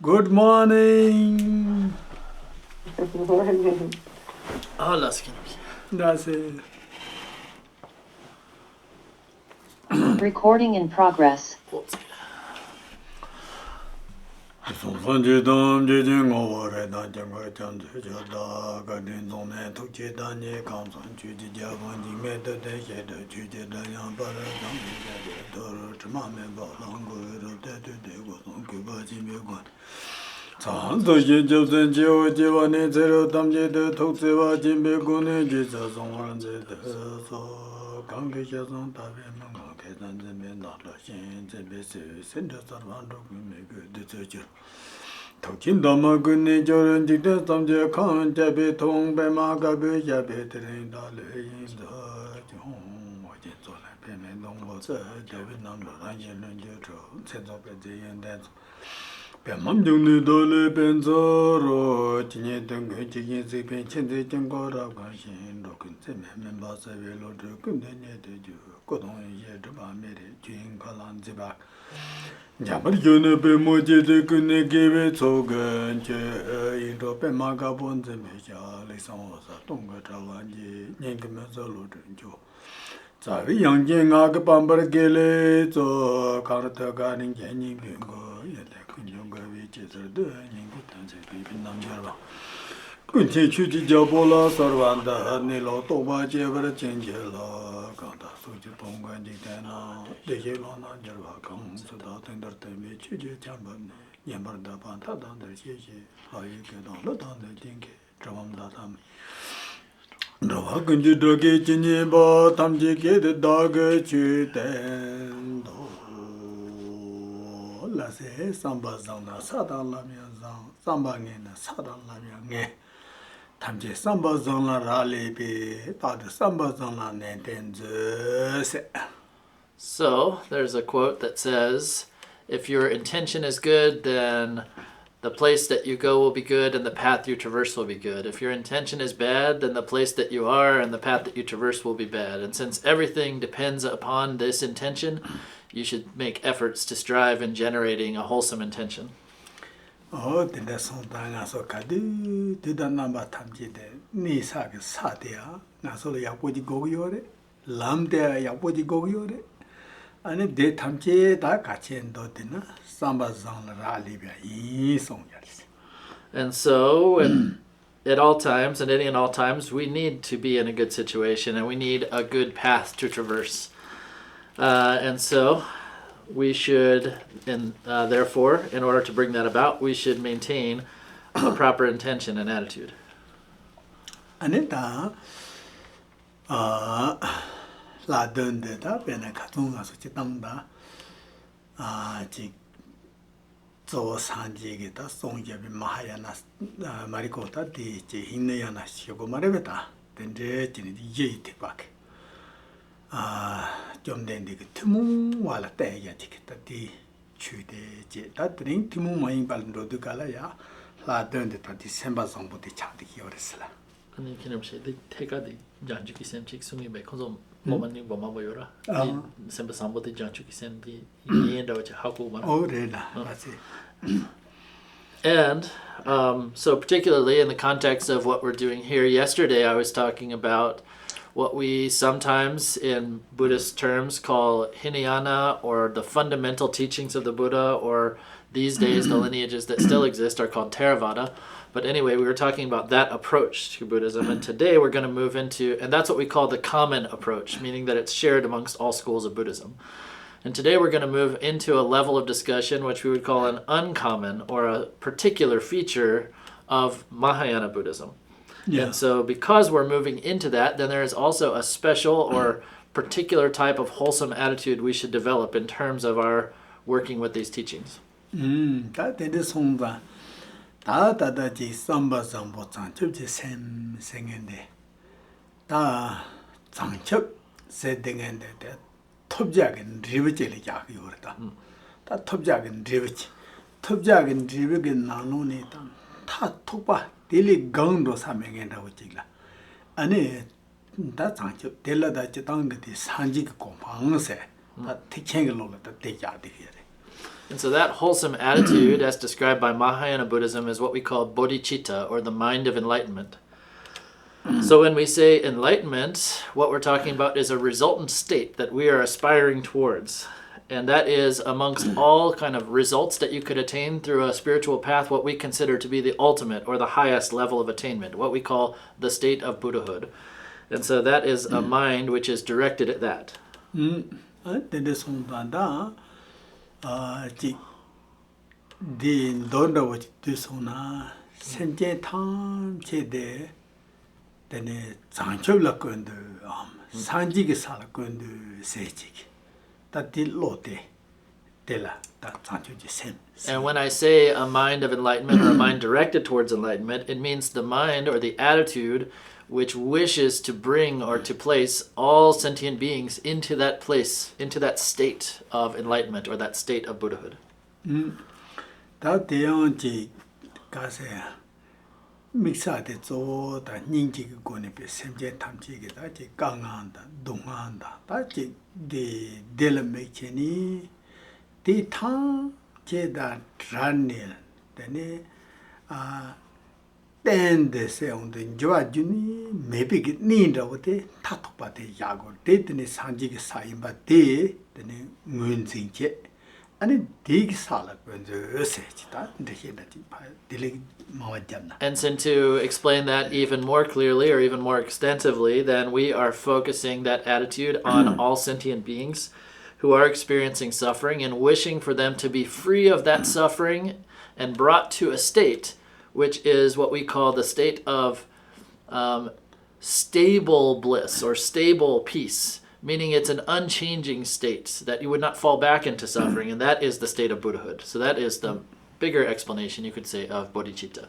Good morning. Good morning. That's That's it. Recording in progress. Tokin dama gunni joran dikta samje khan jabe thong be ma ga be jabe tren da le yin da jong mo je zo la pe me dong bo ze jabe nam lo ran yin lun je zo chen zo pe je yin da pe mam jung ni do le ben zo ro ji ni deng ge ji yin zi pen chen de jeng go ra ga xin do kun ze me men ba se ve lo de kun de ne de ju ko dong ye de ba me de jing ka lan zi ba Jamar yone pe moje de kune gebe tsogan che indo pe maga bonze me ja le sang sa tonga trawan ji nyeng me zo lo den jo za ri yang je nga ga pambar gele zo kar ta ga ning je ni pe go ye le kun yong ga vi che zo de nyeng ku tan che pe bin nam jar ba kun che chu ji ja bo la sarwan da ne lo to ba je bar chen je la ka da su ji tong ga ji ta na de je lo na jar ba kang su da ten dar te me chu je cham ba ne yen bar da ban ta dan de xie xie ha yi ge da lo dan de ding ge zhe wang da tam ro ha gun ji de ge jin ni ba tam ji ge de da ge chu ten do la se sam ba zang na sa da la mi zang sam ba nge na sa da la mi nge tamje samba zangla rale be ta de samba zangla ne den se. So there's a quote that says, if your intention is good, then the place that you go will be good and the path you traverse will be good. If your intention is bad, then the place that you are and the path that you traverse will be bad. And since everything depends upon this intention, you should make efforts to strive in generating a wholesome intention. Oh, the song dang so kadu did the number tamji de ni sa ge sa de ya na so ya bo ji go yo de lam de ya bo ji go yo de ani de tamji da ka chen do de na samba zang la ra li bya yi song ya. And so at all times and in all times, we need to be in a good situation and we need a good path to traverse. And so we should, and therefore, in order to bring that about, we should maintain a proper intention and attitude. Anita, la dun de da bena katunga so chitam da, ji zo san ji ge da song je bi mahayana marikota di ji hinayana shyogo marebeta, den je jini di ye te bak. 좀 된 게 투문 와라 때야 지겠다디 추대 제 다드린 투문 많이 발로도 갈아야 라던데 다 디셈바 정부터 차디기 어렸을라 아니 그냥 제 태가디 잔주기 셈직 숨이 메콘좀 뭐만니 뭐마보여라 셈바 삼보디 잔주기 셈비 이엔도 하고 만 오래라 맞지. And so particularly in the context of what we're doing here, yesterday I was talking about what we sometimes in Buddhist terms call Hinayana, or the fundamental teachings of the Buddha, or these days the lineages that still exist are called Theravada. But anyway, we were talking about that approach to Buddhism, and today we're going to move into, and that's what we call the common approach, meaning that it's shared amongst all schools of Buddhism. And today we're going to move into a level of discussion which we would call an uncommon, or a particular feature of Mahayana Buddhism. Yeah. And so because we're moving into that, then there is also a special or particular type of wholesome attitude we should develop in terms of our working with these teachings. 다 되는 송다. 다다다지 삼바 삼보 장첩지 셈 생인데. 다 장첩 세딩인데 톱작은 리브젤이 약이 오르다. 다 톱작은 리브지. 톱작은 리브게 나누니다. 다 톱바 딜리 강도 사명이라고 찍라. 아니 다 장첩 델라다 지당게 산지고 공방세. 다 특징을 놓다 대자되게. And so that wholesome attitude, as described by Mahayana Buddhism, is what we call bodhicitta, or the mind of enlightenment. So when we say enlightenment, what we're talking about is a resultant state that we are aspiring towards. And that is amongst all kind of results that you could attain through a spiritual path, what we consider to be the ultimate or the highest level of attainment, what we call the state of Buddhahood. And so that is a mind which is directed at that. And when I say a mind of enlightenment or a mind directed towards enlightenment, it means the mind or the attitude which wishes to bring or to place all sentient beings into that place, into that state of enlightenment or that state of Buddhahood. And so to explain that even more clearly or even more extensively, then we are focusing that attitude on all sentient beings who are experiencing suffering and wishing for them to be free of that suffering and brought to a state which is what we call the state of stable bliss or stable peace, meaning it's an unchanging state that you would not fall back into suffering, and that is the state of Buddhahood. So that is the bigger explanation, you could say, of bodhicitta.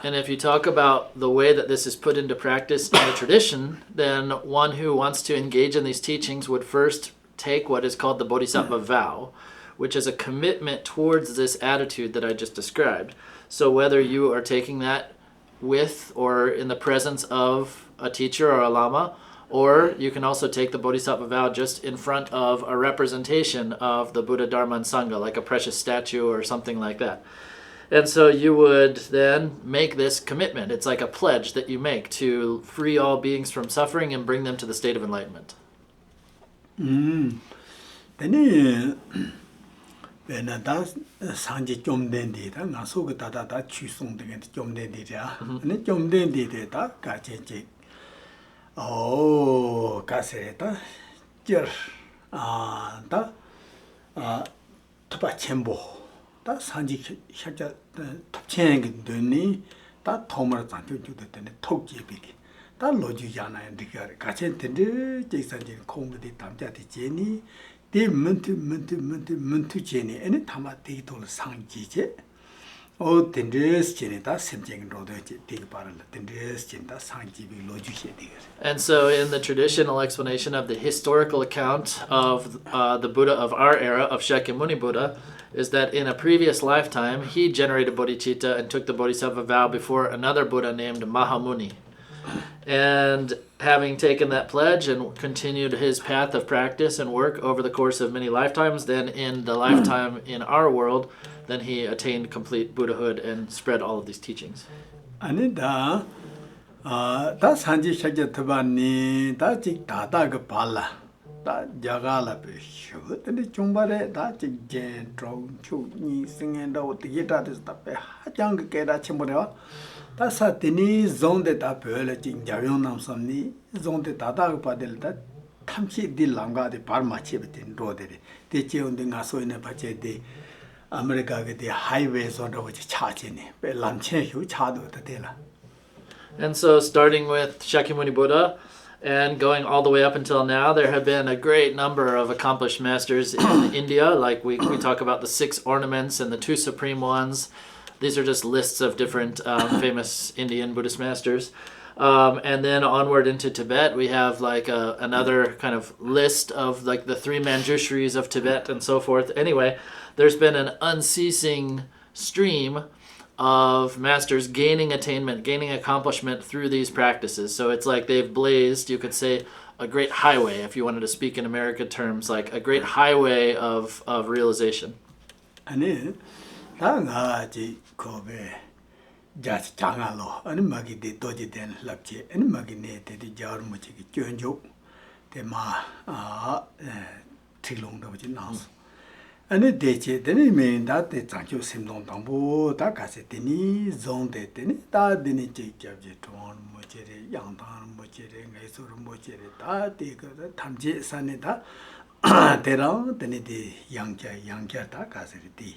And if you talk about the way that this is put into practice in the tradition, then one who wants to engage in these teachings would first take what is called the Bodhisattva vow, which is a commitment towards this attitude that I just described. So whether you are taking that with or in the presence of a teacher or a lama, or you can also take the Bodhisattva vow just in front of a representation of the Buddha, Dharma, and Sangha, like a precious statue or something like that. And so you would then make this commitment. It's like a pledge that you make to free all beings from suffering and bring them to the state of enlightenment. And so in the traditional explanation of the historical account of the Buddha of our era, of Shakyamuni Buddha, is that in a previous lifetime, he generated bodhicitta and took the bodhisattva vow before another Buddha named Mahamuni. And having taken that pledge and continued his path of practice and work over the course of many lifetimes, then in the lifetime in our world, then he attained complete Buddhahood and spread all of these teachings. Anida, that's Hanji Shajatabani, that's Tata Pala, that Jagala Bishu, and the Chumbare, that's Jen, Drone, Chu, singing out the guitar is the young Keda Chimbora. That's a tiny zone that up early in Javionam Somni, zone the Tata Padel that Tamchi di Langa, the Parma Chibitin Rodere, the Chion de Naso in a Pache de America with the highways on which charging, but Lanche, you charge with the dealer. And so starting with Shakyamuni Buddha, And going all the way up until now, there have been a great number of accomplished masters in India. Like we talk about the 6 ornaments and the 2 supreme ones. These are just lists of different famous Indian Buddhist masters. And then onward into Tibet, we have like another kind of list of like the 3 Manjushris of Tibet and so forth. Anyway, there's been an unceasing stream of masters gaining attainment, gaining accomplishment through these practices. So it's like they've blazed, you could say, a great highway, if you wanted to speak in American terms, like a great highway of realization. 아니, 다가지 거베 자치 장알로 아니 마기데 도지된 랍지 아니 마기네 데디 자르무지기 쩐조 데마 tilongda wajin naas. Ani deche deni meinda te changcho simdong tangbo da kase deni zongde deni da deni chek jabje tuwan mochere yangtang mochere ngaisor mochere da deka tamje sane da terang deni de yangja da kase di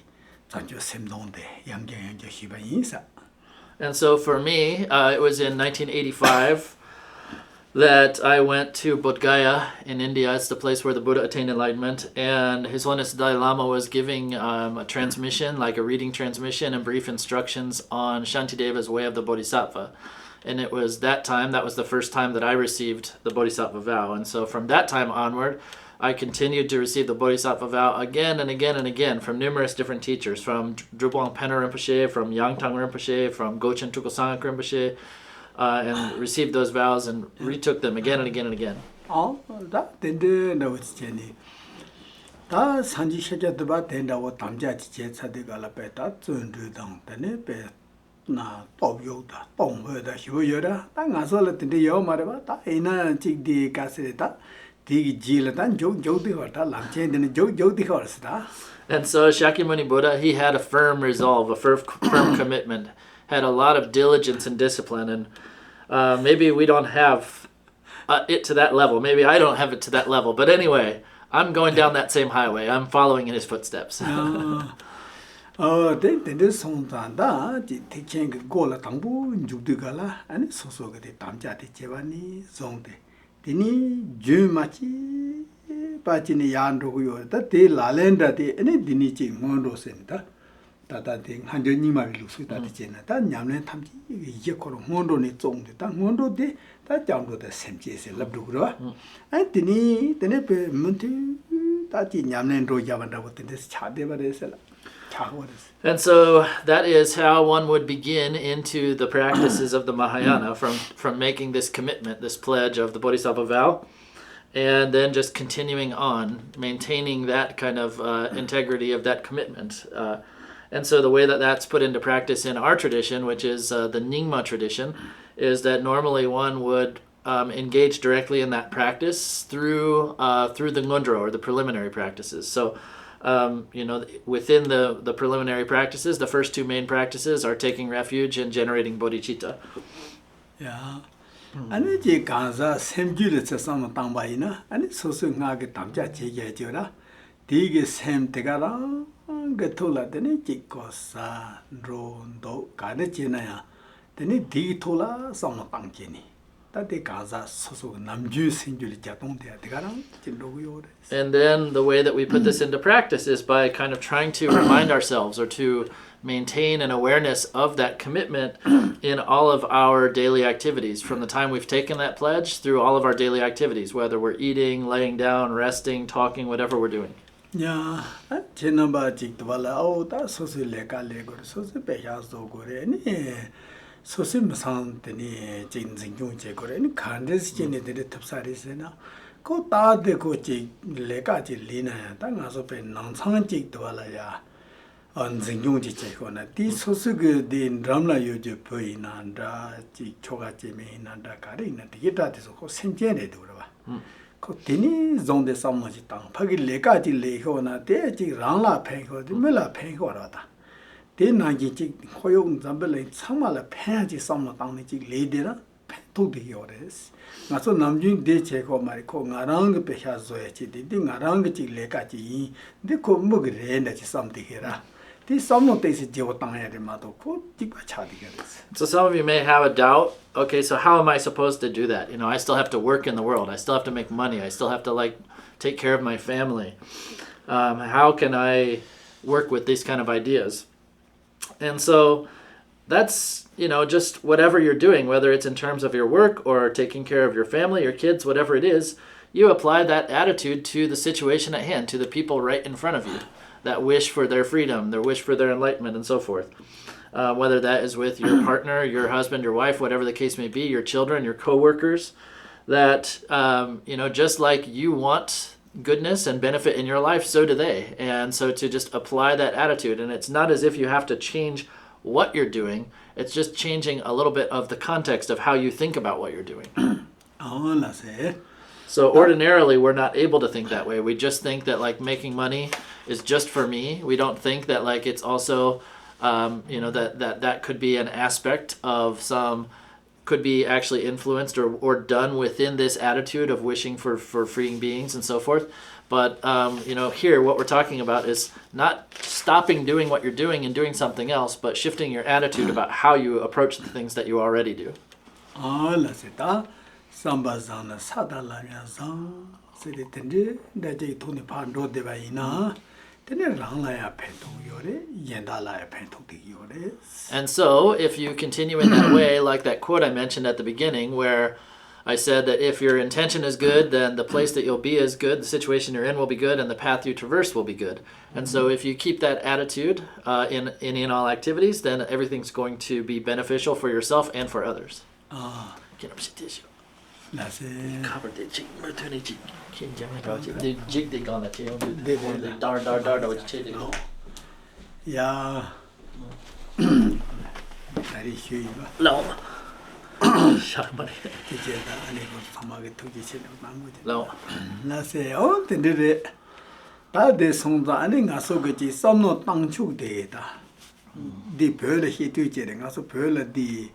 changcho simdong de yangja shiba yinsa. And so for me, it was in 1985 that I went to Bodh Gaya in India. It's the place where the Buddha attained enlightenment. And His Holiness Dalai Lama was giving a transmission, like a reading transmission and brief instructions on Shantideva's way of the Bodhisattva. And it was that was the first time that I received the Bodhisattva vow. And so from that time onward, I continued to receive the Bodhisattva vow again and again and again from numerous different teachers, from Drupal Penna Rinpoche, from Yangtang Rinpoche, from Gochen Tukul Rinpoche, and received those vows and retook them again and again and again. Da dende na wacheni. Da sanji shajat ba denda wo tamja chi che chade gala pe ta zundu dang tane pe na tobyo da tonghe da hyo da da nga so le dende yo ma ba da ina chi di ka se da di ji le dan jo di ho da lam chen den jo di ho da. And so Shakyamuni Buddha, he had a firm resolve, a firm commitment, had a lot of diligence and discipline, and maybe we don't have it to that level. Maybe I don't have it to that level. But anyway, I'm going down that same highway. I'm following in his footsteps. Dende song dan da ji te chen ge go la tang bu ju de ga la ani so so ge de tam ja de che ba ni song de. Dini ju ma chi ba chi ni yan ro yo da de la len da de ani dini chi ngon ro sen da. Da de han je ni ma lu su da de chen da nyam len tham chi ye ko ro ngon ro ni zong de da ngon ro de da jang ro de sem che se lab du ro. Ai dini dene pe mun ti da chi nyam len ro ya ba da wo de cha de ba de se la. And so that is how one would begin into the practices of the Mahayana, from making this commitment, this pledge of the Bodhisattva vow, and then just continuing on, maintaining that kind of integrity of that commitment. And so the way that that's put into practice in our tradition, which is the Nyingma tradition, is that normally one would engage directly in that practice through the Ngondro, or the preliminary practices. So within the preliminary practices, the first 2 main practices are taking refuge and generating bodhicitta. Yeah. Ani je ganza semju le tsam tang ba ina ani so so nga ge tam ja che ge jo ra di ge sem te ga ra ge thola de ni ji ko sa ro do ka ne che na ya de ni di thola sam tang che ni. And then the way that we put this into practice is by kind of trying to remind ourselves, or to maintain an awareness of that commitment in all of our daily activities, from the time we've taken that pledge through all of our daily activities, whether we're eating, laying down, resting, talking, whatever we're doing. Yeah, so sim san teni jin jing jung je gore ni khandes je ne de thapsari se na ko ta de ko ji le ka ji li na ta nga so pe nang chang ji to la ya an jing jung ji je ko na ti so su ge de ram la yo je poi na da ji choga ji me na da ka ri na de ta de so ko sim je ne do ba ko tini zong de sam ma ji tang pha gi le ka ji le ko na de ji rang la phe ko de me la phe ko ra ta. Nanji Hoyong Zambele, Samala Panji Sama Tangji Ladera, Todiores. Naso Namjin de Checo Marico, Narang Pehazoechi, the Narang Lekaji, the Komugre, that is something here. This some no days jiwa tangya de ma to ko tikpa chadiga des. So some of you may have a doubt. Okay, so how am I supposed to do that? I still have to work in the world. I still have to make money. I still have to take care of my family. How can I work with these kind of ideas? And so that's, just whatever you're doing, whether it's in terms of your work or taking care of your family, your kids, whatever it is, you apply that attitude to the situation at hand, to the people right in front of you that wish for their freedom, their wish for their enlightenment, and so forth. Whether that is with your partner, your husband, your wife, whatever the case may be, your children, your coworkers, that, just like you want goodness and benefit in your life, so do they. And so to just apply that attitude, and it's not as if you have to change what you're doing, it's just changing a little bit of the context of how you think about what you're doing. Oh, that's it. So ordinarily, we're not able to think that way. We just think that making money is just for me. We don't think that it's also, that could be an aspect of could be actually influenced or done within this attitude of wishing for freeing beings and so forth. But, here what we're talking about is not stopping doing what you're doing and doing something else, but shifting your attitude about how you approach the things that you already do. Oh, that's it. Sambazana Sadalamia Zang, Sidi Tendi, that they told the Pando de Vaina, then Ranglaya Pento Yore, Yendala Pento de Yore. And so, if you continue in that way, like that quote I mentioned at the beginning, where I said that if your intention is good, then the place that you'll be is good, the situation you're in will be good, and the path you traverse will be good. And so if you keep that attitude in all activities, then everything's going to be beneficial for yourself and for others. That's it. Yeah. Very huge. No. No. That's it. Oh, they did it. That is some I so good. Some not tongue chew data. The pearl he to getting us a pearl at the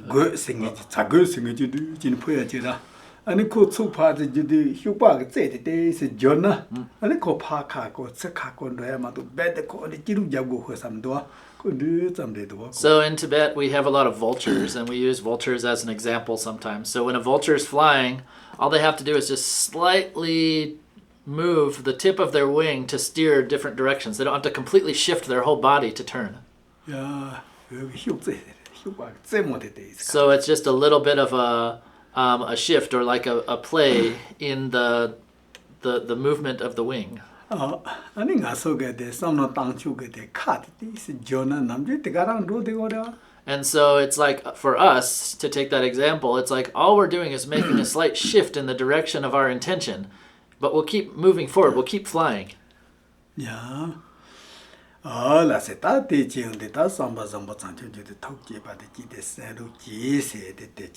good singing. It's a good singing to do in Puya. And it could so part you do Hubag said the days a Jonah. And it called Parka, got Sakako and Rama to bed the call the Jiru Jago for some door. So in Tibet, we have a lot of vultures, and we use vultures as an example sometimes. So when a vulture is flying, all they have to do is just slightly move the tip of their wing to steer different directions. They don't have to completely shift their whole body to turn. Yeah. So it's just a little bit of a shift, or like a play in the movement of the wing. I think I saw get some not down to get a cut. This is Jonah Namdi, the Garan do the order. And so it's like, for us, to take that example, it's like all we're doing is making a slight shift in the direction of our intention, but we'll keep moving forward, we'll keep flying. Yeah. Oh, that's it. That teaching the Samba Zamba Sancho to the Toki, but the Saru said the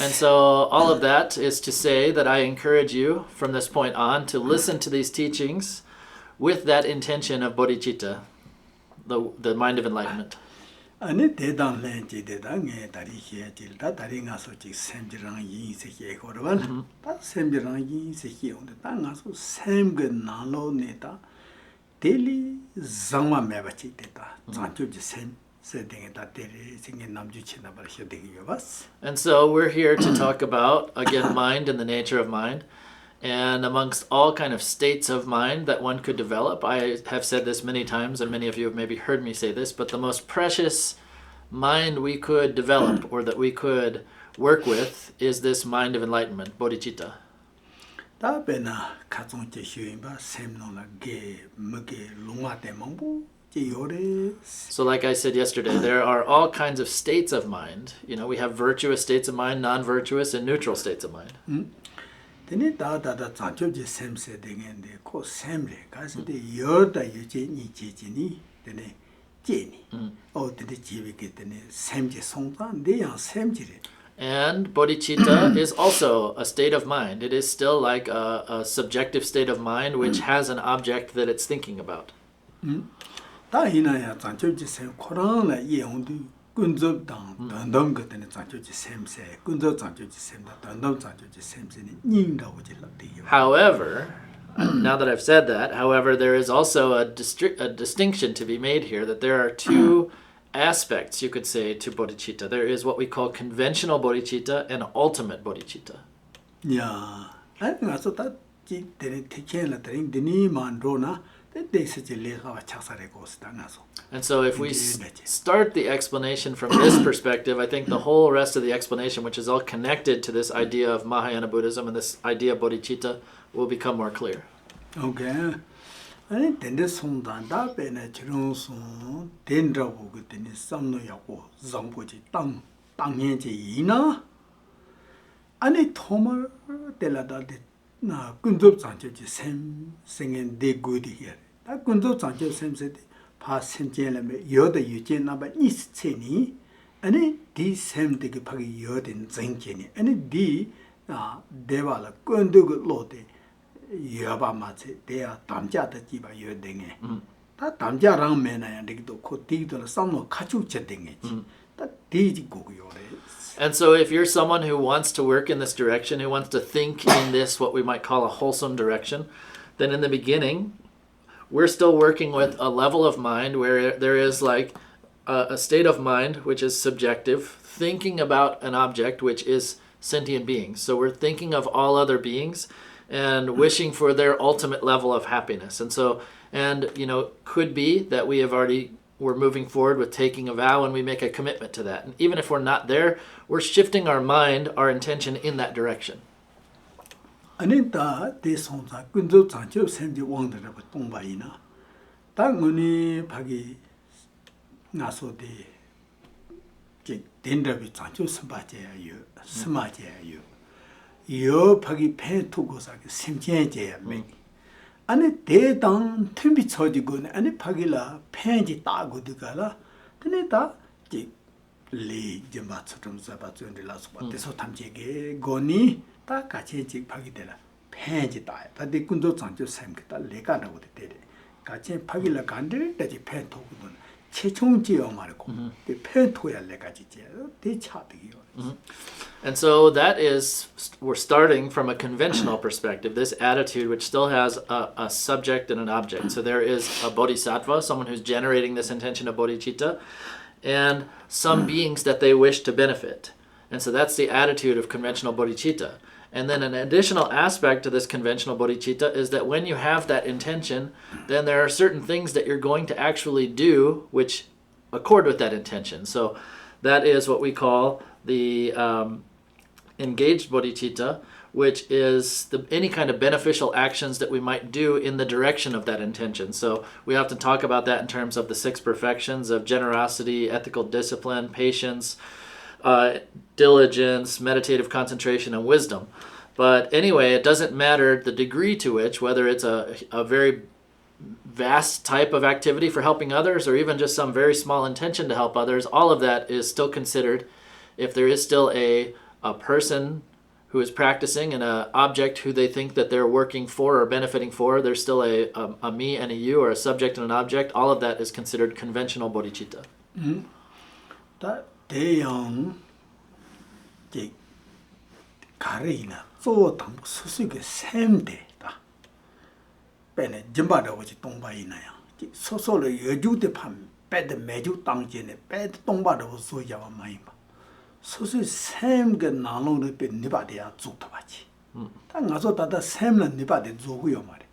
And so all of that is to say that I encourage you from this point on to listen to these teachings with that intention of bodhicitta, the mind of enlightenment. And it did on land, did that he had that ring us which is Samjiran Yin Seki Horvan, but Samjiran Yin Seki on the Tanga, so Sam good Nalo Neta. Daily Zama Mevachi data, Sancho the same setting that there is in Namjuchina Barshading. And so we're here to talk about, again, mind and the nature of mind. And amongst all kind of states of mind that one could develop, I have said this many times, and many of you have maybe heard me say this, but the most precious mind we could develop or that we could work with is this mind of enlightenment, bodhicitta. So like I said yesterday, there are all kinds of states of mind. We have virtuous states of mind, non-virtuous, and neutral states of mind. And bodhicitta is also a state of mind. It is still like a subjective state of mind which has an object that it's thinking about. However, Now that I've said that, however, there is also a distinction to be made here, that there are two aspects, you could say, to bodhicitta. There is what we call conventional bodhicitta and ultimate bodhicitta. Yeah. I think that's what And so if we start the explanation from this perspective, I think the whole rest of the explanation, which is all connected to this idea of Mahayana Buddhism and this idea of bodhicitta, will become more clear. Okay. 아니 근데 손단다 배네 지롱손 된다고 그랬더니 쌈노야고 정보지 땅해지 이나 아니 토말 때라다데 나 군접 장제지 샘 생엔 대고디야 다 군접 장제 샘세데 파 샘제라메 여더 유제 나바 니스체니 아니 디 샘데게 파기 여된 정제니 아니 디 대발라 군두고 로데 여바마체 대야 담자다 지바 여댕에 다 담자랑 매나야 되기도 코티도 쌈노 카추체 댕에지 다 디지 고고요래. And so if you're someone who wants to work in this direction, who wants to think in this what we might call a wholesome direction, then in the beginning we're still working with a level of mind where there is like a state of mind which is subjective, thinking about an object which is sentient beings. So we're thinking of all other beings and wishing for their ultimate level of happiness. And could be that we're moving forward with taking a vow and we make a commitment to that. And even if we're not there, we're shifting our mind, our intention in that direction. 아니다 대송사 군조 장조 생지 왕들하고 동바이나 당문이 파기 나소데 제 된다비 장조 선바제요 스마제요 여 파기 폐투고사기 심제제야 매 아니 대당 틈비 쳐지고 아니 파기라 폐지 따고드가라 근데다 리 점바처럼 잡아준들라서 받대서 탐지게 고니 다 같이 파기 되라 폐지 따 다디 군도 장조 샘기다 레가라고 되대 같이 파기라 간들 때지 폐토고는 최종지요 말고 폐토야 레가지지 대차득이요. And so we're starting from a conventional perspective, this attitude which still has a subject and an object. So there is a bodhisattva, someone who's generating this intention of bodhicitta, and some beings that they wish to benefit. And so that's the attitude of conventional bodhicitta. And then an additional aspect to this conventional bodhicitta is that when you have that intention, then there are certain things that you're going to actually do which accord with that intention. So that is what we call the engaged bodhicitta, which is any kind of beneficial actions that we might do in the direction of that intention. So we often talk about that in terms of the 6 perfections of generosity, ethical discipline, patience, diligence, meditative concentration, and wisdom. But anyway, it doesn't matter the degree to which, whether it's a very vast type of activity for helping others or even just some very small intention to help others, all of that is still considered, if there is still a person who is practicing and an object who they think that they're working for or benefiting for, there's still a me and a you, or a subject and an object, all of that is considered conventional bodhicitta. 다 대형 가르이나 쪼당 수수게 샘대다 배네 점바다고지 동바이나야 소소로 여주대 판 배드 매주 땅제네 배드 동바다고 소야와 마이마 소수 샘게 나노르 배 니바데야 죽다바지 다 가서 다다 샘는 니바데 죽고요 말이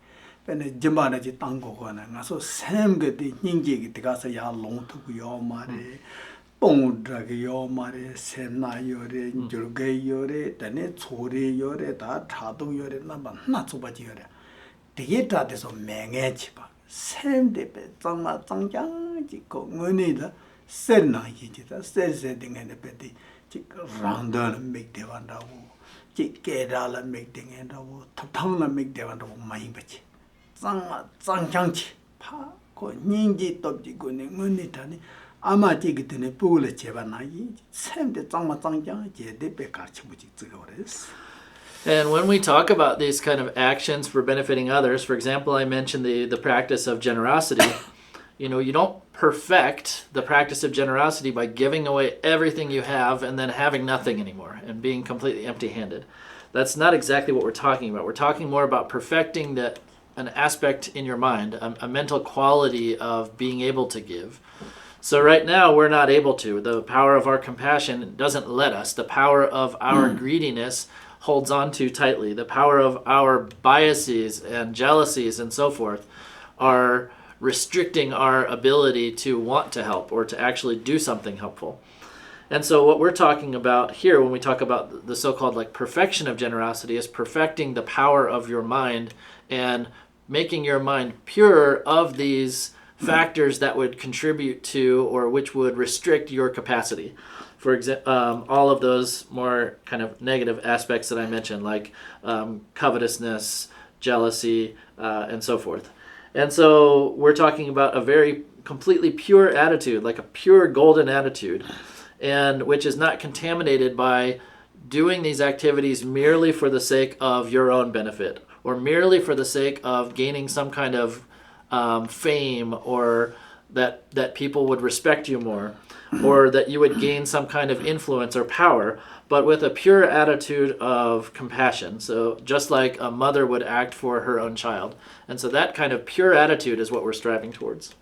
배네 점바다지 땅고거나 가서 샘게 닝제기 들어가서 야 롱트고요 말이 똥드라게 요 말에 샘나 요래 줄게 요래 다네 초리 요래 다 타도 요래 나만 나 줘봐지 요래 되게 다 돼서 맹해지 봐 샘대배 장마 장장지 거문이다 셀나 이지다 셀세딩에 배디 지 란다는 맥대반다고 지 깨달아 맥딩한다고 탑탕나 맥대반다고 많이 받지 장마 장장지 파고 닝지 떡지고 네 문이다니 아마 지기 때문에 부글에 제반나이 샘대 장마 장장 제대배 같이 무지 뜨거워랬어. And when we talk about these kind of actions for benefiting others, for example, I mentioned the practice of generosity. You don't perfect the practice of generosity by giving away everything you have and then having nothing anymore and being completely empty-handed. That's not exactly what we're talking about. We're talking more about perfecting an aspect in your mind, a mental quality of being able to give. So right now we're not able to. The power of our compassion doesn't let us. The power of our greediness holds on too tightly. The power of our biases and jealousies and so forth are restricting our ability to want to help or to actually do something helpful. And so what we're talking about here when we talk about the so-called like perfection of generosity is perfecting the power of your mind and making your mind pure of these factors that would contribute to or which would restrict your capacity. For example, all of those more kind of negative aspects that I mentioned, like covetousness, jealousy, and so forth. And so we're talking about a very completely pure attitude, like a pure golden attitude, and which is not contaminated by doing these activities merely for the sake of your own benefit or merely for the sake of gaining some kind of fame or that people would respect you more or that you would gain some kind of influence or power, but with a pure attitude of compassion. So just like a mother would act for her own child. And so that kind of pure attitude is what we're striving towards.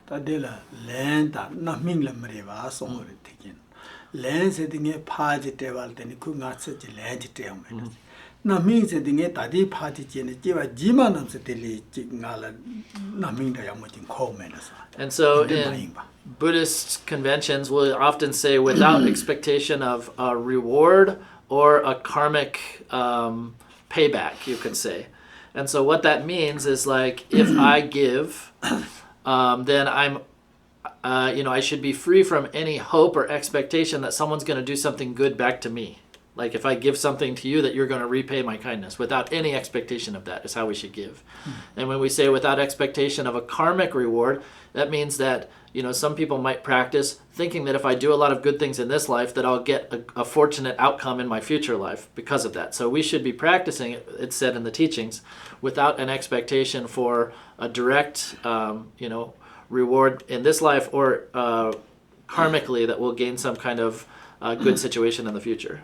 Tadela lenda na mingla mreva songore tikin len se dinge phaji tewal teni ku ngatse ji len ji tew me na ming se dinge tadi phaji jene jiwa jima nam se teli ji ngala na ming da yamo jin kho me na sa. And so in Buddhist conventions we'll often say without expectation of a reward or a karmic payback, you could say. And so what that means is like if I give then I'm, I should be free from any hope or expectation that someone's going to do something good back to me. Like if I give something to you that you're going to repay my kindness without any expectation of that is how we should give. And when we say without expectation of a karmic reward, that means that, some people might practice thinking that if I do a lot of good things in this life, that I'll get a fortunate outcome in my future life because of that. So we should be practicing, it's said in the teachings, without an expectation for a direct, reward in this life or karmically that will gain some kind of good situation in the future.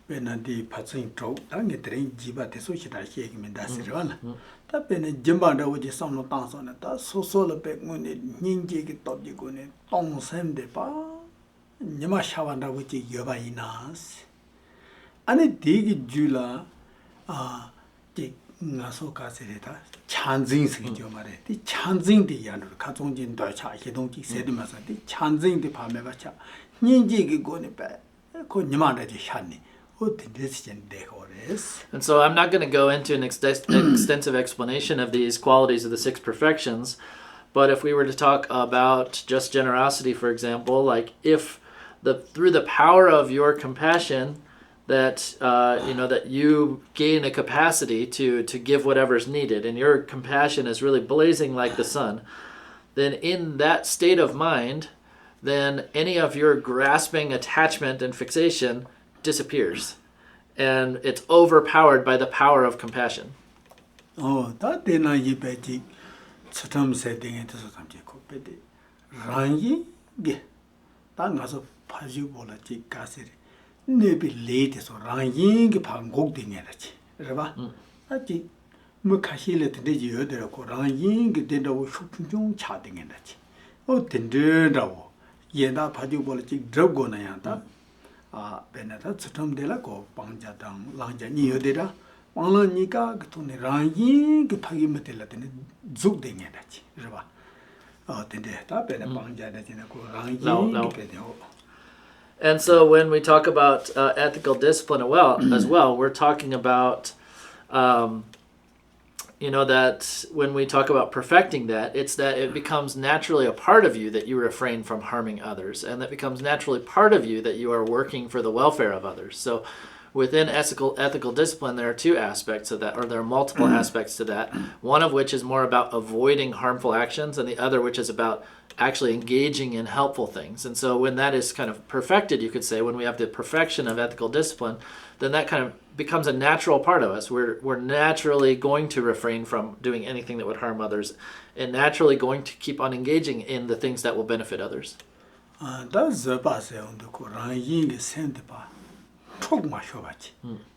Benadi passing trout, and train jiba the social shaking in that run. That been a jimbanda with the sound of dance on it, so solo back when it ninja top you go in, don't send the pa, Yamashavanda with the Yavainas. And it dig Jula, the Nasoka Sereta, chancing Sinjomare, the chancing the Yanu, Katonjin Deutsche, he don't say the Massa, the chancing the Pamevacha, Ninja going back, could Yamada the Shani. And so I'm not going to go into an extensive explanation of these qualities of the six perfections, but if we were to talk about just generosity, for example, like if through the power of your compassion that that you gain a capacity to give whatever is needed, and your compassion is really blazing like the sun, then in that state of mind, then any of your grasping attachment and fixation disappears, and it's overpowered by the power of compassion. Oh, that day na yipeti, satam setting into some jacopedi. Rangi, ge, that was a pajubola chick cassette. Nebi latest or rangi, pangogding energy. Reva, that Mukashile to the year, the rangi, did our shooting chatting energy. Oh, tender, yenda pajubola chick dragonayanta. Benata Satum de la Go, Bangjadam, Lanja Niodera, Wala Nika, Tony Rangi, Pagimatella, Zugding energy. River. Oh, the data, better Bangjada in a go Rangi. And so when we talk about ethical discipline as well, we're talking about, that when we talk about perfecting that, it's that it becomes naturally a part of you that you refrain from harming others, and that becomes naturally part of you that you are working for the welfare of others. So within ethical discipline, there are two aspects of that, or there are multiple aspects to that, one of which is more about avoiding harmful actions, and the other which is about actually engaging in helpful things. And so when that is kind of perfected, you could say, when we have the perfection of ethical discipline, then that kind of becomes a natural part of us. We're naturally going to refrain from doing anything that would harm others, and naturally going to keep on engaging in the things that will benefit others. That's the base on the Koran, sent by Togma Shovachi.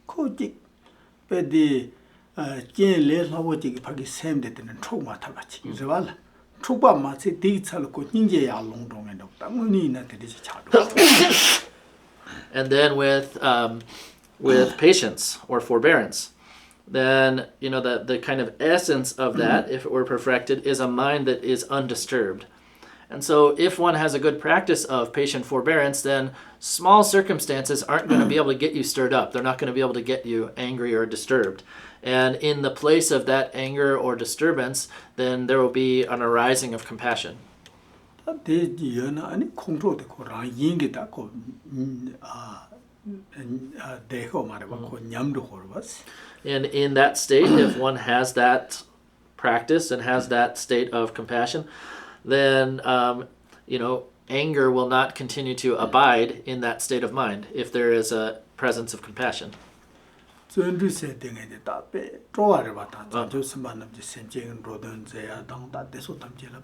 Kodik Pedi Jen Le Lawati Pagi same that in Troma Tabachi. Zavala. Truba Matsi Dixalco Ninja Long Dong and Doctor Munina that is a child. And then with patience or forbearance, then the kind of essence of that, if it were perfected, is a mind that is undisturbed. And so if one has a good practice of patient forbearance, then small circumstances aren't going to be able to get you stirred up. They're not going to be able to get you angry or disturbed. And in the place of that anger or disturbance, then there will be an arising of compassion. And in that state, if one has that practice and has that state of compassion, then anger will not continue to abide in that state of mind if there is a presence of compassion. So in this setting, draw a just man of the sentient rodent, they are down that the sotam jilla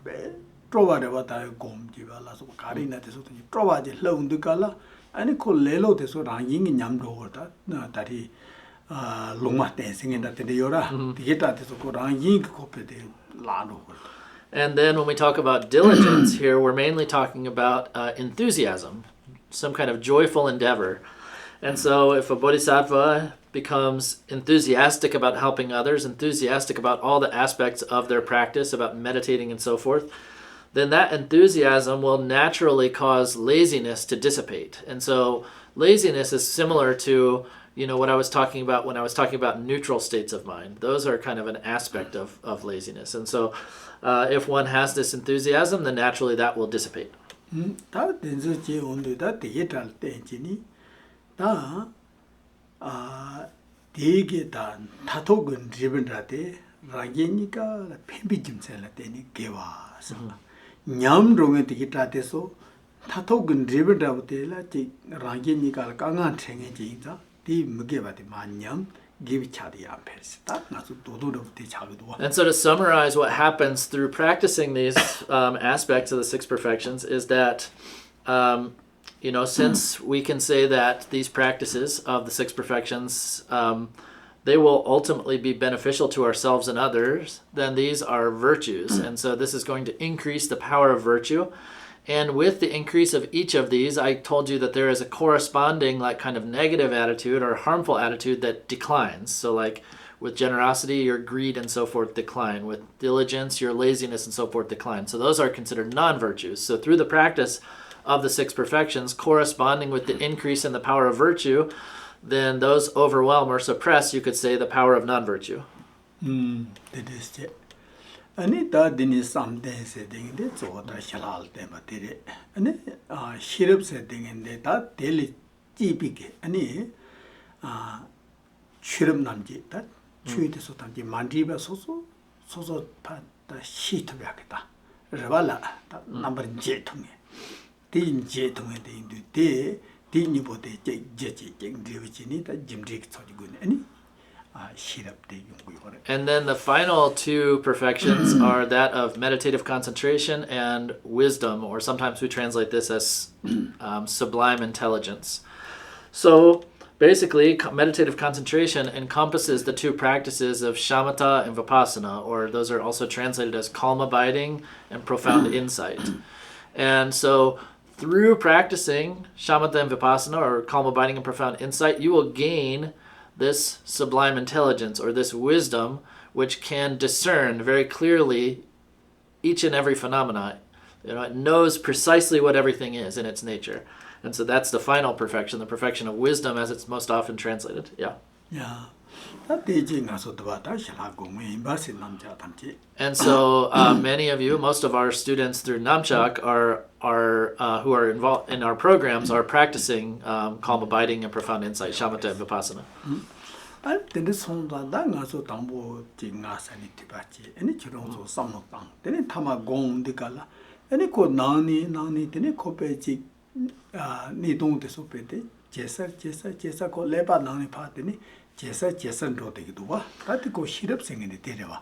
draw a revata gom jivalas of carina, the sotam, draw a loan the gala, and it called Lelo the sort of ying in Yamdo that he Luma dancing in that the Yora, the guitar is a good ying copy the lado. And then when we talk about diligence here, we're mainly talking about enthusiasm, some kind of joyful endeavor. And so if a bodhisattva becomes enthusiastic about helping others, enthusiastic about all the aspects of their practice, about meditating and so forth, then that enthusiasm will naturally cause laziness to dissipate. And so laziness is similar to what I was talking about when I was talking about neutral states of mind. Those are kind of an aspect of laziness. And so if one has this enthusiasm, then naturally that will dissipate. And so to summarize what happens through practicing these aspects of the six perfections is that since we can say that these practices of the six perfections, they will ultimately be beneficial to ourselves and others, then these are virtues. And so this is going to increase the power of virtue. And with the increase of each of these, I told you that there is a corresponding kind of negative attitude or harmful attitude that declines. So like with generosity, your greed and so forth decline. With diligence, your laziness and so forth decline. So those are considered non-virtues. So through the practice of the six perfections, corresponding with the increase in the power of virtue, then those overwhelm or suppress, you could say, the power of non-virtue. That is it. Anita didn't something setting that's what I shall all them at it. And shirp setting in that daily GPK. And shirp namji that treat the sotanji mandiba so pat the sheet of yakita. Revala, that number jetung. Didn't jetung into day, didn't you put the jetting driving that Jim Dick so good any. And then the final two perfections are that of meditative concentration and wisdom, or sometimes we translate this as sublime intelligence. So basically, meditative concentration encompasses the two practices of shamatha and vipassana, or those are also translated as calm abiding and profound insight. And so through practicing shamatha and vipassana, or calm abiding and profound insight, you will gain this sublime intelligence or this wisdom which can discern very clearly each and every phenomena. It knows precisely what everything is in its nature. And so that's the final perfection, the perfection of wisdom as it's most often translated. Yeah. And so many of you, most of our students through Namchak who are involved in our programs are practicing calm abiding and profound insight, shamatha and vipassana. Then this one that so tambo jinga sanitibachi, and it also some of them. Then it tamagong the gala, and it could nani, then it copeji nidong the sopete, jessa, called leba nani partini, jessa, and rotegua. That go shit up singing the tereva.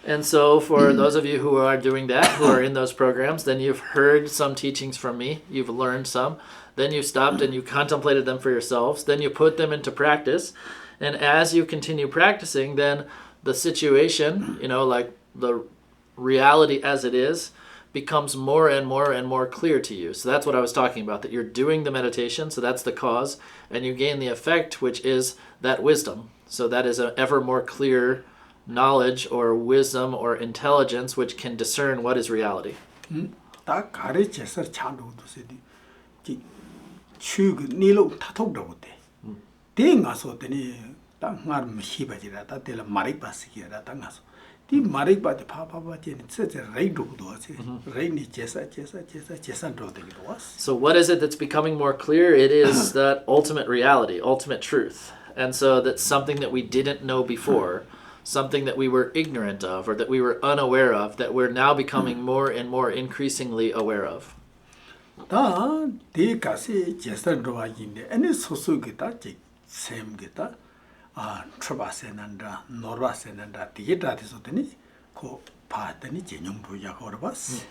And so for those of you who are doing that, who are in those programs, then you've heard some teachings from me, you've learned some, then you stopped and you contemplated them for yourselves, then you put them into practice, And as you continue practicing, then the situation, like the reality as it is, becomes more and more and more clear to you. So that's what I was talking about, that you're doing the meditation, so that's the cause, and you gain the effect, which is that wisdom. So that is an ever more clear knowledge or wisdom or intelligence which can discern what is reality. 다 가르쳐서 찬도도서디 추그 니로 타톡도데 땡가서더니 땅마르 히바지라 다텔 마리바스기라 땅가서 디 마리바데 파파바제니 쯧쯧 레이도도지 레이니 제사도데기도 왔어. So what is it that's becoming more clear? It is that ultimate reality, ultimate truth. And so that's something that we didn't know before, something that we were ignorant of or that we were unaware of, that we're now becoming more and more increasingly aware of. 다 디가시 제사도와긴데 아니 소소기다 지 셈기다 아 트바세난다 노르바세난다 디게다데서더니 고 파더니 제념도야 거르바스.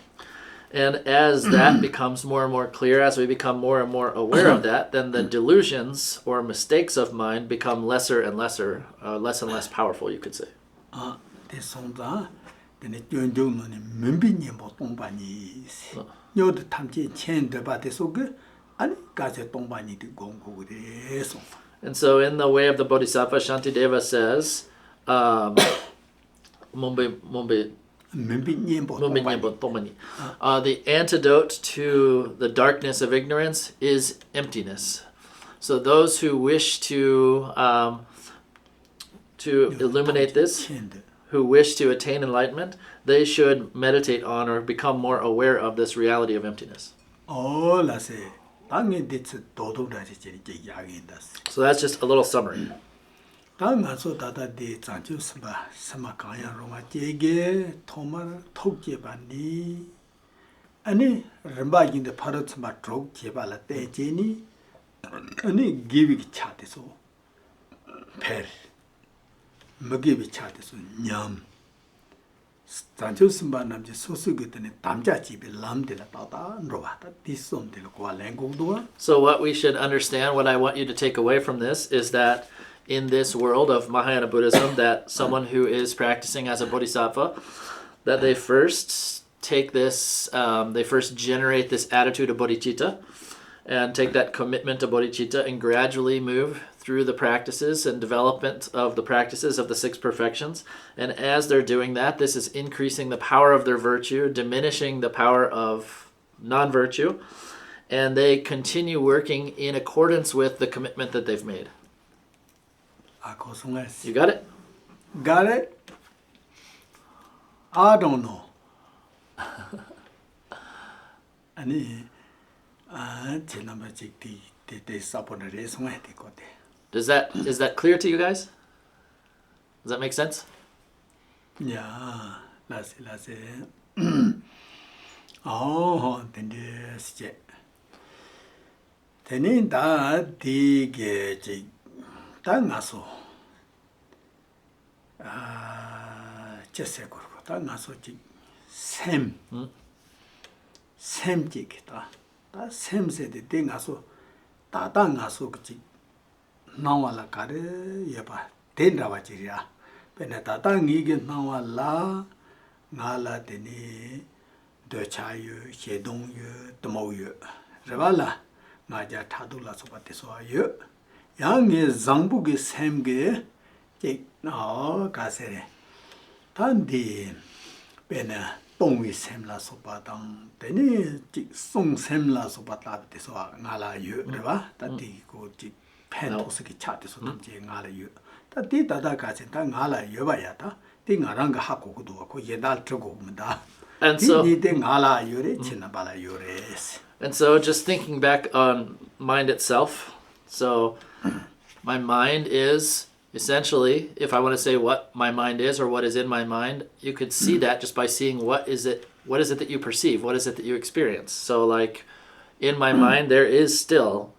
And as that becomes more and more clear, as we become more and more aware of that, then the delusions or mistakes of mind become lesser and lesser, less and less powerful, you could say. 아, 대송자, 근데 연종론이 면빈이 뭐 동반이 요도 탐지 천대 바데속에 아니 가제 동반이 공고고 대송. And so in the way of the Bodhisattva, Shantideva says, the antidote to the darkness of ignorance is emptiness. So those who wish to illuminate this, who wish to attain enlightenment, they should meditate on or become more aware of this reality of emptiness. So that's just a little summary. 당가서 다다디 장주스바 스마카야 로마 제게 토말 톡제반니 아니 름바긴데 파르츠마 드록 제발라 때제니 아니 기비기 차데서 페 먹기비 차데서 냠 장주스바 남제 소수거든에 담자집에 람데라 따다 로바다 디솜데로 고알랭고도와. So what we should understand, what I want you to take away from this is that in this world of Mahayana Buddhism, that someone who is practicing as a bodhisattva, that they first take this, they first generate this attitude of bodhicitta and take that commitment to bodhicitta and gradually move through the practices and development of the practices of the six perfections. And as they're doing that, this is increasing the power of their virtue, diminishing the power of non-virtue, and they continue working in accordance with the commitment that they've made. You got it? Got it? I don't know. 아니 지난번 직디 때 사본을 해송해야 될 것 같아. Is that clear to you guys? Does that make sense? 야, 라세. 근데 이제 되는 다 되게 지 땅가서 제세 걸고 땅가서 지 샘지기다. 다 샘세데 땡가서 따땅가서 그지 나와라 가래 예봐 된다와지야. 베네 따땅이게 나와라 나라데니 더차유 제동유 도모유 레발라 마자 타둘라서 바테서요. 양의 장부의 샘게 가세래 단디 베나 동위 샘라서 바당 되니 송 샘라서 바다데서 나라유 그래봐 단디 고지 펜토스기 차데서 남제 나라유 단디 다다 가세 다 나라유 봐야다 디 나랑가 하고도 고 예달 저고 문다 And so just thinking back on mind itself. So my mind is essentially, if I want to say what my mind is or what is in my mind, you could see that just by seeing what is it that you perceive, what is it that you experience. So like in my mind, there is still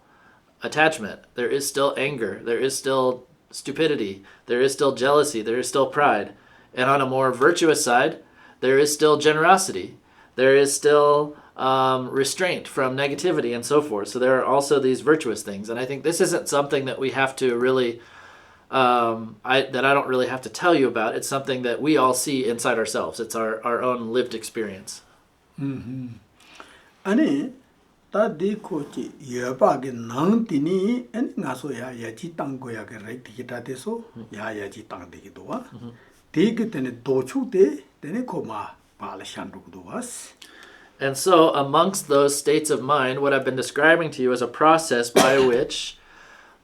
attachment, there is still anger, there is still stupidity, there is still jealousy, there is still pride. And on a more virtuous side, there is still generosity, there is still restraint from negativity and so forth. So there are also these virtuous things. And I think this isn't something that we have to really that I don't really have to tell you about. It's something that we all see inside ourselves. It's our own lived experience. 아니 다디 코치 여바게 낭티니 아니 나소야 야지 땅고야게 라이티기다데소 야야지 땅데기도 와 되게 때네 도축데 되네 코마 발샹도도 와스. And so amongst those states of mind, what I've been describing to you is a process by which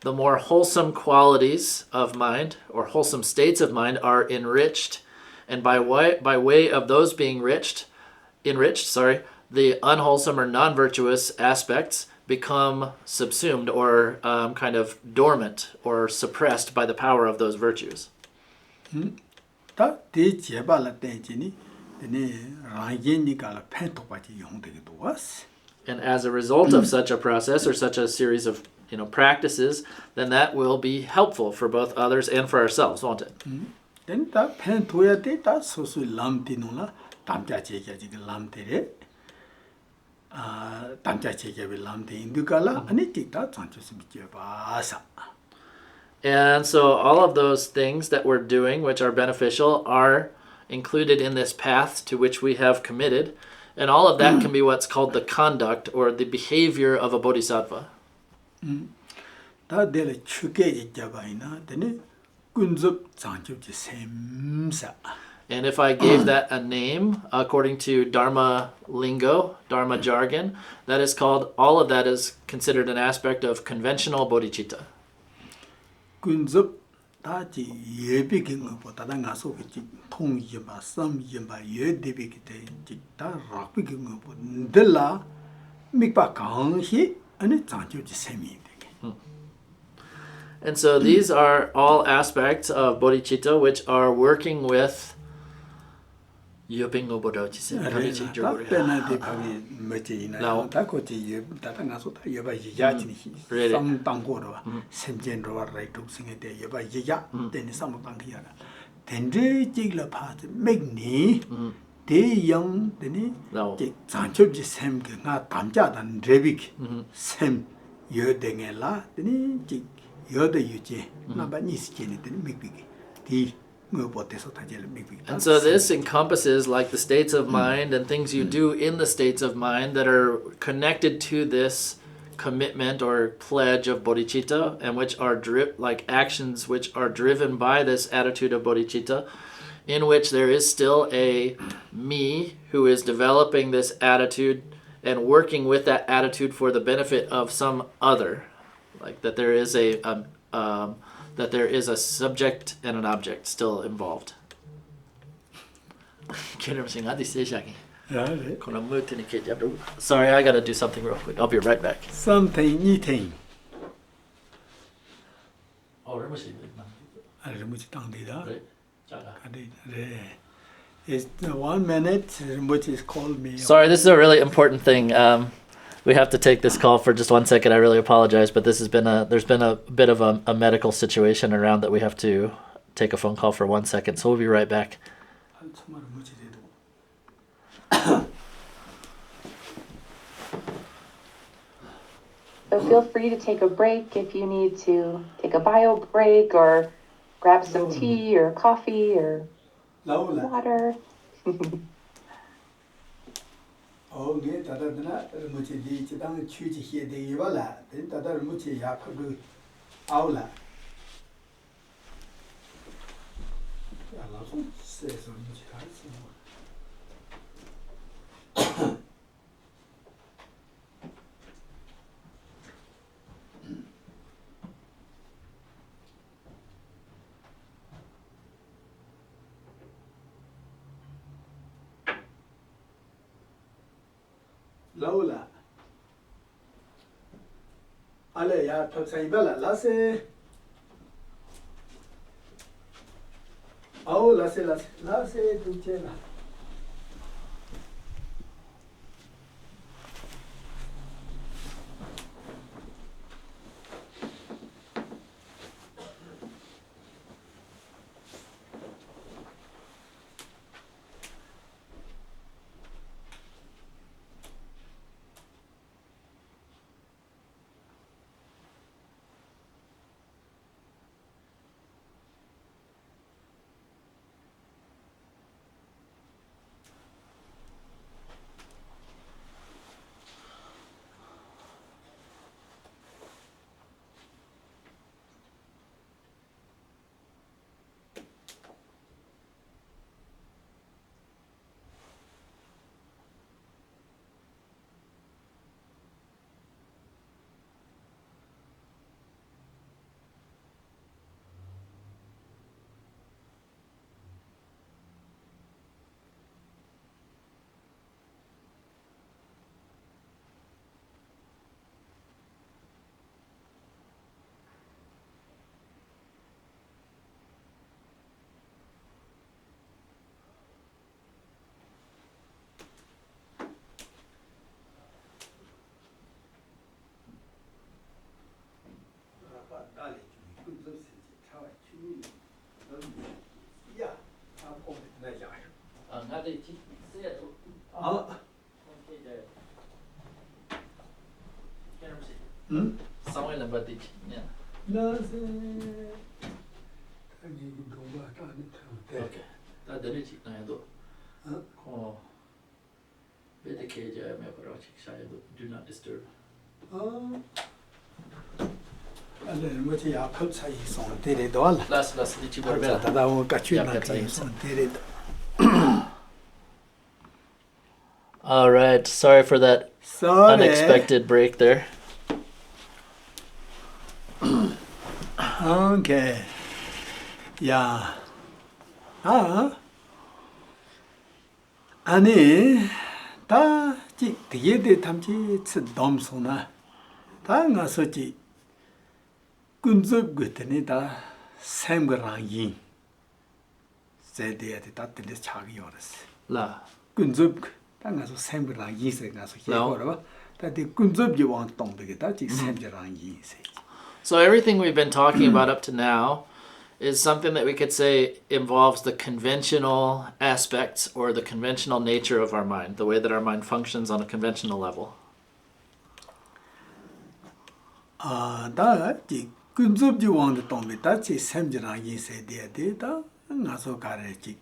the more wholesome qualities of mind or wholesome states of mind are enriched, and by way of those being enriched, the unwholesome or non-virtuous aspects become subsumed or kind of dormant or suppressed by the power of those virtues. 다 대제발라 땡지니 되네 라이니가라 펜토바지 용되기도 와스. And as a result of such a process or such a series of practices, then that will be helpful for both others and for ourselves, won't it? Then 다 펜토야 때다 소수 람티노나 담자제게지 람테레 담자제게비 람테 인두가라 아니 틱다 장초스미게 바사. And so all of those things that we're doing which are beneficial are included in this path to which we have committed, and all of that can be what's called the conduct or the behavior of a bodhisattva. 다 데레 추게 잡아이나 되네 군습 장초지 셈사. And if I gave that a name according to Dharma lingo, Dharma jargon, that is called, all of that is considered an aspect of conventional bodhicitta. 군습 다지 예비긴 것보다 나서겠지 통이바 섬이바 예대비기 때다 락비긴 것보다 mikpa 강시 아니 장초지 셈이. And so these are all aspects of bodhicitta which are working with yopingo bodhicitta. And so this encompasses like the states of mind and things you do in the states of mind that are connected to this commitment or pledge of bodhicitta, and which are like actions which are driven by this attitude of bodhicitta, in which there is still a me who is developing this attitude and working with that attitude for the benefit of some other. Like that there is a subject and an object still involved. Sorry, I gotta do something real quick. I'll be right back. Something eating. It's 1 minute, which is called me. Sorry, this is a really important thing. We have to take this call for just 1 second. I really apologize, but there's been a bit of a medical situation around that we have to take a phone call for 1 second. So we'll be right back. So feel free to take a break if you need to take a bio break or grab some tea or coffee or water. 네, 다다드나 무치 디치당 취지히에 되기발라. 된 다다르 무치 야파루 아울라. 알아서 세서 무치 할수. Lola. Ale ya tosaibala lase. Oh, lase duchela. Do not disturb. All right. Sorry for that unexpected break there. Okay. Yeah. 아니 다 되게 탐지 덤소나 다 가서지 군접 같으니 다 샘거랑이 세대에 다 들려 자기 열었어. 라. 군접 다 가서 샘거랑이 세 가서 해거라. 다들 군접이 왕 동백에 다 샘거랑이 세. So everything we've been talking about up to now is something that we could say involves the conventional aspects or the conventional nature of our mind, the way that our mind functions on a conventional level. 다 근접지 왕의 동네 다치 샘지랑 이세 되다 나서 가래지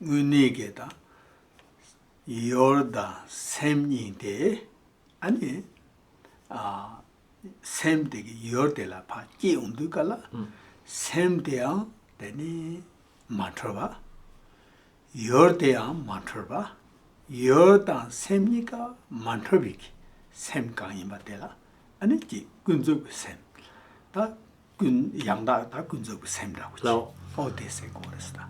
은혜게다 열다 샘니데 아니 샘되게 열대라 파기 온두가라 샘대야 되니 마트바 열대야 마트바 열다 샘니까 마트비기 샘강이 맞대라 아니지 근접 샘 다 양다 다 근접 샘이라고 No.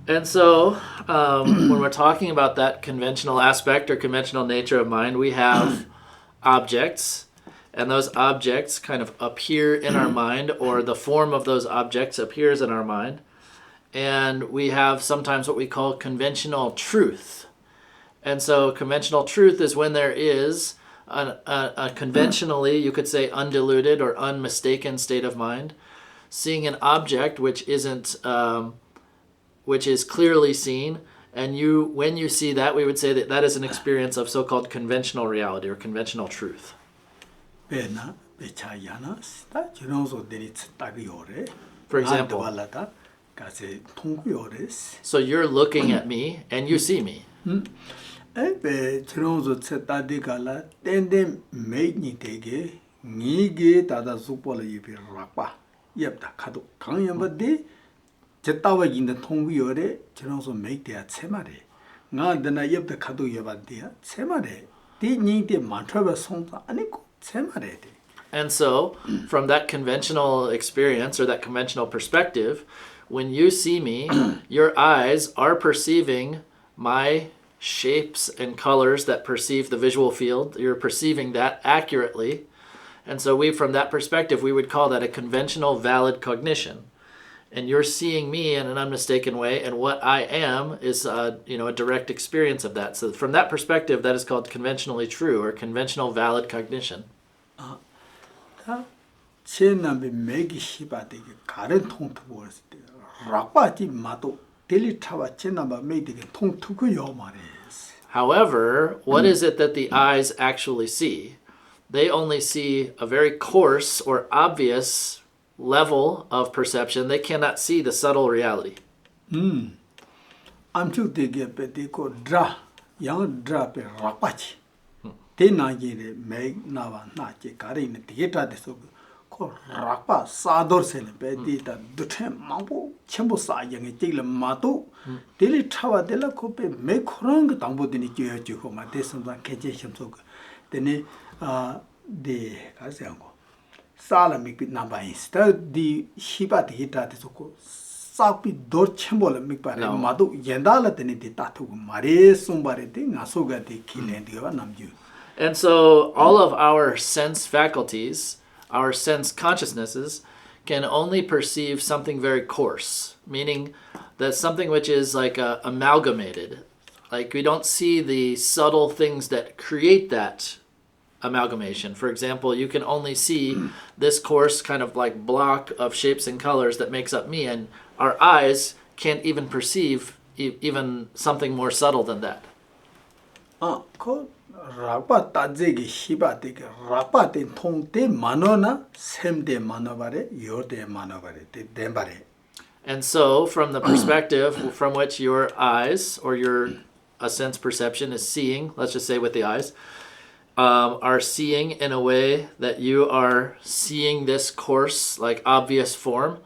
And so when we're talking about that conventional aspect or conventional nature of mind, we have objects. And those objects kind of appear in our mind, or the form of those objects appears in our mind. And we have sometimes what we call conventional truth. And so conventional truth is when there is a conventionally, you could say, undiluted or unmistaken state of mind, seeing an object which isn't, which is clearly seen. And when you see that, we would say that that is an experience of so-called conventional reality or conventional truth. For example, so you're looking at me and you see me. And so, from that conventional experience or that conventional perspective, when you see me, your eyes are perceiving my shapes and colors that perceive the visual field. You're perceiving that accurately. And so from that perspective, we would call that a conventional valid cognition. And you're seeing me in an unmistaken way, and what I am is a direct experience of that. So from that perspective, that is called conventionally true or conventional valid cognition. However, what is it that the eyes actually see? They only see a very coarse or obvious level of perception. They cannot see the subtle reality. And so all of our sense faculties, our sense consciousnesses, can only perceive something very coarse, meaning that something which is like amalgamated. Like we don't see the subtle things that create that amalgamation. For example, you can only see this coarse kind of like block of shapes and colors that makes up me, and our eyes can't even perceive even something more subtle than that. 그 rakpa tadze ki shiba te rakpa te thong te mano na sem te mano bare yor te mano bare te dembare. And so, from the perspective from which your eyes or your a sense perception is seeing, let's just say with the eyes, are seeing in a way that you are seeing this course like obvious form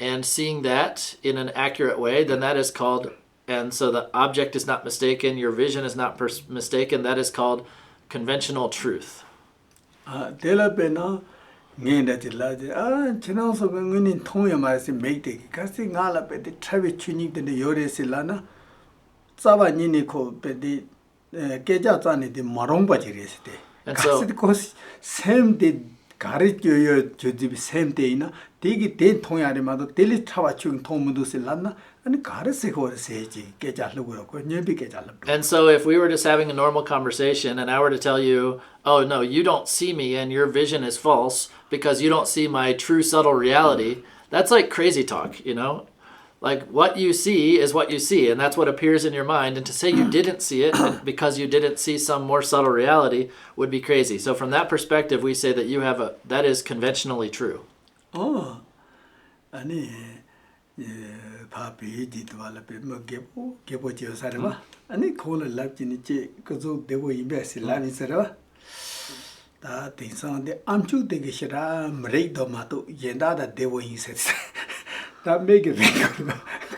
and seeing that in an accurate way, then that is called, and so the object is not mistaken, your vision is not mistaken, that is called conventional truth. Delapena ngenda tilaje chinang so ngini thong ya ma si make te kasi ngala pe de travel tuning de yore silana tsaba ni ni ko pe de keja tsani de marong ba jire site. And so kasi ko same de gari yo jodi same de ina degi de thong ya ma do deli trawa chung thong mu do silana ani gari se ko seji keja lu ko nyebi keja lu. And so if we were just having a normal conversation and I were to tell you, oh no, you don't see me and your vision is false because you don't see my true subtle reality, that's like crazy talk, you know? Like what you see is what you see, and that's what appears in your mind. And to say you didn't see it because you didn't see some more subtle reality would be crazy. So from that perspective, we say that you have that is conventionally true. Oh, ani papi jitwala pe mo gebo je sarwa ani khol lab jini che kazo devo invest lani sarwa da tinsang de amchu de gishra mrei do ma to yenda da devo invest da make it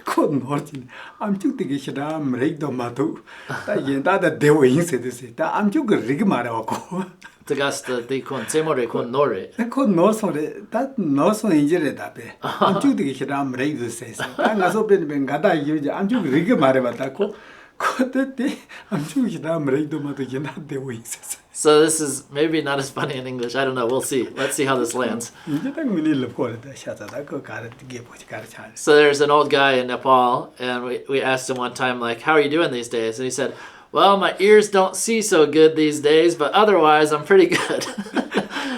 ko nortin amchu de gishra mrei do ma to da yenda da devo invest da amchu ge rig mara ko Tagasta de con semore con nore. ko no sore da no so injire da pe amchu de gishra mrei do se da ngaso pe ngada yuje amchu rig mara ba da ko te amchu gishra mrei do ma to yenda devo invest. So this is maybe not as funny in English. I don't know. We'll see. Let's see how this lands. So there's an old guy in Nepal, and we asked him one time, like, how are you doing these days? And he said, well, my ears don't see so good these days, but otherwise I'm pretty good.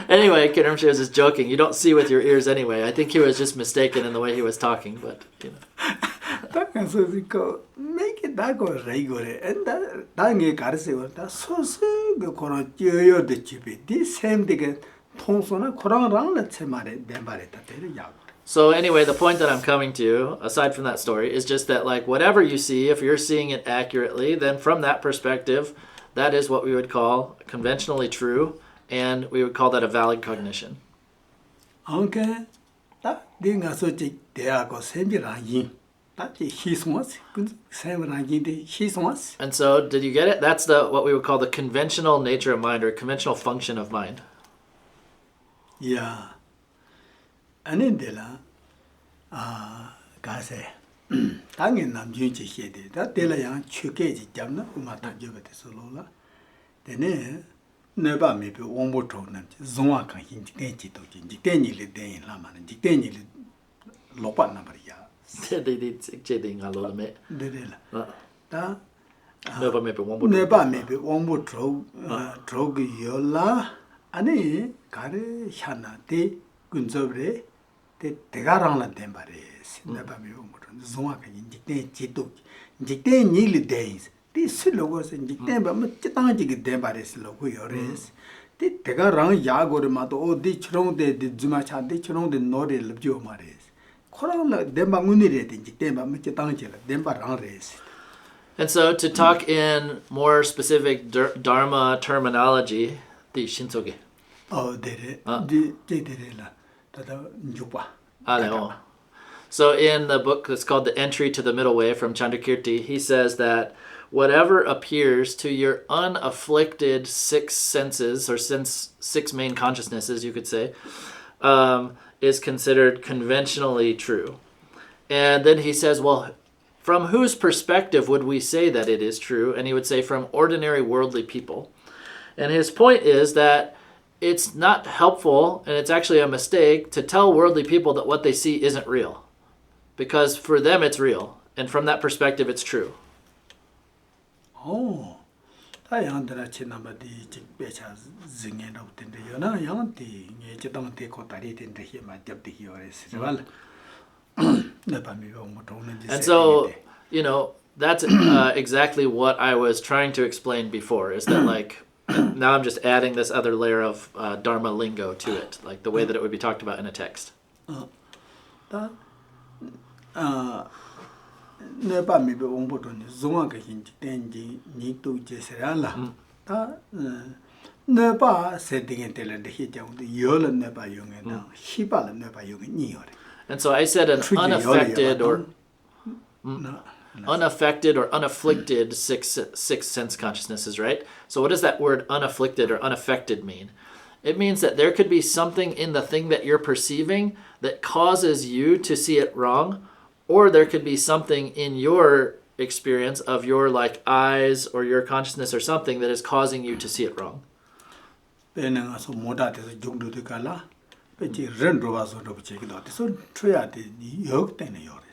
Anyway, Khen Rinpoche was just joking. You don't see with your ears anyway. I think he was just mistaken in the way he was talking, but, you know. Make it that go regular, and that dange garse or that so go kono yo de chipi. This same thing, Tonsona Koran Rang let's mare dembareta. So anyway, the point that I'm coming to, aside from that story, is just that like whatever you see, if you're seeing it accurately, then from that perspective, that is what we would call conventionally true, and we would call that a valid cognition. Okay, that thing I so take there go send you and so, did you get it? That's what we would call the conventional nature of mind or conventional function of mind. Yeah. Anindela, Gase, Tangin Nam Junchi Shede, that Delayan Chukeji Jamna, Umata Jubete Solola, then never maybe one more tone, Zonaka Hinji to Jiteni Day Laman, Jiteni Lopa Nabaria. They did cheating a lot of me. Never maybe one more drog yola, Ani, Kare Shana, de Gunzobre, de Tegarana Dembares, never be one more Zonaka in Jitu, Jite nearly days. These logos and Jitemba, Chitangi Dembares logo yours. The Tegaran Yago Mato, oh, ditch round the Zumacha, ditch round the Nordel of Jomares. And so to talk in more specific Dharma terminology, the Shinsoge. So in the book that's called The Entry to the Middle Way from Chandrakirti, he says that whatever appears to your unafflicted six senses, or six main consciousnesses, you could say, is considered conventionally true. And then he says, well, from whose perspective would we say that it is true? And he would say from ordinary worldly people. And his point is that it's not helpful, and it's actually a mistake, to tell worldly people that what they see isn't real. Because for them it's real, and from that perspective it's true. Oh. Tayandra Chinamadi Becha Zingin out in the Yona Yanti, Yetang take Otari in the Hima Deputy or Well, and so, you know, that's exactly what I was trying to explain before, is that like, now I'm just adding this other layer of Dharma lingo to it, like the way that it would be talked about in a text. Nepa maybe won't Zuma can need to Jesserala. Nepa setting it till the hit of the Yola Nepa Young and Shipala Nepa Young. And so I said an unaffected or unaffected or unafflicted sixth sense consciousnesses, right? So what does that word unafflicted or unaffected mean? It means that there could be something in the thing that you're perceiving that causes you to see it wrong, or there could be something in your experience of your like eyes or your consciousness or something that is causing you to see it wrong.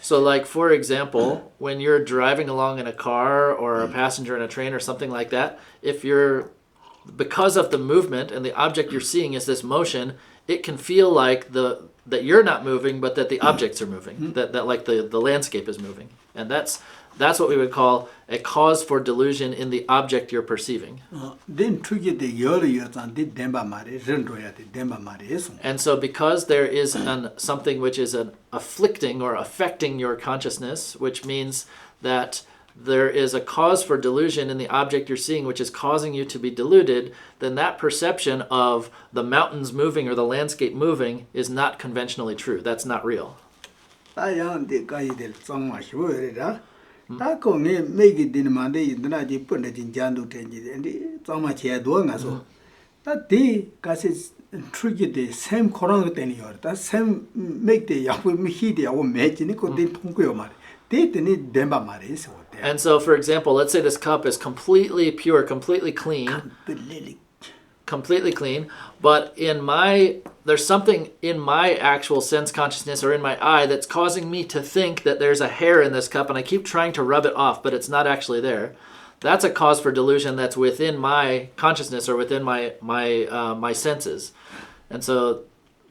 So like, for example, when you're driving along in a car or a passenger in a train or something like that, if you're, because of the movement and the object you're seeing is this motion, it can feel like that you're not moving, but that the objects are moving, that like the landscape is moving. And that's what we would call a cause for delusion in the object you're perceiving. And so because there is something which is an afflicting or affecting your consciousness, which means that there is a cause for delusion in the object you're seeing, which is causing you to be deluded, then that perception of the mountains moving or the landscape moving is not conventionally true. That's not real. Make it in Monday, then I put it in Jandu Tenji, and so much here doing as well. That day, because it's triggered the same Koran tenure, that same make the Yahweh Mihidi or Majinico de Tunguomar. They need Demba Maris. And so, for example, let's say this cup is completely pure, completely clean. Completely clean, but there's something in my actual sense consciousness or in my eye that's causing me to think that there's a hair in this cup, and I keep trying to rub it off, but it's not actually there. That's a cause for delusion that's within my consciousness or within my senses. And so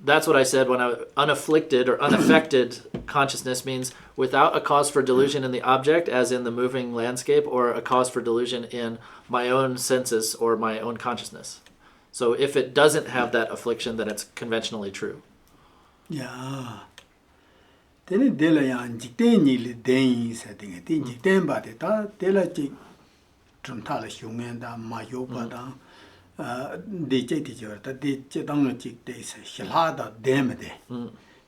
that's what I said when unafflicted or unaffected consciousness means without a cause for delusion in the object, as in the moving landscape, or a cause for delusion in my own senses or my own consciousness. So if it doesn't have that affliction, then it's conventionally true. Yeah. Then they lay on Jitani Dane setting it in Jitemba, they like Truntala Human, Mayopa, the teacher, that the Chetangic days, Shilada Demede.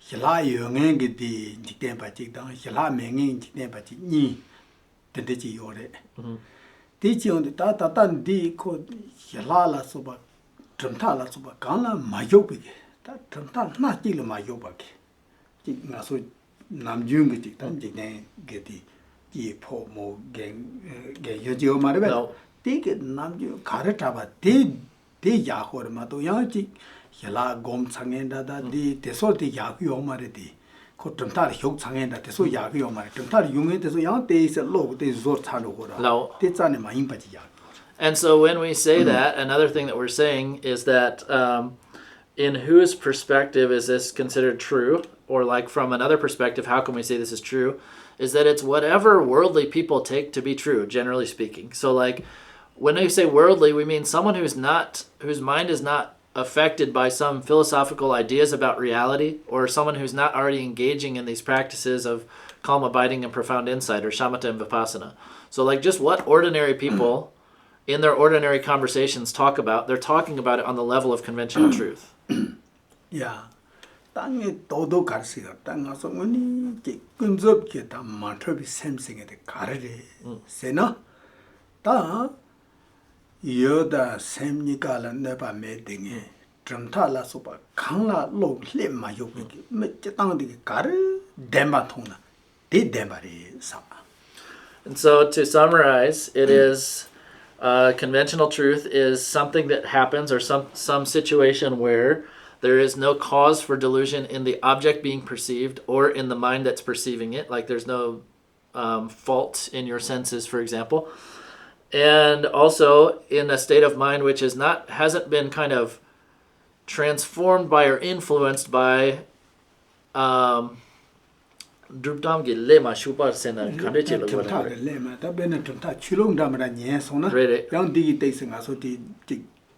Shila Young the Jitemba Chitan, Shila Manging Jitemba Ni, the Dichi Yore. Teaching on the Tata D called Shilala Soba. Trantala suba kala mayobi ta trantal na chilo mayobaki chi nga so namjung gi tan ji ne ge di ji pho mo ge yojo mare be ti ge namju karata ba de ya hor ma to ya chi yala gom changen da di teso de ya yo mare di ko trantal hyok changen da teso ya yo mare trantal yungen teso ya de se lo de zor chalo hora te chane ma yin pa ji ya. And so when we say that, another thing that we're saying is that in whose perspective is this considered true? Or like from another perspective, how can we say this is true? Is that it's whatever worldly people take to be true, generally speaking. So like when we say worldly, we mean someone whose mind is not affected by some philosophical ideas about reality, or someone who's not already engaging in these practices of calm abiding and profound insight, or shamatha and vipassana. So like just what ordinary people in their ordinary conversations talk about, they're talking about it on the level of conventional truth. Yeah. Tangi todo karsiga tanga so ngoni ki kunzob ki ta mathabi samsing de karare sena ta yoda semnikala neba medinge tramthala soba khangla lo hle ma yobi ki me tang de kar demba thona de demba re sa. And so to summarize, it is conventional truth is something that happens, or some situation where there is no cause for delusion in the object being perceived or in the mind that's perceiving it. Like there's no fault in your senses, for example. And also in a state of mind which hasn't been kind of transformed by or influenced by drupdam gi le ma shupa sena khande che lo tumta wala. le ma ta ben tumta chulong da ma nye so na Right. yang di te sing aso di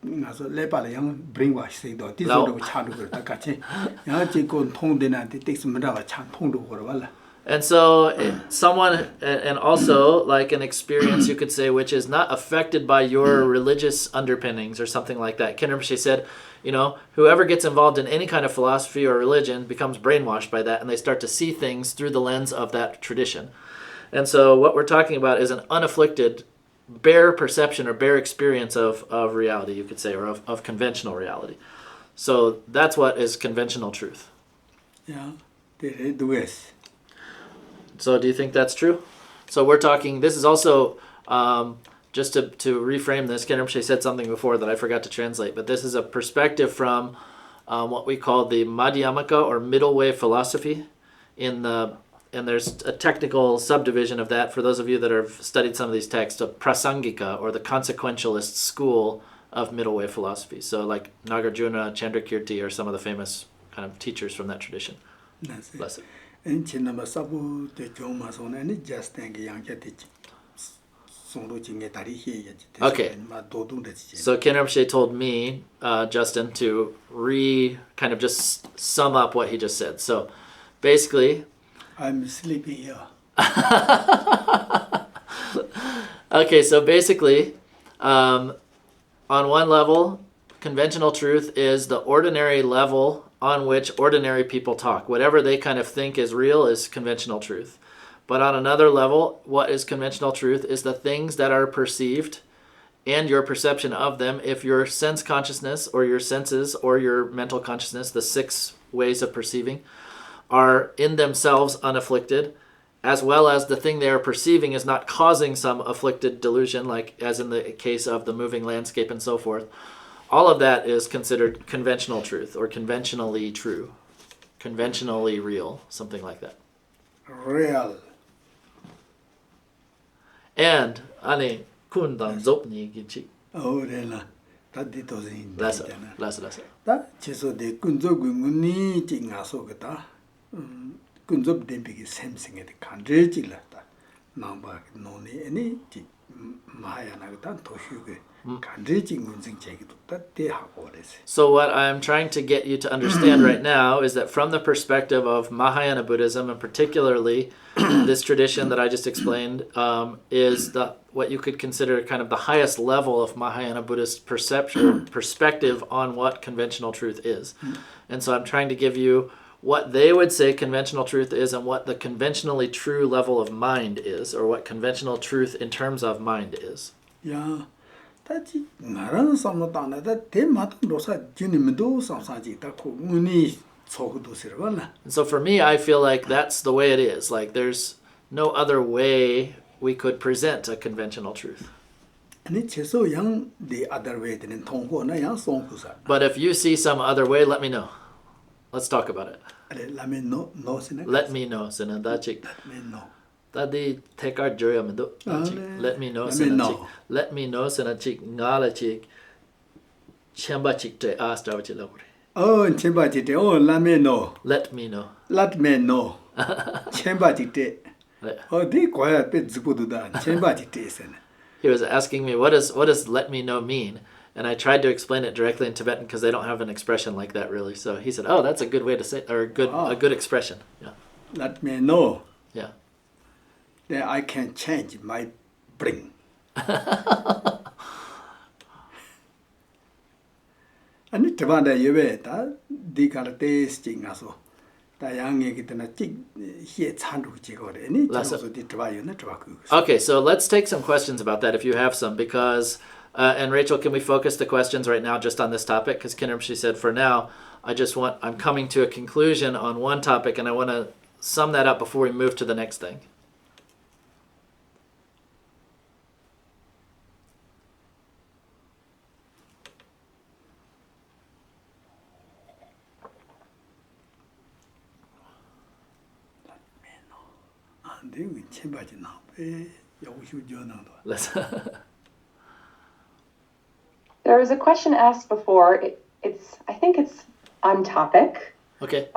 nga so le pa le yang bring wa sei do ti so do cha do ta ka che ya ji kon thong de na ti te sum da wa cha thong do ko wala. And so someone, and also like an experience you could say, which is not affected by your religious underpinnings or something like that. Khen Rinpoche said, whoever gets involved in any kind of philosophy or religion becomes brainwashed by that, and they start to see things through the lens of that tradition. And so what we're talking about is an unafflicted, bare perception or bare experience of reality, you could say, or of conventional reality. So that's what is conventional truth. Yeah, the West. So do you think that's true? So we're talking, this is also, just to reframe this, Khen Rinpoche said something before that I forgot to translate, but this is a perspective from what we call the Madhyamaka or middle way philosophy. And there's a technical subdivision of that for those of you that have studied some of these texts, of Prasangika, or the consequentialist school of middle way philosophy. So like Nagarjuna, Chandrakirti are some of the famous kind of teachers from that tradition. Bless it. En chinama sabu te choma so na ni Justin yang ke ti songdo jinge tari he ya ji Okay. ma do dung de ji. So Khen Rinpoche told me, Justin, to kind of just sum up what he just said. So basically, I'm sleeping here. okay, so basically, on one level, conventional truth is the ordinary level on which ordinary people talk. Whatever they kind of think is real is conventional truth. But on another level, what is conventional truth is the things that are perceived and your perception of them. If your sense consciousness or your senses or your mental consciousness, the 6 ways of perceiving, are in themselves unafflicted, as well as the thing they are perceiving is not causing some afflicted delusion, like as in the case of the moving landscape and so forth, all of that is considered conventional truth or conventionally true, conventionally real, something like that. Real. And ane kundan zopni gichi. Oh rela. Ta di to zin. Less. Ta cheso de kunzo gunguni ji nga so ga ta. Kunzo de bi sem sing de kan je ji la ta. Namba no ni ani ji mahayana ga ta to hyu ge. So what I'm trying to get you to understand right now is that from the perspective of Mahayana Buddhism, and particularly this tradition that I just explained, is what you could consider kind of the highest level of Mahayana Buddhist perspective on what conventional truth is. And so I'm trying to give you what they would say conventional truth is and what the conventionally true level of mind is, or what conventional truth in terms of mind is. Yeah. Tachi ngaran samno tana da te matang dosa jini mendo samsaji ta ko nguni sokudo sirwala. And so for me, I feel like that's the way it is. Like there's no other way we could present a conventional truth. Ani cheso yang the other way den tongko na yang songkusa. But if you see some other way, let me know. Let's talk about it. Let me know sina. Let me know sina dachik. Let me know. Tadi take our joy amendo. Let me know sina chik. Let me know sina chik ngala chik. Chamba chik te asta wachilawri. Oh, chamba chik te. Oh, let me know. Let me know. Let me know. Chamba chik te. Oh, di kwaya pe zikudu da. Chamba chik te sina. He was asking me, what does let me know mean? And I tried to explain it directly in Tibetan because they don't have an expression like that really. So he said, oh, that's a good way to say it, or a good expression. Yeah. Let me know. Yeah. Then I can change my brain. Ani Tibetan yue ta di kala testing aso. Okay, so let's take some questions about that if you have some, because and Rachel, can we focus the questions right now just on this topic? Because Khen Rinpoche said for now, I'm coming to a conclusion on one topic and I want to sum that up before we move to the next thing. There was a question asked before. I think it's on topic. Okay.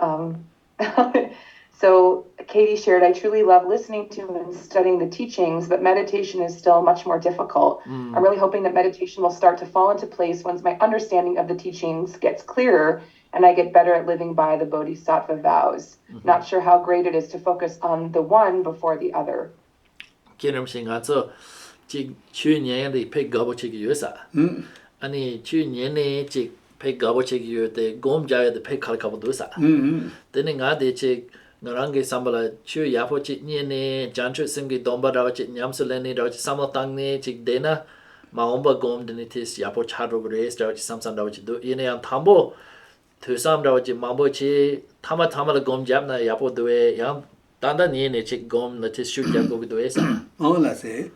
So Katie shared, I truly love listening to and studying the teachings, but meditation is still much more difficult. I'm really hoping that meditation will start to fall into place once my understanding of the teachings gets clearer and I get better at living by the bodhisattva vows. Not sure how great it is to focus on the one before the other. 기름싱아서 지 추년에 팩가보치기 유사. 아니 추년에 지 팩가보치기 유때 곰자에 팩칼카보도사. 되는 가데 지 너랑게 삼발아 추 야포치 니네 잔추 심기 dom바라치 냠슬레니 라치 삼어땅네 지 데나 마옴바 곰드니티스 야포 차로브레스 라치 삼산라치 도 이네양 탐보 투삼라치 마보치 타마타마라 곰잡나 야포도에 양 단단니네 지 곰나티 슈잡고도에사 어라세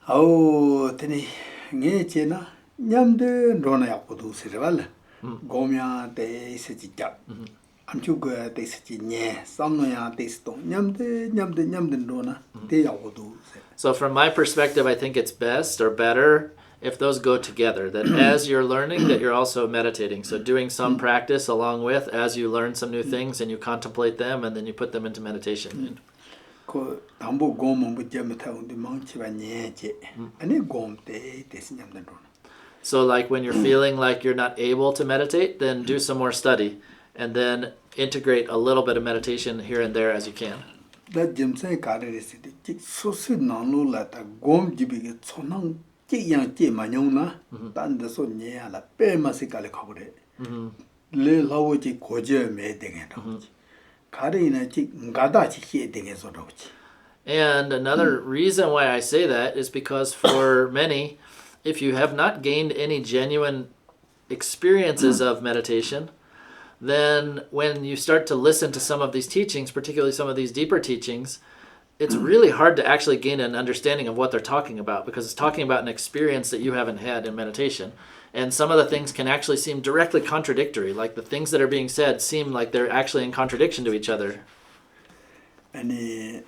아우 테니 녜체나 냠데 로나 야포도 세레발 곰야 데이스지자 암추가 데이스지녜 삼노야 데이스도 냠데 로나 데야고도. So from my perspective, I think it's best or better if those go together, that as you're learning, that you're also meditating. So doing some practice along with, as you learn some new things and you contemplate them and then you put them into meditation. 그 담보 곰은 붙자면타운데 망치바 녜제 아니 곰때 데스냠데 로나. So like when you're feeling like you're not able to meditate, then do some more study and then integrate a little bit of meditation here and there as you can. 다 점세 가르레시데 직 소스 나노라다 곰 지비게 초낭 찌양 찌 마뇽나 단데서 녜야라 빼마시 갈레 가버레 레 라오지 고제 메데게라 가르이나 직 가다지 히에데게서로지. And another reason why I say that is because for many, if you have not gained any genuine experiences of meditation, then when you start to listen to some of these teachings, particularly some of these deeper teachings, it's really hard to actually gain an understanding of what they're talking about because it's talking about an experience that you haven't had in meditation. And some of the things can actually seem directly contradictory, like the things that are being said seem like they're actually in contradiction to each other. 아니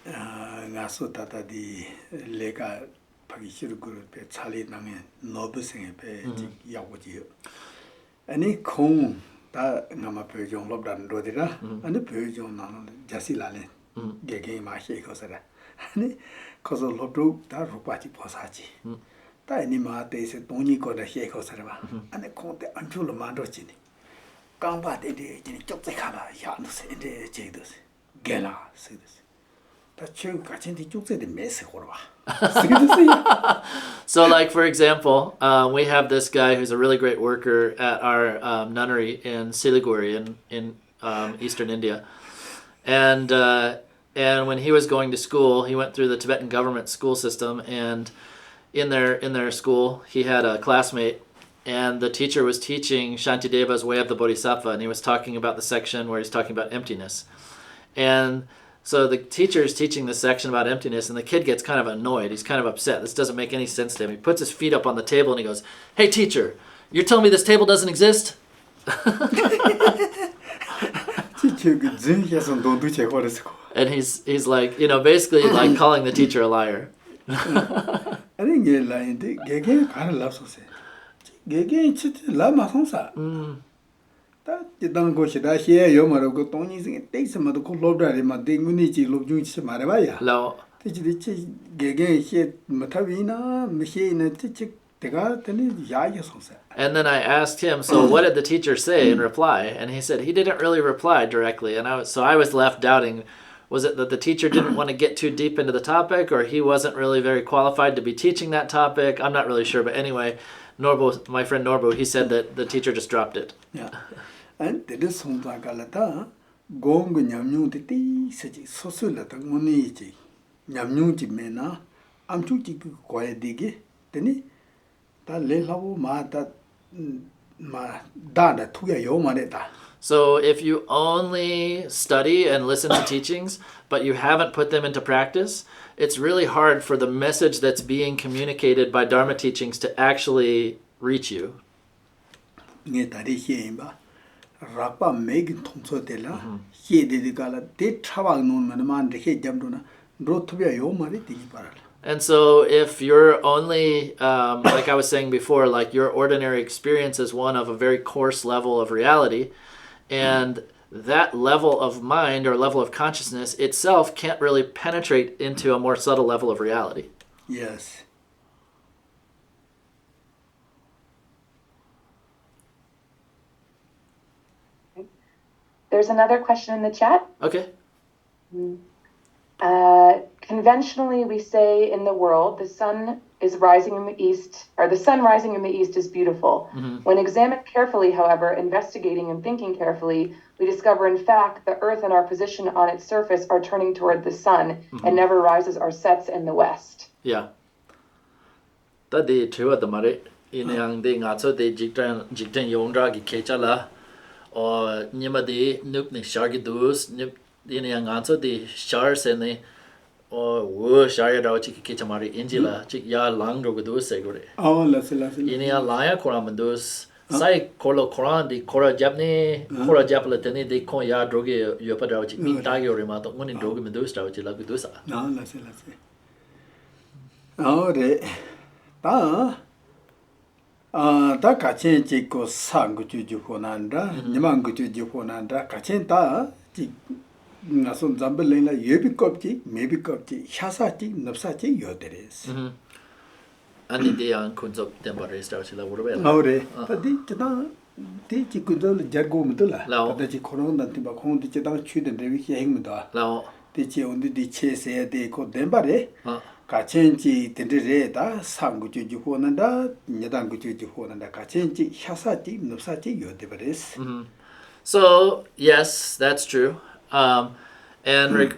나서 다다디 레가 파기시르 그룹에 차리 당에 노브생에 배 야고지요. 아니 콩 다 나마 표정 롭단 로디라 아니 표정 나는 자실라네 게게 마시 거서라 아니 거서 롭도 다 로바지 보사지 다 아니 마테세 돈이 거다 시 거서라 아니 콩데 안줄로 만도지니 강바데데 지니 쪽제 가봐 야노세 데 제도세 게라 세데세 다 최고 같은데 쪽제데 메세 거라 So like for example, we have this guy who's a really great worker at our nunnery in Siliguri in eastern India. And when he was going to school, he went through the Tibetan government school system, and in their school, he had a classmate, and the teacher was teaching Shantideva's Way of the Bodhisattva, and he was talking about the section where he's talking about emptiness. And so the teacher is teaching this section about emptiness, and the kid gets kind of annoyed. He's kind of upset. This doesn't make any sense to him. He puts his feet up on the table and he goes, "Hey teacher, you're telling me this table doesn't exist?" And he's like, basically like calling the teacher a liar. No. And then I asked him, so what did the teacher say in reply? And he said he didn't really reply directly. And I was left doubting, was it that the teacher didn't want to get too deep into the topic, or he wasn't really very qualified to be teaching that topic? I'm not really sure. But anyway, Norbo, my friend Norbo, he said that the teacher just dropped it. Yeah. And this is galata gong nyamnu ti seji sosulata monichi nyamnu ji mena amchu ji ko dige teni ta le lawo ma da thuya yo ma de ta. So if you only study and listen to teachings, but you haven't put them into practice, it's really hard for the message that's being communicated by Dharma teachings to actually reach you. Rakpa megin thongso tela he dedicala de trawag non man de he jamduna drotubya yo mari tigi paral. And so if you're only like I was saying before, like your ordinary experience is one of a very coarse level of reality, and that level of mind or level of consciousness itself can't really penetrate into a more subtle level of reality. Yes. There's another question in the chat. Okay. Conventionally, we say in the world, the sun is rising in the east, or the sun rising in the east is beautiful. When examined carefully, however, investigating and thinking carefully, we discover, in fact, the earth and our position on its surface are turning toward the sun and never rises or sets in the west. Yeah. That the true at the mare in yang de nga so de jikten yongdra gi kechala or nyima de nup ni shagi dus nup in yang so de shars and the or wo shaya da chi kechamari injila chi ya lang do go se gore. Oh, let's In yang laya koram dus sai kolo koran di kora japne kora japla tene de kon ya droge yopada chi mi ta yo rema to ngoni droge me dus ta chi la go dus. No, let's. Oh, de. Da. Da kachen chi ko sang gu ju honanda, nimang gu ju honanda, kachen da chi nason zambelena yebi kopchi, mebi kopchi, shasachi, nopsachi yoderes. Ani de yang kunzo temporary star chi la wo be. Oh, de. Di chada di chi kunzo jargo mutula. Da chi khorong da timba khong di chada chu de revi heng mutwa. Lao. Di chi undi di che se de ko dembare. 가첸지 텐데레다 상구주주 호난다 녀당구주주 호난다 가첸지 샤사지 눕사지 요데버레스. So yes, that's true. And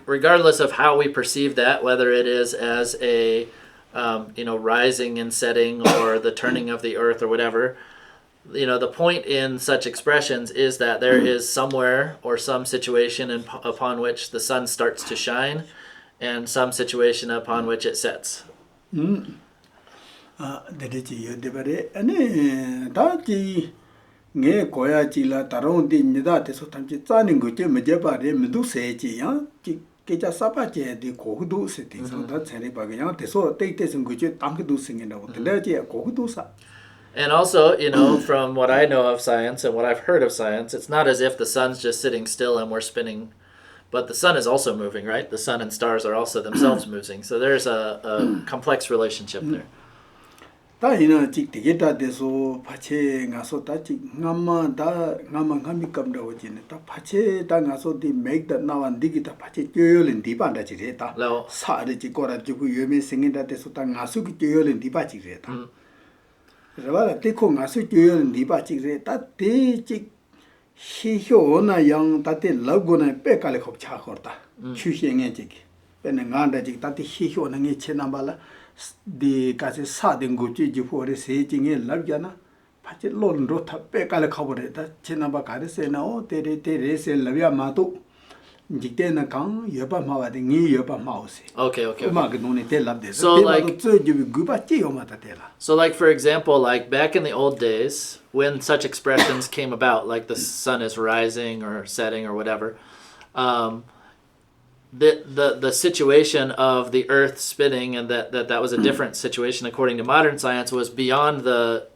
regardless of how we perceive that, whether it is as a rising and setting or the turning of the earth or whatever, the point in such expressions is that there is somewhere or some situation upon which the sun starts to shine and some situation upon which it sets. 데데지 요데버레 아니 다지 네 고야지라 다론디 니다 데서 탐지 짜는 거지 메제바레 메두세지야 계자 사바제디 고구도 세티서 다 전에 바그냥 데서 때때선 거지 담기도 생긴다고 데데지 고구도사. And also, from what I know of science and what I've heard of science, it's not as if the sun's just sitting still and we're spinning. But the sun is also moving, right? The sun and stars are also themselves moving. So there's a complex relationship there. 다이나 직디게다 데소 파체 가서 다직 ngama ngami kamda 오지네 다 파체 다 가서 디 메이다 나완디기다 파체 껴열린 디반다 지레다 사르지 거라 주고 유메 생긴다 데소 다 가수기 껴열린 디바 지레다 그래봐 데코 가수 껴열린 디바 지레다 데직 희효나 양 다때 러고나 빼깔에 겁차 거다 추시행에 지기 빼는 간다 지 다때 희효나 게 체나발라 디 가세 사된 거지 지포레 세징에 럽잖아 파체 론로 타 빼깔에 커버레다 체나바 가르세나오 데레세 럽야 마도 직대나 강 여바 마와데 니 여바 마오세 Okay. 음악이 눈에 텔랍데 So like 구바치 요마다 텔라. So like for example, like back in the old days when such expressions came about, like the sun is rising or setting or whatever, the situation of the earth spinning and that was a different situation according to modern science was beyond the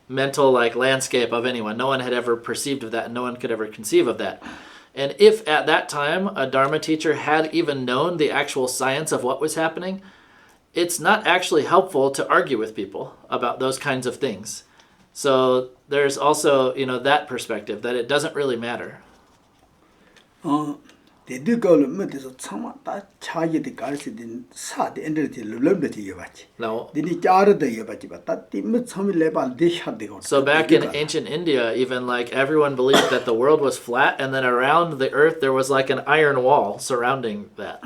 mental landscape of anyone. No one had ever perceived of that, and no one could ever conceive of that. And if at that time a Dharma teacher had even known the actual science of what was happening, it's not actually helpful to argue with people about those kinds of things. So there's also, that perspective that it doesn't really matter. 데드걸 뭐에서 참아 다 차이데 갈시딘 사데 엔더티 르름데 여바치. 디니 짜르데 여바치 바다 띠무 참이 레발 데샤데고. So back in ancient India, even everyone believed that the world was flat, and then around the earth there was an iron wall surrounding that.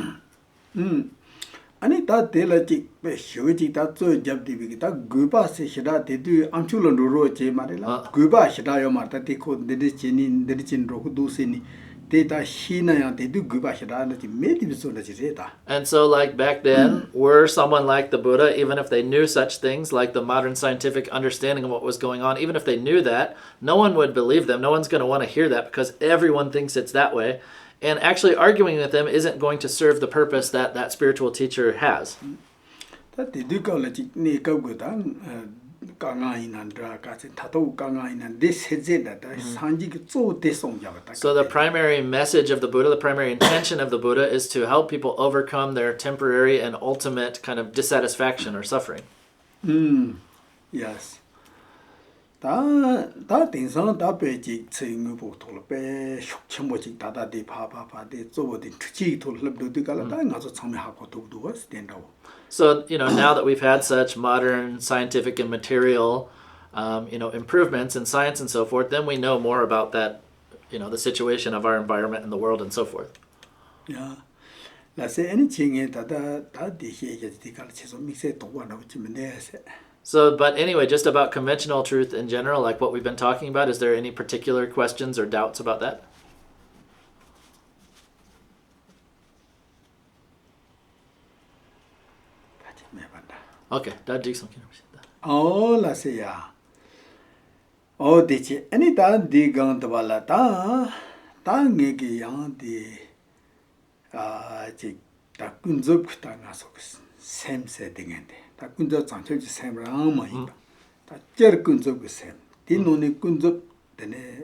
아니 다 데라지 베쇼지 다저 잡디비기 다 구바세 시다 데두 암출론로로 제 말이라 구바 시다요 말다 디코 데디치니 데디친로 후두시니 데이터 희나야 데두 구바 시다는지 메디비소라지레다. And so back then, were someone like the Buddha, even if they knew such things like the modern scientific understanding of what was going on, even if they knew that, no one would believe them. No one's going to want to hear that because everyone thinks it's that way. And actually arguing with them isn't going to serve the purpose that spiritual teacher has. So the primary message of the Buddha, the primary intention of the Buddha is to help people overcome their temporary and ultimate kind of dissatisfaction or suffering. Yes. 다 딩상 다 베지 칭을 보통 베 혁첨모직 다다디 파파파데 쪼버디 특지 돌럽도 갈라 다 가서 참여하고 도도 된다고. So, now that we've had such modern scientific and material, improvements in science and so forth, then we know more about that, the situation of our environment and the world and so forth. Yeah. 라세 anything 다다 디히게 디갈 치소 믹스에 도와나 붙이면 돼세. So, but anyway, just about conventional truth in general, like what we've been talking about, is there any particular questions or doubts about that? Okay, that do something. Oh, 라세야. 디치 아니 다 디강 도발라다 당에게 양디 다 군접 그다가서 샘세 등인데 다 군접 장철지 샘랑 뭐이 다 쩔 군접 그 샘. 디노니 군접 되네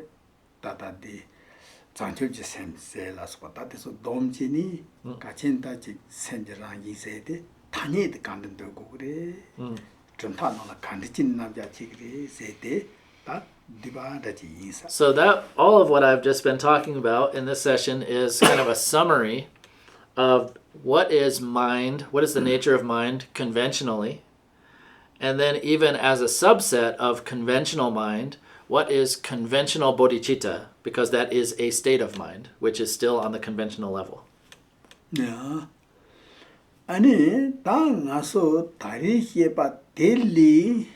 다다디 장철지 샘세라서 다데서 dom지니 같이다지 샘지랑 이세데 타니드 간든다고 그래. 좀 타노나 간디진 남자지 그래 세데 다 디바다지 이사. So that all of what I've just been talking about in this session is kind of a summary of what is mind, what is the nature of mind conventionally, and then even as a subset of conventional mind, what is conventional bodhicitta, because that is a state of mind, which is still on the conventional level. Yeah. 아니 당아서 다리히에바 델리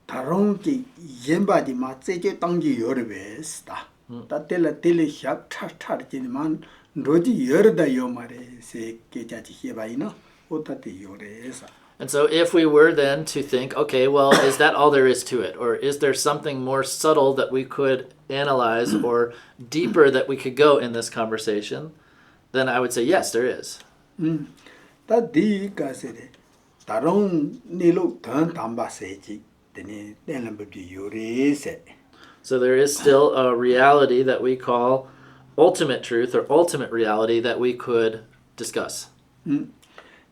다롱기 옌바디 마체제 당기 여르베스다. 다텔라 텔리 샵 차차르지만 로지 여르다 요마레 세케자지 히바이나 오타티 요레사. And so if we were then to think, okay, well, is that all there is to it? Or is there something more subtle that we could analyze or deeper that we could go in this conversation? Then I would say, yes, there is. 다디 가세데 다롱 니로 던 담바세지 데니 텔람부디 요레세. So there is still a reality that we call ultimate truth or ultimate reality that we could discuss.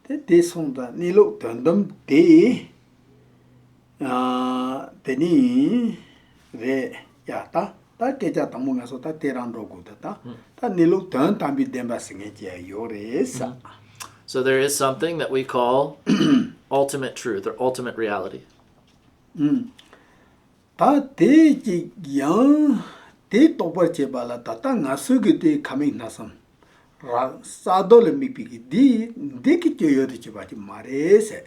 데송다 니로 던덤 데 데니 레 야타 다 계자 담문가서 다 테란로고다 다 니로 던 담비 뎀바싱에지 요레사. So there is something that we call ultimate truth or ultimate reality. 다 대지 양 대도버체 발라다 땅 아수기데 카밍 나선 라 사돌 미피기 디 데키 껴여지 바지 마레세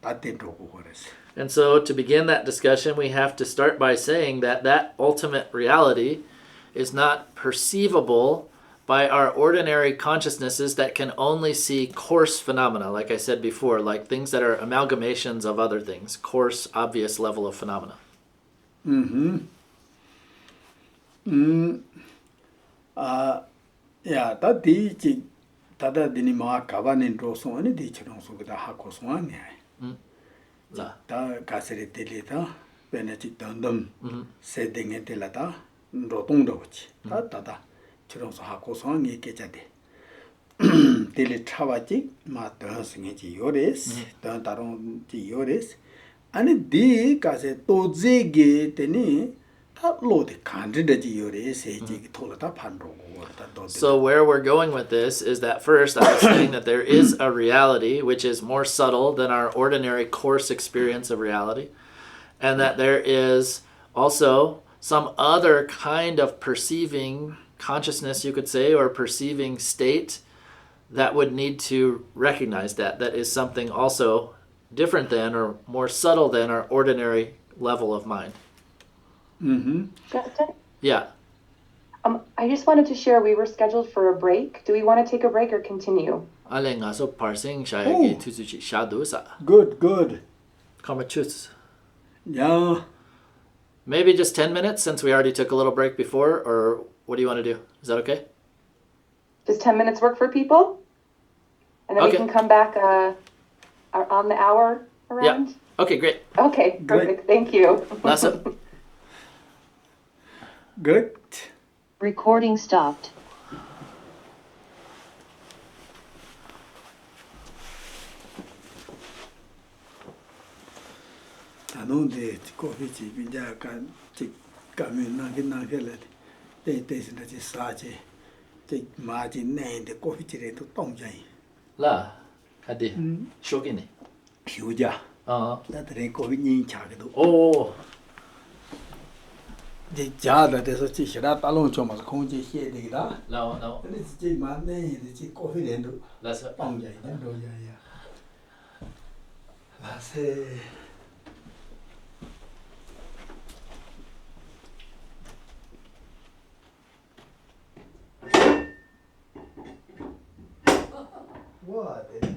다 대도고 그래서. And so to begin that discussion, we have to start by saying that that ultimate reality is not perceivable by our ordinary consciousnesses that can only see coarse phenomena, like I said before, like things that are amalgamations of other things, coarse, obvious level of phenomena. 야, 다 디지 다다 디니 마 가바닌 로송이 디처럼 속다 하고 송하네. 다 가세리 텔리다 베네틱 던덤 세딩에 텔라다 로동도치. 다다 저런서 하고 송이 깨자데. 텔리 차와지 마 더승이지 요레스. 더 다른 지 요레스. 아니 디 가세 또제게 되니 타로데 간드데지 요레스 지 토르다 판로고. So where we're going with this is that first I was saying that there is a reality which is more subtle than our ordinary coarse experience of reality, and that there is also some other kind of perceiving consciousness, you could say, or perceiving state that would need to recognize that is something also different than or more subtle than our ordinary level of mind. Justin? Yeah. I just wanted to share we were scheduled for a break. Do we want to take a break or continue? Good. Yeah. Maybe just 10 minutes since we already took a little break before, or what do you want to do? Is that okay? Does 10 minutes work for people? And then Okay. we can come back on the hour around? Okay, great. Okay, perfect. Thank you. Last up. Good. Recording stopped. I know the coffee chip in Japan, come in, not get it. They taste that is such a take margin name the coffee chip to Tom Jay. La. Hadi. Shogini. Huge. That rain coffee in Chagado. Oh. The jar that is a teacher that alone Thomas Conji here, the guitar. No. And it's the man name, the coffee and Last up. Tom Jay. That's a. What is it?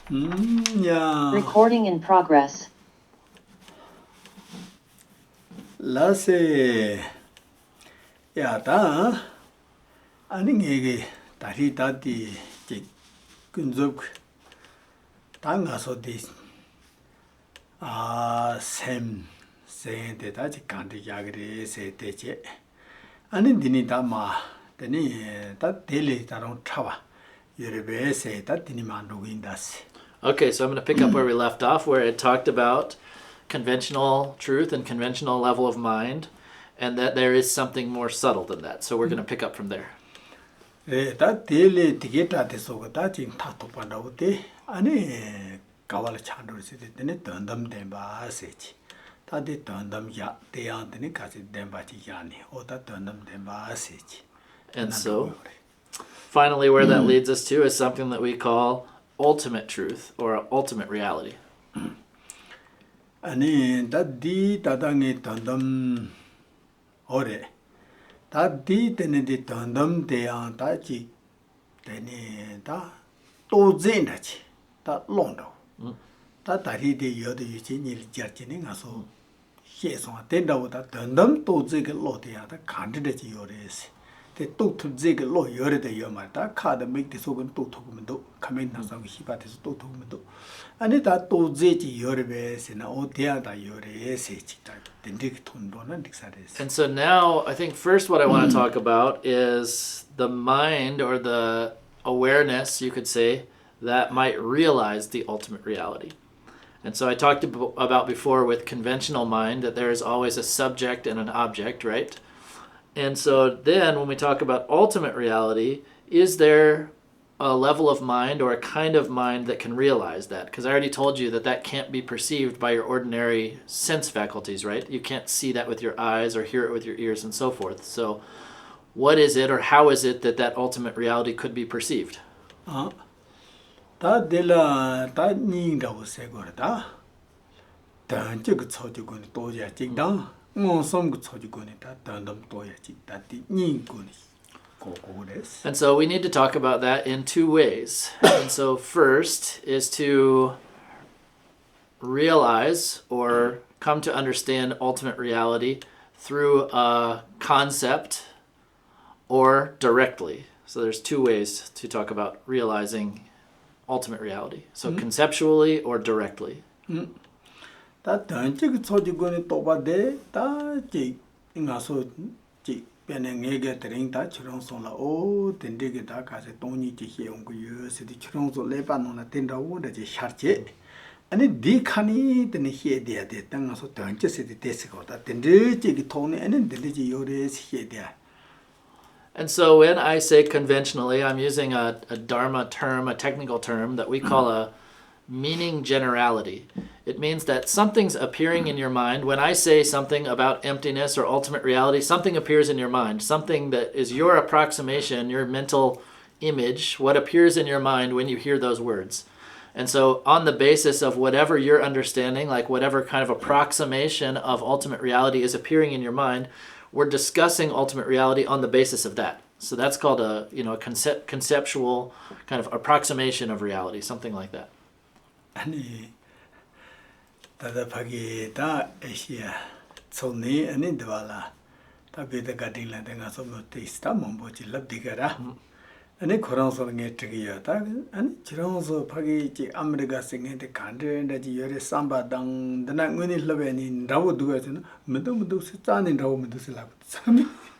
Yeah. Recording in progress. Let's say, yeah, that. I think that the kunzuk tanga so this same saying that I can't yagri say teche. And in Dinitama, that daily that don't travel. You say that Diniman windas. Okay, so I'm going to pick up where we left off, where it talked about conventional truth and conventional level of mind, and that there is something more subtle than that. So we're going to pick up from there. That daily ticket at the Sogotat in Tato Pandaute, and Kavala Chandra city, then it turned them Demba Sage. That they turned them ya, they aren't the Nikasi Demba Chiani, or that turned them Demba Sage. And so, finally, where that leads us to is something that we call ultimate truth or ultimate reality. And that D Tadangi turned ore. That D then the turned them they are Tachi. Then that Tozendachi, that Londo. That he did your judging as so. Yes, on tender with that turned them to zig lot the other candidate your is. They took to zig law your day your mother card make this open to Tokumendo, come in as a hibatis to Tokumendo. And it that to zig your base and all the other your essage that the dictum don't. And so now, I think first what I want to talk about is the mind or the awareness, you could say, that might realize the ultimate reality. And so I talked about before with conventional mind that there is always a subject and an object, right? And so then when we talk about ultimate reality, is there a level of mind or a kind of mind that can realize that? Because I already told you that that can't be perceived by your ordinary sense faculties, right? You can't see that with your eyes or hear it with your ears and so forth. So what is it or how is it that that ultimate reality could be perceived? That dela that need of Segorda. Then you could tell you going to Toya Jig down. No, some good tell you going to turn them Toya Jig that the need good. And so we need to talk about that in two ways. And so first is to realize or come to understand ultimate reality through a concept or directly. So there's two ways to talk about realizing ultimate reality. So conceptually or directly. That don't you told you going to talk about there, that jig in a so jig, penning egg ring that Chironsola, oh, then dig it dark as a Tony to hear on you, said the Chironso Lepan on a tender wood that is charge. And it did honey, then here there, the tongue also don't just say the testicle that then dig Tony and then the little is here there. And so when I say conventionally, I'm using a Dharma term, a technical term that we call a meaning generality. It means that something's appearing in your mind. When I say something about emptiness or ultimate reality, something appears in your mind, something that is your approximation, your mental image, what appears in your mind when you hear those words. And so on the basis of whatever you're understanding, like whatever kind of approximation of ultimate reality is appearing in your mind, we're discussing ultimate reality on the basis of that. So that's called a conceptual kind of approximation of reality, something like that. Ani tada phagi ta Asia so ne ani dwala ta be the gading la denga so mo taste mombo chi lab digara ani khorang so nge triya ta ani chirong so phagi chi America singe de kande nda ji yore samba dang dana nguni labe ni rawo duga chen mudu se cha ni rawo mudu se lab.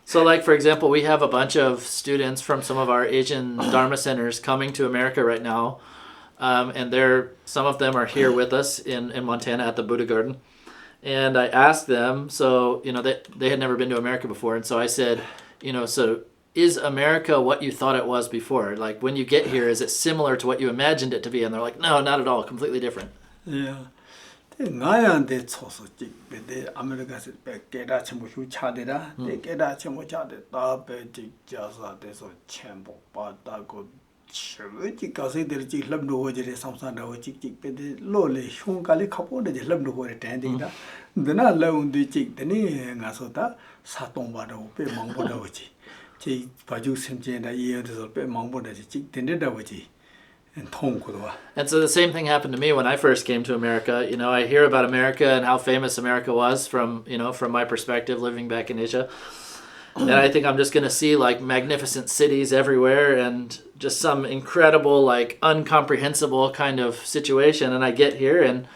So like, for example, we have a bunch of students from some of our Asian Dharma centers coming to America right now. And some of them are here with us in Montana at the Buddha Garden. And I asked them, so, they had never been to America before. And so I said, so is America what you thought it was before? Like when you get here, is it similar to what you imagined it to be? And they're like, no, not at all, completely different. Yeah. 나야한테 쳐서 찍베데 아메리카에서 깨다 전부 휴차되라 깨다 전부 차대 다베 찍자서 돼서 첨부 받다고 church kasi der chi lab do jere samsa da chi pe lo le shong ka le khapo de lab do re tan de da dana la un de chi de ne nga so da sa tong ba do pe mang bo da chi ba ju sim che da ye de so pe mang bo da chi de de da chi And so the same thing happened to me when I first came to America. You know, I hear about America and how famous America was from my perspective living back in Asia. And I think I'm just going to see like magnificent cities everywhere and just some incredible, like incomprehensible kind of situation. And I get here, and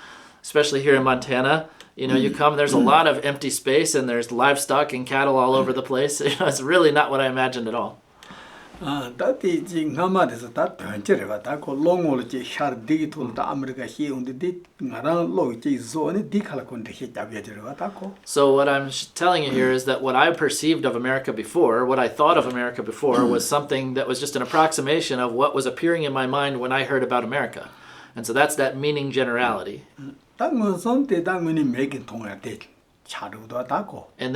especially here in Montana, you know, you come, there's a lot of empty space and there's livestock and cattle all over the place. You know, it's really not what I imagined at all. Dati ji ngama de ta tönche ba ta ko longol ji shar digital ta America hi unde di ngarang lo ji zo ne di khala kon de hi ta bya de ba ta ko. So what I'm telling you here is that what I perceived of America before, what I thought of America before, was something that was just an approximation of what was appearing in my mind when I heard about America. And so that's that meaning generality. And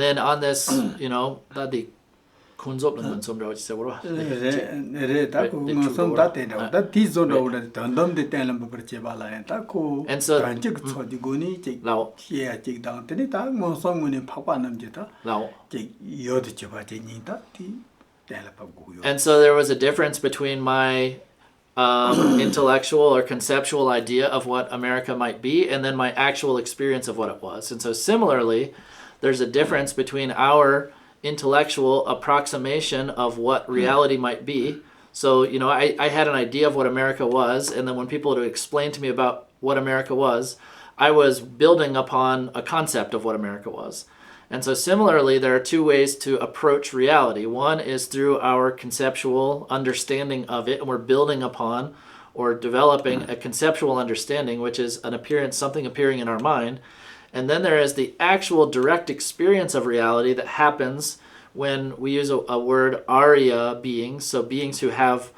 then on this, you know, the and so there was a difference between my intellectual or conceptual idea of what America might be and then my actual experience of what it was. And so similarly, there's a difference between our intellectual approximation of what reality might be. So, you know, I had an idea of what America was, and then when people would explain to me about what America was, I was building upon a concept of what America was. And so similarly, there are two ways to approach reality. One is through our conceptual understanding of it, and we're building upon or developing a conceptual understanding, which is an appearance, something appearing in our mind. And then there is the actual direct experience of reality that happens when we use a word Arya beings, so beings who have,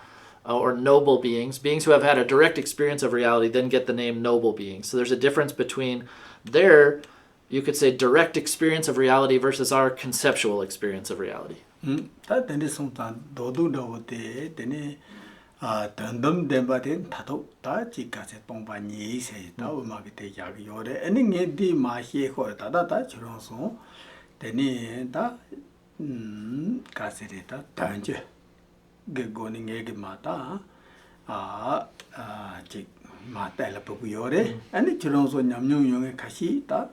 or noble beings who have had a direct experience of reality, then get the name noble beings. So there's a difference between their, you could say, direct experience of reality versus our conceptual experience of reality. Dendam demba den tato ta chika se tongpa ni se ta uma ke te ya yore ani nge di ma hie ho ta da ta churong so teni ta ka se re ta tanje ge go ni nge ge ma ta chi ma ta la pu yore ani churong so nyam nyong yong ka shi ta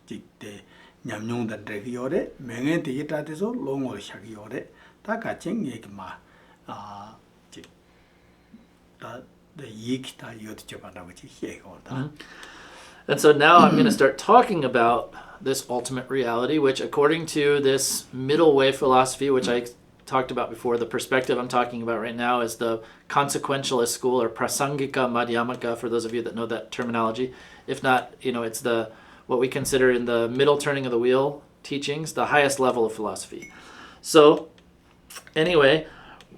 chi te nyam nyong da de yore me nge ti ta de so long o sha yore ta ka ching nge ge ma And so now I'm going to start talking about this ultimate reality, which according to this middle way philosophy, which I talked about before, the perspective I'm talking about right now is the consequentialist school, or prasangika madhyamaka, for those of you that know that terminology. If not, you know, it's the what we consider in the middle turning of the wheel teachings, the highest level of philosophy. So anyway,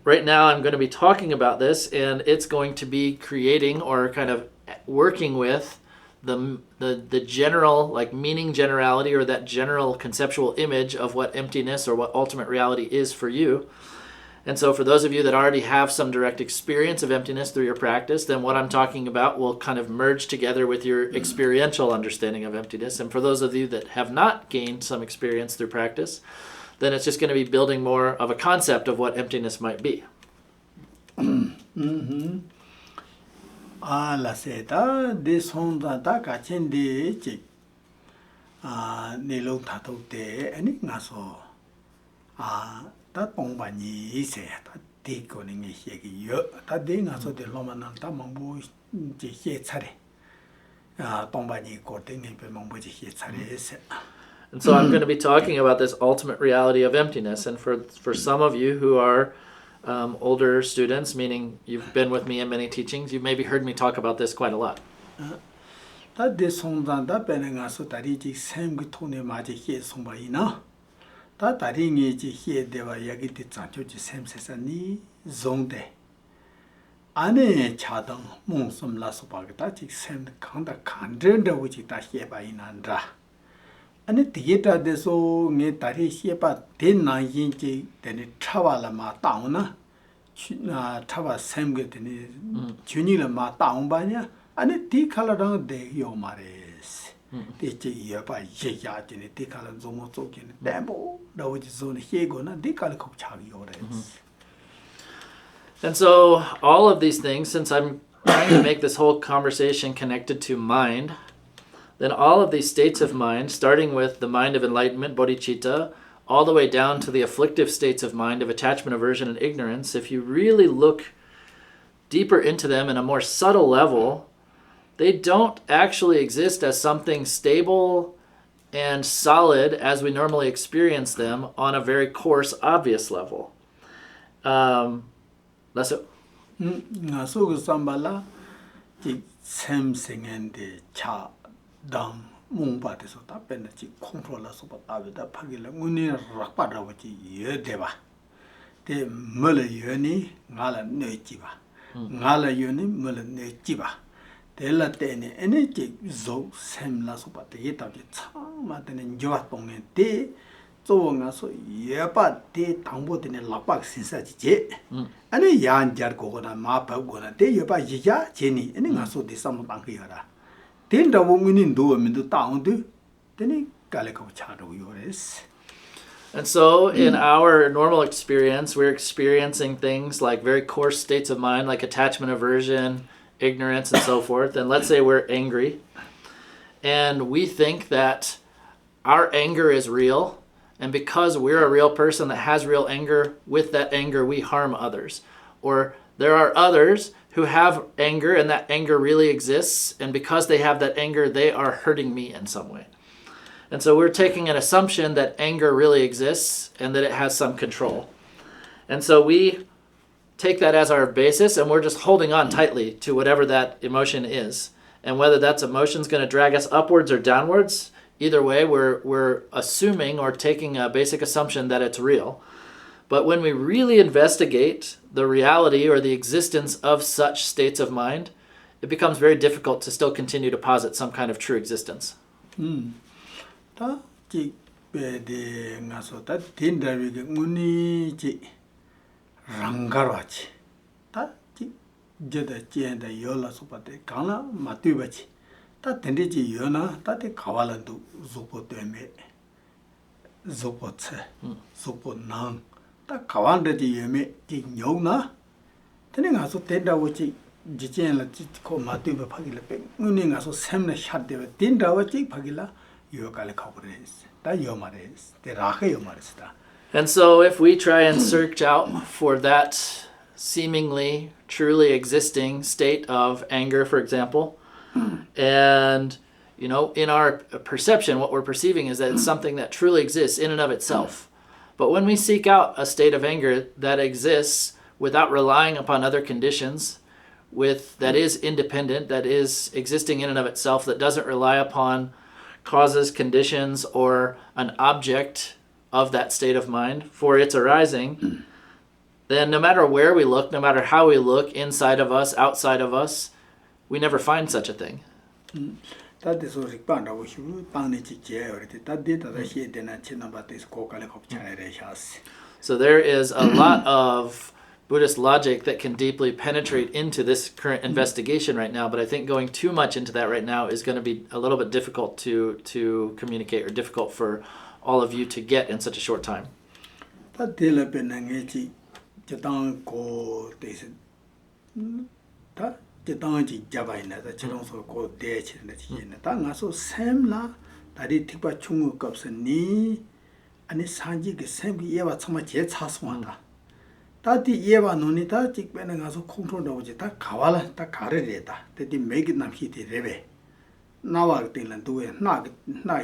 right now I'm going to be talking about this, and it's going to be creating or kind of working with the general, like, meaning generality, or that general conceptual image of what emptiness or what ultimate reality is for you. And so for those of you that already have some direct experience of emptiness through your practice, then what I'm talking about will kind of merge together with your experiential understanding of emptiness. And for those of you that have not gained some experience through practice, then it's just going to be building more of a concept of what emptiness might be. La seta de sonda ta ka chen de chi ne lo ta to te ani nga so ta tong ba ni se ta de ko ni nge hie gi yo ta de nga so de lo ma na ta mong bu ji hie cha re tong ba ni ko de nge pe mong bu ji hie cha re se. And so I'm going to be talking about this ultimate reality of emptiness. And for some of you who are older students, meaning you've been with me in many teachings, you've maybe heard me talk about this quite a lot. Ani tigeta de so nge tari xiepa ten na yin ji teni chawa la ma taung na chawa sem ge teni chuni la ma taung ba nya ani ti khala dang de yo ma res ti ji ye ba ye ya ji ni ti khala zo mo zo ge ni dembo da wo ji zo ni xie go na ti khala ko cha yo res. And so all of these things, since I'm trying to make this whole conversation connected to mind, then all of these states of mind, starting with the mind of enlightenment, bodhicitta, all the way down to the afflictive states of mind of attachment, aversion, and ignorance, if you really look deeper into them in a more subtle level, they don't actually exist as something stable and solid as we normally experience them on a very coarse, obvious level. That's it. Nga so ko sambala ji sem singen de cha dam mung ba de so ta pen ji control la so ba ta be da phagila nguni rak pa da ji ye de ba de mele ye ni nga la ne ji ba nga la ye ni mele ne ji ba de la te ni ene ji zo sem la so ba de ye ta ji cha ma de ne jo ba tong ne de zo nga so ye ba de dang bo de ne la ba sin sa ji je 아니 야한jar 거거나 마파거나 대여봐 이자 제니 아니 가서 대삼 방해하라 된다 보면은 도면도 다운도 되니 갈래고 차도 요레스. And so in our normal experience, we're experiencing things like very coarse states of mind, like attachment, aversion, ignorance, and so forth. And let's say we're angry, and we think that our anger is real. And because we're a real person that has real anger, with that anger we harm others. Or there are others who have anger and that anger really exists, and because they have that anger, they are hurting me in some way. And so we're taking an assumption that anger really exists and that it has some control. And so we take that as our basis, and we're just holding on tightly to whatever that emotion is. And whether that emotion's going to drag us upwards or downwards, either way, we're assuming or taking a basic assumption that it's real. But when we really investigate the reality or the existence of such states of mind, it becomes very difficult to still continue to posit some kind of true existence. 다 지베데 가서 다 딘다비게 문이지 랑가라치 다지 제다 제다 열라서바데 강라 마뜨바치 다 덴데지 여나 다데 가발란도 조포 때문에 조포체 조포낭 다 가완데지 예메 지 녀나 테네 가서 덴다고치 지젠라 지코 마뜨바 파길레 빼 문이 가서 샘나 샷데베 딘다고치 파길라 요갈레 카브레스 다 요마레스 데 라헤 요마레스다. And so if we try and search out for that seemingly truly existing state of anger, for example, and in our perception, what we're perceiving is that it's something that truly exists in and of itself. But when we seek out a state of anger that exists without relying upon other conditions, that is independent, that is existing in and of itself, that doesn't rely upon causes, conditions, or an object of that state of mind for its arising, then no matter where we look, no matter how we look, inside of us, outside of us, we never find such a thing. So there is a lot of Buddhist logic that can deeply penetrate into this current investigation right now, but I think going too much into that right now is going to be a little bit difficult to communicate, or difficult for all of you to get in such a short time. 다디 예바 논이다 직배는 가서 컨트롤하고지 다 가와라 다 가르래다 데디 메기 남히디 레베 나와 때는 두에 나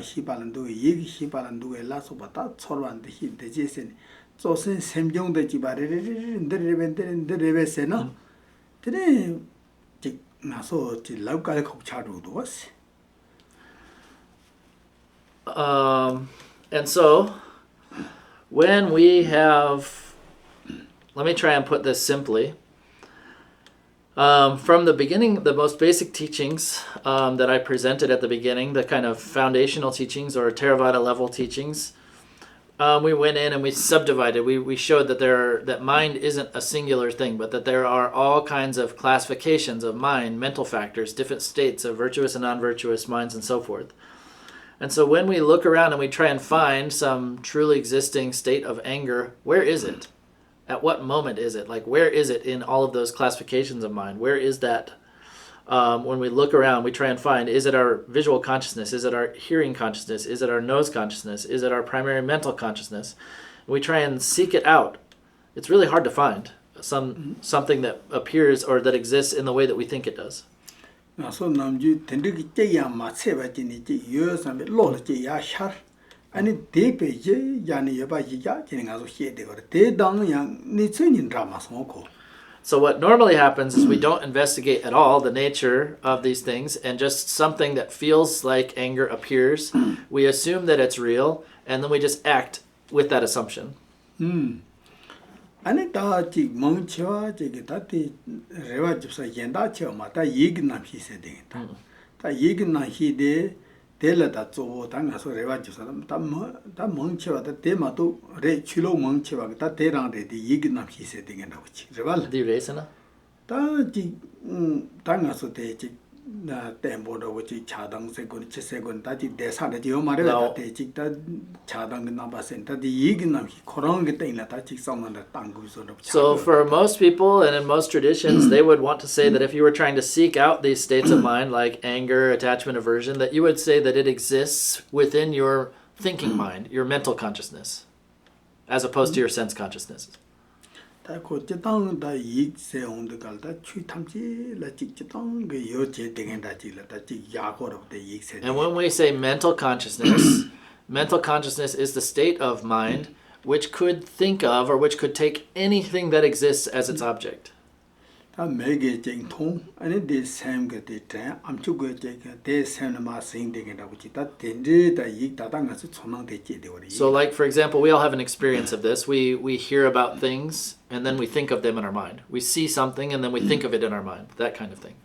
히발은 두에 얘기 히발은 두에 라소바다 처로한데 히데제센 조선 샘정데 지바레레레 레베세나 데네 직 나서 지 라우까지 겁차도도 왔어. And so when we have, let me try and put this simply. From the beginning, the most basic teachings that I presented at the beginning, the kind of foundational teachings or Theravada level teachings, we went in and we subdivided. We showed that mind isn't a singular thing, but that there are all kinds of classifications of mind, mental factors, different states of virtuous and non-virtuous minds, and so forth. And so when we look around and we try and find some truly existing state of anger, where is it? At what moment is it? Like, where is it in all of those classifications of mind? Where is that when we look around, we try and find, is it our visual consciousness? Is it our hearing consciousness? Is it our nose consciousness? Is it our primary mental consciousness? We try and seek it out. It's really hard to find something that appears or that exists in the way that we think it does. So namju tendri che ya ma seba jini che yo sambe lo che ya shar ani de pe je ya ni ya ba ji ja jini nga so she de ko de dang yang ni chen yin drama so ko. So what normally happens is we don't investigate at all the nature of these things, and just something that feels like anger appears, we assume that it's real, and then we just act with that assumption. Ani ta chi mong chewa che ge ta ti rewa jipsa yenda chewa ma ta yig nam hi se de ta yig na hi de la ta zo ta nga so rewa jipsa ta mong chewa ta de ma to re chulo mong chewa ta de rang de yig nam hi se de na chi rewa la The resana? ta chi ta nga so de chi na tempo do chi chadang se gon che se gon ta chi de sa de yo ma re ta de chi ta chadang na ba sen ta di yig nam hi khorang ge te la ta chi sam na tang gu so do. So for most people and in most traditions, they would want to say that if you were trying to seek out these states of mind like anger, attachment, aversion, that you would say that it exists within your thinking mind, your mental consciousness, as opposed to your sense consciousness. ta ko che tang da yig se on de gal da chu tham chi la chi che tang ge yo che de gen da chi la ta chi ya ko ro de yig se. And when we say mental consciousness, mental consciousness is the state of mind which could think of or which could take anything that exists as its object. ta me ge jing thong ani de sam ge de ta am chu ge je ge de sam na ma sing de gen da chi ta den de da yig da dang ga su chonang de che de wo. So like, for example, we all have an experience of this. We hear about things and then we think of them in our mind. We see something and then we think of it in our mind. That kind of thing.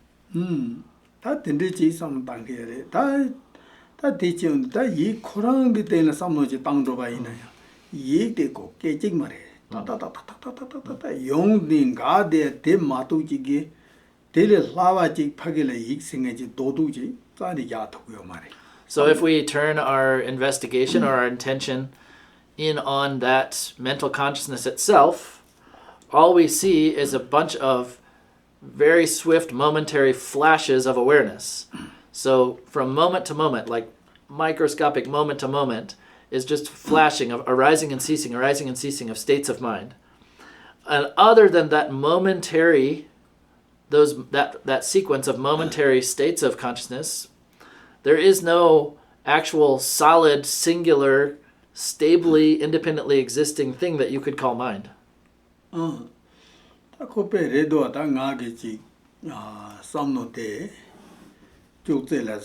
ta den de chi sam dang ge re ta de chi ta yi khorang de de la sam no chi tang do ba yin ya yi de ko ke jing ma re ta yong ding ga de ma tu chi ge de le la wa chi pha ge le yik sing ge chi do du chi ta ni ya thu yo ma re. So if we turn our investigation or our intention in on that mental consciousness itself, all we see is a bunch of very swift momentary flashes of awareness. So from moment to moment, like microscopic moment to moment, is just flashing of arising and ceasing of states of mind. And other than that momentary, that sequence of momentary states of consciousness, there is no actual solid, singular, stably, independently existing thing that you could call mind. ta ko pe re do ta nga ge chi sam no de chu ze la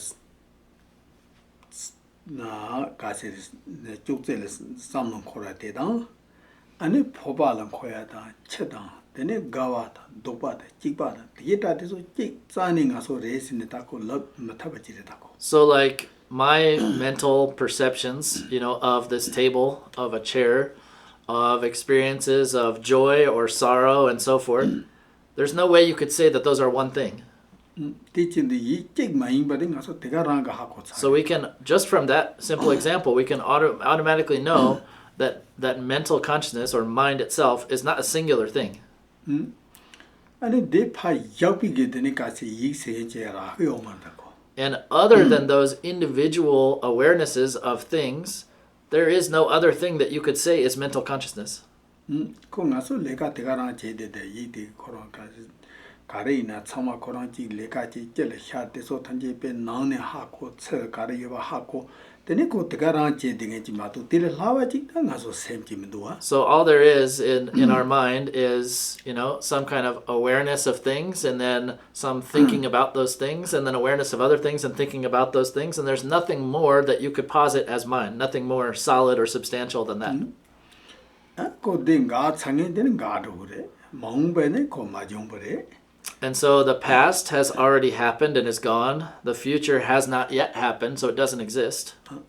na ka se ne chu ze la sam no ko ra de da ani pho ba lan ko ya da che da de ne ga wa da do ba da chi ba da ye ta de so chi sa ni nga so re sin ta ko lab ma tha ba chi de ta ko. So like my mental perceptions, of this table, of a chair, of experiences of joy or sorrow and so forth, there's no way you could say that those are one thing. So we can, just from that simple example, we can automatically know that mental consciousness or mind itself is not a singular thing. And other than those individual awarenesses of things, there is no other thing that you could say is mental consciousness. So all there is in our mind is, some kind of awareness of things, and then some thinking about those things, and then awareness of other things and thinking about those things, and there's nothing more that you could posit as mind, nothing more solid or substantial than that. And so the past has already happened and is gone. The future has not yet happened, so it doesn't exist. And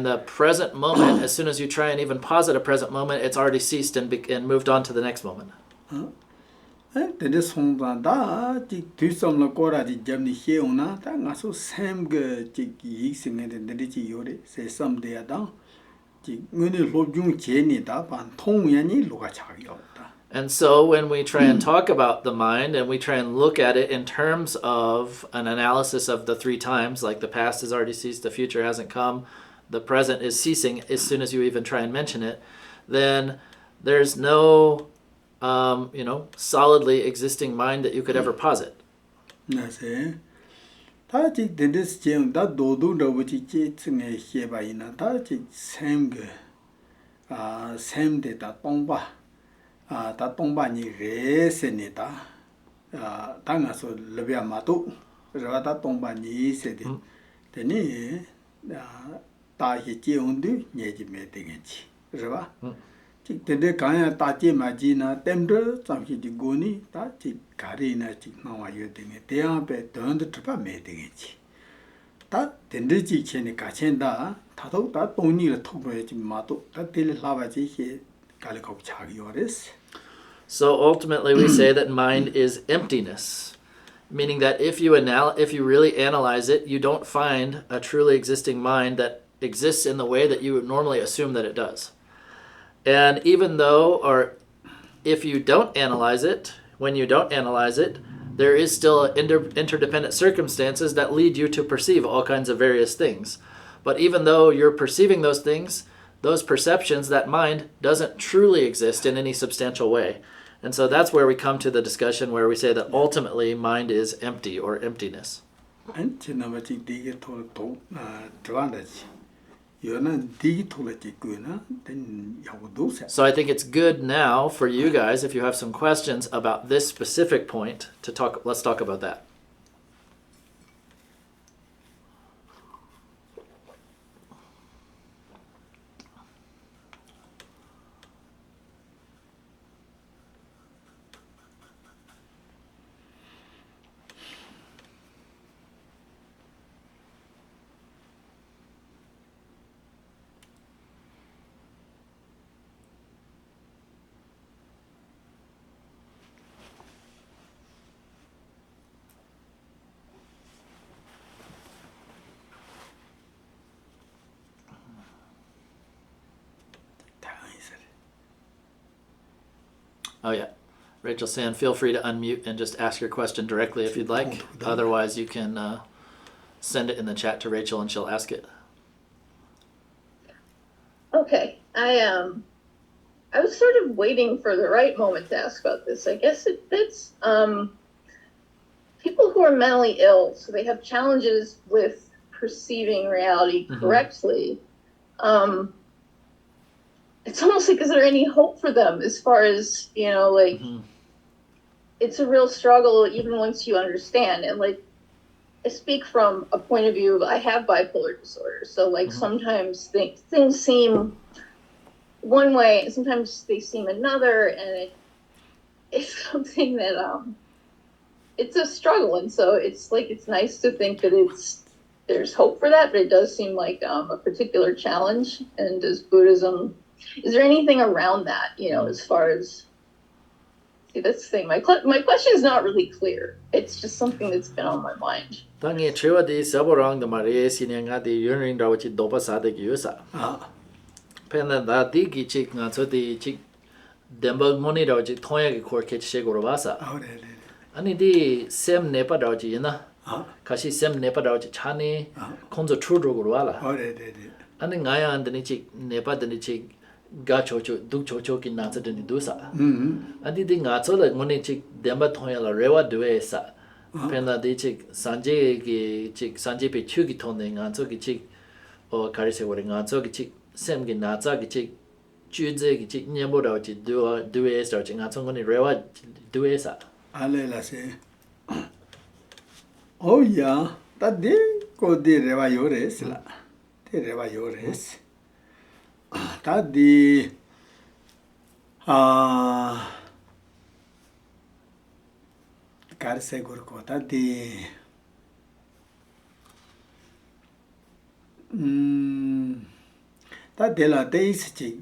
the present moment, as soon as you try and even posit a present moment, it's already ceased and moved on to the next moment. And so when we try and talk about the mind and we try and look at it in terms of an analysis of the three times, like the past has already ceased, the future hasn't come, the present is ceasing as soon as you even try and mention it, then there's no, solidly existing mind that you could ever posit. That's it. That's it. This gem that do which is in a Hebaina. That's it. Same data tomba. That tomba ni race in it. Tanga so Labia Matu. Rata tomba ni said it. The knee. Tahi undo, Yaji meeting. River. The Kaya Tati Magina, Tender, some hit Guni, Tati Karina, now are using it. They are turned to Tripa meeting it. That Tendici Cheni Kachenda, Tato, that only a top mato, that Tele Lavaji, Calico Chagioris. So ultimately we say that mind is emptiness, meaning that if you really analyze it, you don't find a truly existing mind that exists in the way that you would normally assume that it does. And even though, or if you don't analyze it, when you don't analyze it, there is still interdependent circumstances that lead you to perceive all kinds of various things. But even though you're perceiving those things, those perceptions, that mind doesn't truly exist in any substantial way. And so that's where we come to the discussion where we say that ultimately mind is empty or emptiness. So I think it's good now for you guys, if you have some questions about this specific point, let's talk about that. Oh yeah, Rachel saying feel free to unmute and just ask your question directly if you'd like. Otherwise you can send it in the chat to Rachel and she'll ask it. Okay, I was sort of waiting for the right moment to ask about this. I guess it's people who are mentally ill, so they have challenges with perceiving reality correctly. It's almost like, is there any hope for them as far as, it's a real struggle even once you understand. And I speak from a point of view of, I have bipolar disorder. So sometimes things seem one way and sometimes they seem another. And it's something that, it's a struggle. And so it's nice to think that there's hope for that, but it does seem like a particular challenge. And does Buddhism, is there anything around that, as far as, see, that's the thing. My question is not really clear. It's just something that's been on my mind. Tangi chiwa di saborang da Maria sinanga di yuring da wachi dopa sa de yusa. Pena da di gi chik nga so di chik demba moni da wachi thoya gi khor kech she gorobasa. Ani di sem nepa da wachi yina. Kashi sem nepa da wachi chani konzo chudro gorwala. Ani ngaya andani chik nepa dani chik ga chocho duk chocho ki natsa dani dusa. Adi di ngacho la ngoni chik demba thoya la rewa duwe sa. Pena di chik sanje pe chu ki thonde ngacho ki chik o kari se wore ngacho ki chik sem ki natsa ki chik chuze ki chik nyambo da wachi duwe sa wachi ngacho ngoni rewa duwe sa. Ale la se. Oh yeah, that de ko de rewa yores la. De rewa yores. That the karse gurko that the that de la days chi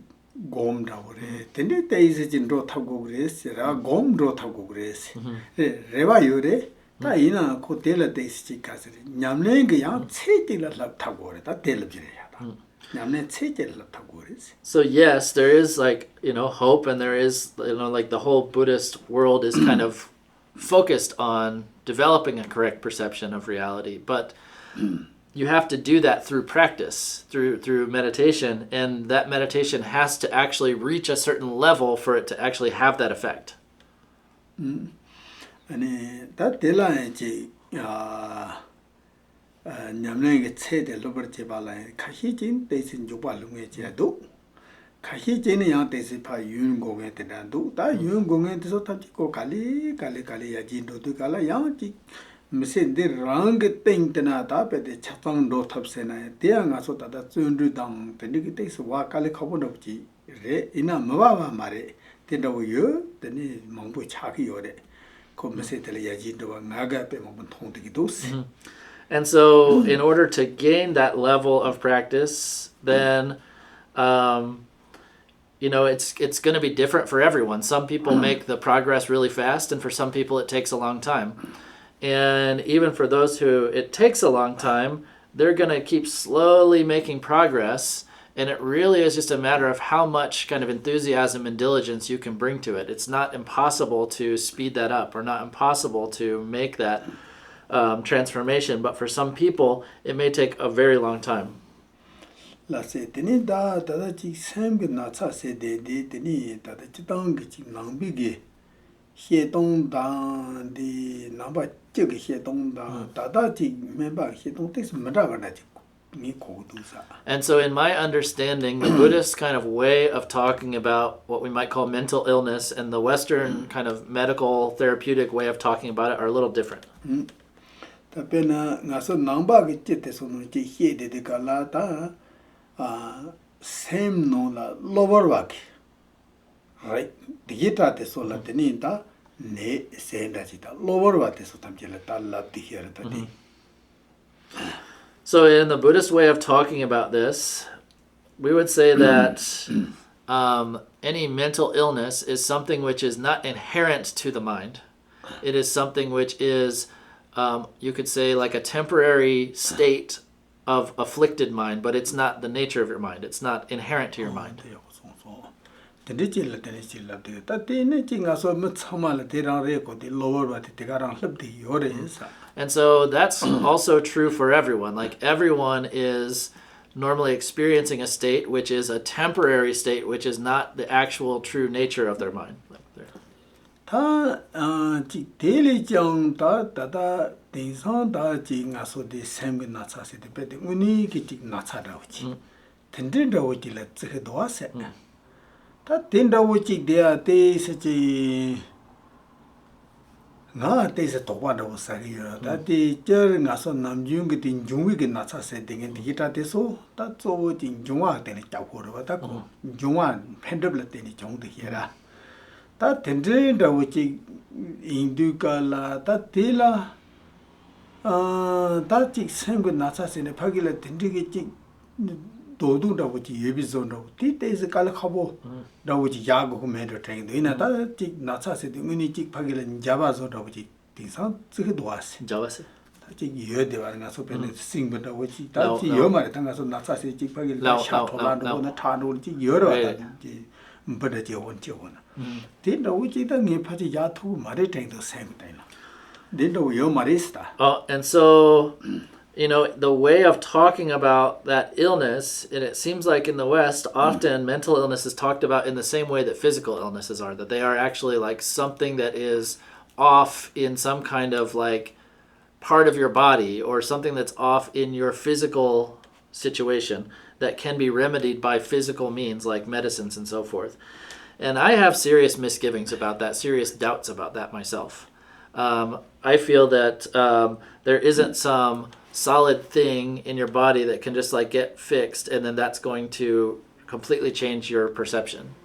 gom da ore tende days chi ro thago gres ra gom ro thago gres rewa yore ta ina ko de la days chi kasre nyamle ge ya che ti la thago re ta de la jire ya da So yes, there is like, hope, and there is, like the whole Buddhist world is kind of focused on developing a correct perception of reality, but you have to do that through practice, through meditation, and that meditation has to actually reach a certain level for it to actually have that effect. 냠랭이 체대 로버트 발라에 카히진 대신 조발룽에 제도 카히진이 양 대신 파 윤공에 대단도 다 윤공에 대해서 탑지고 갈리 야진도도 갈라 양지 미센데 랑게 땡테나다 베데 차팡도 탑세나에 대양아서 다다 쫀르당 되게 대해서 와 갈리 커버럽지 레 이나 마바마 말에 된다고요 되니 멍부 차기요래 그 미센데 야진도가 나가 빼먹은 통되기도 And so, in order to gain that level of practice, then, it's going to be different for everyone. Some people make the progress really fast, and for some people it takes a long time. And even for those who it takes a long time, they're going to keep slowly making progress, and it really is just a matter of how much kind of enthusiasm and diligence you can bring to it. It's not impossible to speed that up, or not impossible to make that transformation, but for some people it may take a very long time. La se teni da chi sem ge na cha se de teni da chi dang ge chi nang bi ge xie dong da di na ba ji ge xie dong da chi me ba xie dong te me da ba na chi ni ko du sa. And so in my understanding, the Buddhist kind of way of talking about what we might call mental illness and the Western kind of medical therapeutic way of talking about it are a little different. Tapena ngaso nangba ge chete sono chi hie de kala ta same no la lower wak right digita te so la teni ta ne senda chi ta lower wa te so tam chela ta la ti here ta di. So in the Buddhist way of talking about this, we would say that any mental illness is something which is not inherent to the mind. It is something which is you could say like a temporary state of afflicted mind, but it's not the nature of your mind. It's not inherent to your mind. And so that's also true for everyone. Like everyone is normally experiencing a state which is a temporary state, which is not the actual true nature of their mind. 다 daily 정 다다 대상 다지 가서디 샘게 나차세데 베데 우니 기직 나차라오지 텐데라오지라 츠도아세 다 텐다오지 데아 데스지 나 데스 도바도 사기요 다디 저 가서 남중게 딘 중위게 나차세 딩게 디기타 데소 다 쪼진 중화 데네 짜고로 바다고 중화 팬더블 데니 정도 히라 다 텐데다 오지 인두깔라 다 데라 다지 생고 나차세네 파길라 텐데게 지 도도다 오지 예비존도 티테스 깔카보 다오지 야고 메도 트레인도 이나 다지 나차세데 무니지 파길라 자바존도 오지 디상 츠게 도아세 자바세 다지 예데와가 소페네 싱버다 오지 다지 여마레 당가서 나차세 지 파길라 샤토라도 나 타노지 여러다 지 mbada 원지 원아 된다 우지다 네 파지 야투 말에 땡도 생다이나 된다 요 말이스다. And so the way of talking about that illness, and it seems like in the West often mental illness is talked about in the same way that physical illnesses are, that they are actually like something that is off in some kind of like part of your body, or something that's off in your physical situation that can be remedied by physical means like medicines and so forth. And I have serious misgivings about that, serious doubts about that myself. I feel that there isn't some solid thing in your body that can just like get fixed and then that's going to completely change your perception.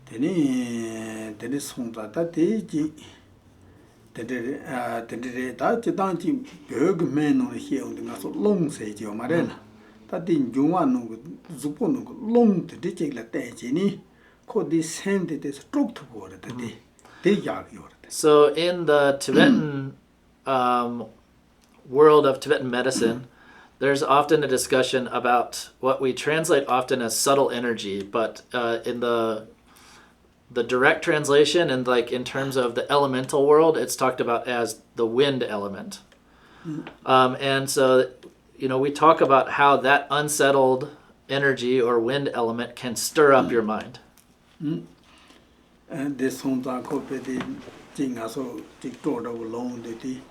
되네 송다다 되지 되네 다지 당지 벽면으로 해온데 가서 롱세지요 말이야. 다딘 중앙노 주포노 롱 되지라 때지니 코디 샘데데 스트럭트 보르데 대야기요. So in the Tibetan world of Tibetan medicine, there's often a discussion about what we translate often as subtle energy, but in the direct translation and like in terms of the elemental world, it's talked about as the wind element. And so, we talk about how that unsettled energy or wind element can stir up your mind. And this one that could be the so the door of long the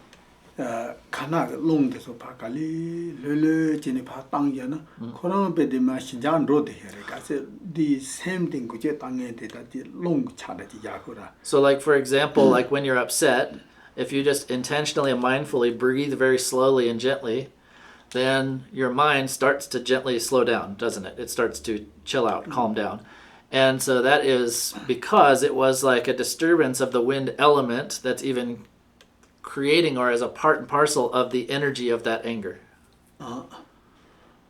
Kanak long the so pakali, Lulu, Jinipa Tangyana, Koran be the Mashijan road here. I said the same thing could get that the long charity Yakura. So, like, for example, like when you're upset, if you just intentionally and mindfully breathe very slowly and gently, then your mind starts to gently slow down, doesn't it? It starts to chill out, calm down. And so that is because it was like a disturbance of the wind element that's even creating or as a part and parcel of the energy of that anger.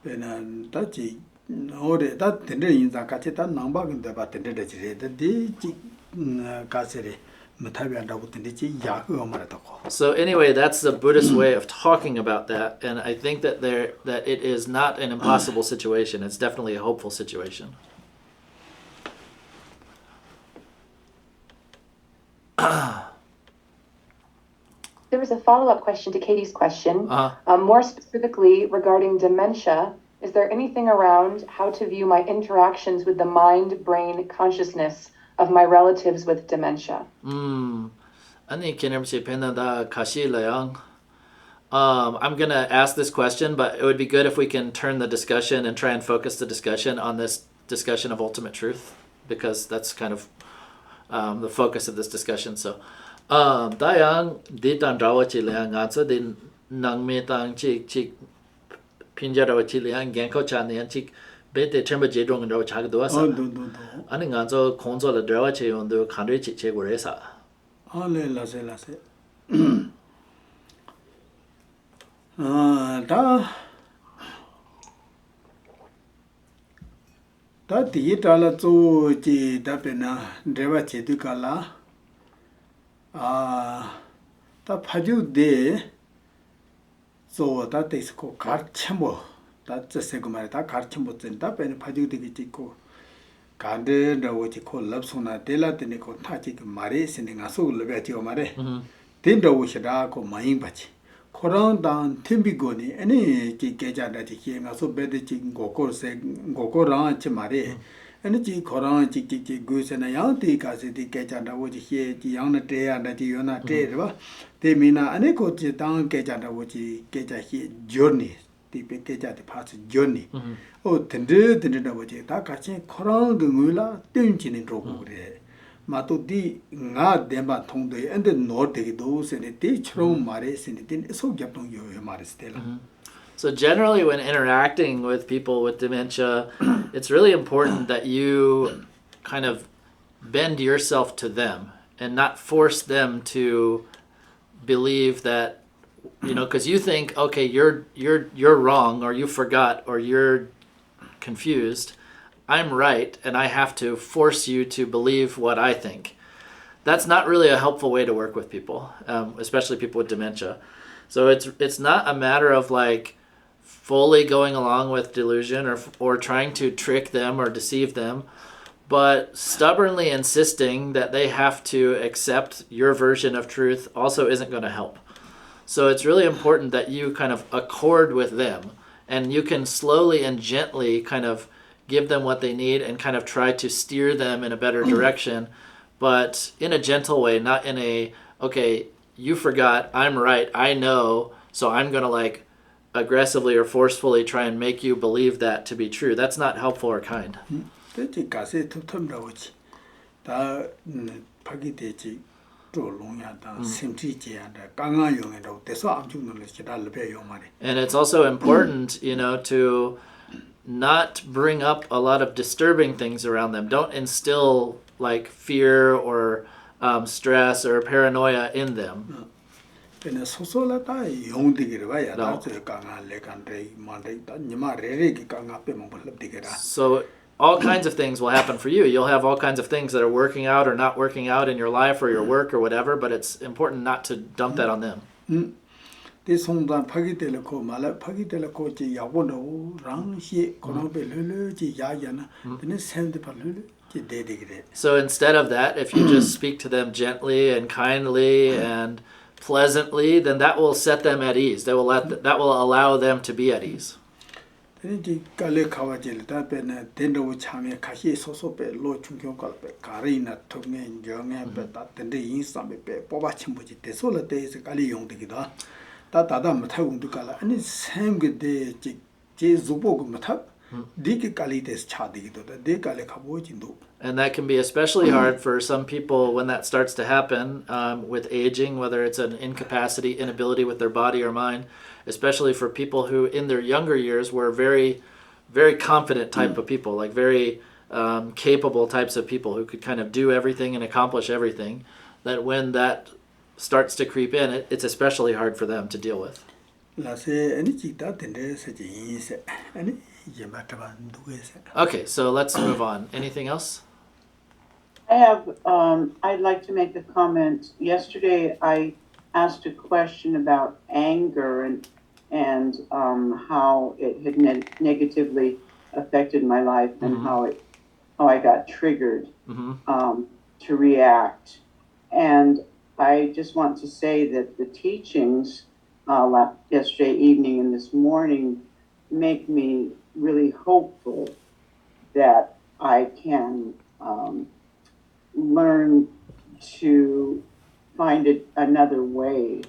Then that's that the in the Kachita number in the button the So anyway, that's the Buddhist way of talking about that, and I think that it is not an impossible situation. It's definitely a hopeful situation. There was a follow-up question to Katie's question. More specifically regarding dementia, is there anything around how to view my interactions with the mind, brain, consciousness of my relatives with dementia? I'm gonna ask this question, but it would be good if we can turn the discussion and try and focus the discussion on this discussion of ultimate truth, because that's kind of the focus of this discussion. So Dayang ditan rawachi liang answer din nang metang chik pinjarawachi liang genko chan liang chik bete chemba jedong raw chag doasa ani nganzo konzo la rawachi yondo khandre chik che goresa la se da di tala zo ji da pena rewa che du kala da phaju de so da te ko kar chemo da se ko mare da kar chemo chen da pena phaju de ki ko kande rawo chi ko lab sona de la te ne ko tha chi mare sin nga so le ba chi o mare tin rawo shida ko mayin ba chi Koran dan timbi goni any ki keja da chi nga so be de chi ngoko ran chi mare any chi Koran chi gu se na yang ti ka se ti keja da wo chi he chi yang na te ya da chi yo na te ba te mina ane ko chi tang keja da wo chi keja he journey ti pe keja ti pa journey o tende da wo chi ta ka chi Koran gu ngu la tin chi ni ro ko re mato di nga demba thongde and the north de do se ne ti chro mare se ne tin so gyap tong yo mare stela. So generally when interacting with people with dementia, it's really important that you kind of bend yourself to them and not force them to believe that, because you think, okay, you're wrong, or you forgot, or you're confused. I'm right, and I have to force you to believe what I think. That's not really a helpful way to work with people, especially people with dementia. So it's not a matter of like fully going along with delusion or trying to trick them or deceive them, but stubbornly insisting that they have to accept your version of truth also isn't going to help. So it's really important that you kind of accord with them, and you can slowly and gently kind of give them what they need and kind of try to steer them in a better direction, but in a gentle way, not in a, okay, you forgot, I'm right, I know, so I'm going to like aggressively or forcefully try and make you believe that to be true. That's not helpful or kind. And it's also important, to not bring up a lot of disturbing things around them. Don't instill like fear or stress or paranoia in them. So all kinds of things will happen for you. You'll have all kinds of things that are working out or not working out in your life or your work or whatever, but it's important not to dump that on them. This song that Pagi Teleco, Mala Pagi Teleco, Yawono, Rangi, Konobe Lulu, Yayana, then send the Palulu, dedicated. So instead of that, if you just speak to them gently and kindly and pleasantly, then that will set them at ease. That will allow them to be at ease. Then Gale Kawajil, that Ben, Dendo Chame, Kashi, Sosope, Lo Chunkyonkalpe, Karina, Tongan, Young, but that then the instant Boba Chimbuji, the solar days, Gali Yong Digida. That Adam Matagum to Gala, and it's same good day, Zubog Matap, Diki Kalites Chadigdo, the De Gale Kawajin. And that can be especially hard for some people when that starts to happen with aging, whether it's an incapacity, inability with their body or mind, especially for people who in their younger years were very, very confident type of people, like very capable types of people who could kind of do everything and accomplish everything, that when that starts to creep in, it's especially hard for them to deal with. Okay, so let's move on. Anything else? I'd like to make a comment. Yesterday, I asked a question about anger and how it had negatively affected my life and how I got triggered to react. And I just want to say that the teachings yesterday evening and this morning make me really hopeful that I can learn to find another way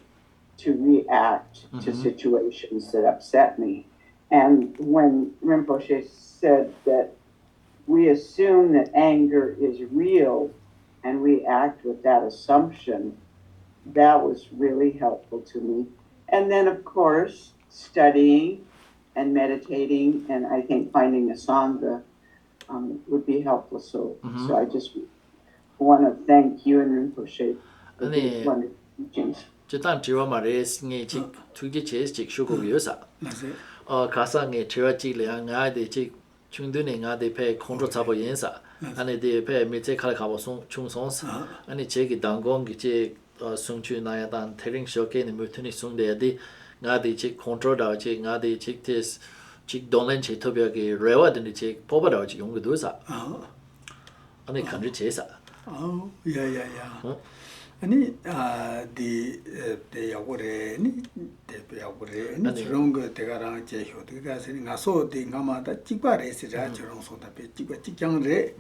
to react to situations that upset me. And when Rinpoche said that we assume that anger is real and we act with that assumption, that was really helpful to me. And then, of course, studying and meditating, and I think finding a Sangha would be helpful. So I just want to thank you and Rinpoche for these wonderful teachings. Jitan jiwa mares nge chik tuji ches chik shuku yosa. Kasa nge chewa chik le nga de chik chungdu ne nga de pe kontro tsabo yensa. Ane de pe me che kala kabo chung sons. Ane che ki dangong ki che sung chu na ya dan tering shoke ne mutuni sung de di nga de chik kontro da chik nga de chik tes chik donlen che tobya ki rewa de chik poba da chik yung du sa. Ane kanju che sa. Oh, yeah. Ani the Yagore, the Yagore, and it's wrong to Garang Jehu, the guys in Aso, the Gama, that Chiba is a wrong so that Chiba Chikang Re.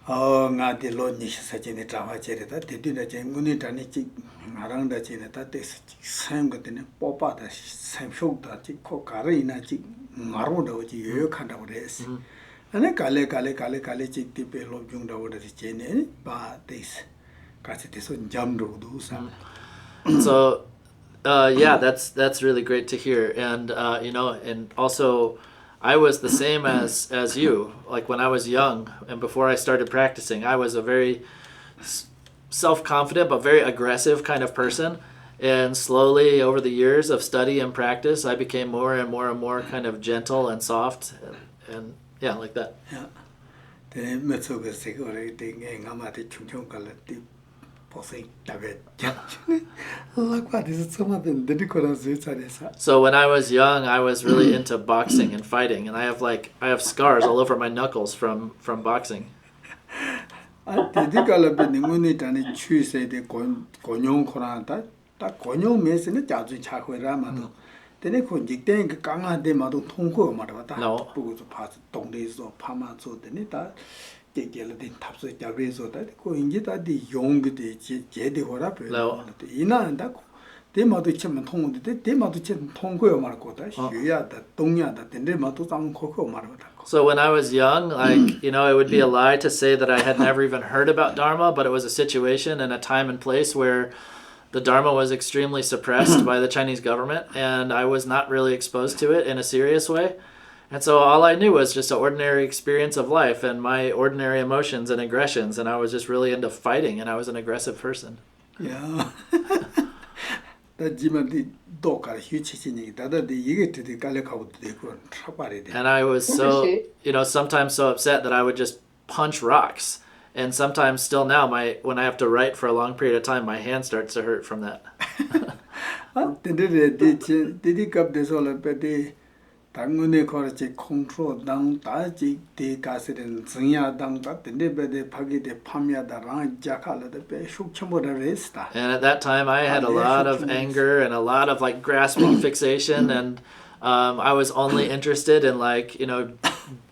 Oh, not the Lord Nish such in the Trava Cherita, they did a Janguni Tanichi around the China, that is same good in a popa, the same show that Chico Karina, Maruda, which you can't have race. And a Kale Chik the Pelo Jung over the chain, but this. So, yeah, that's really great to hear, and and also, I was the same as you. Like when I was young and before I started practicing, I was a very self-confident but very aggressive kind of person. And slowly, over the years of study and practice, I became more and more and more kind of gentle and soft, and yeah, like that. Yeah. So when I was young, I was really into boxing and fighting, and I have scars all over my knuckles from boxing. So when I was young, it would be a lie to say that I had never even heard about Dharma, but it was a situation and a time and place where the Dharma was extremely suppressed by the Chinese government, and I was not really exposed to it in a serious way. And so all I knew was just an ordinary experience of life and my ordinary emotions and aggressions, and I was just really into fighting, and I was an aggressive person. Yeah. And I was so, sometimes so upset that I would just punch rocks. And sometimes still now, when I have to write for a long period of time, my hand starts to hurt from that. Did cup this all a petty Tangune Korchi control down Taji de Cassidy Zinya down that the neighbor de Pagi de Pamia the Rang Jacala the Shukchamo the Resta. And at that time, I had a lot of anger and a lot of like grasping fixation, and I was only interested in like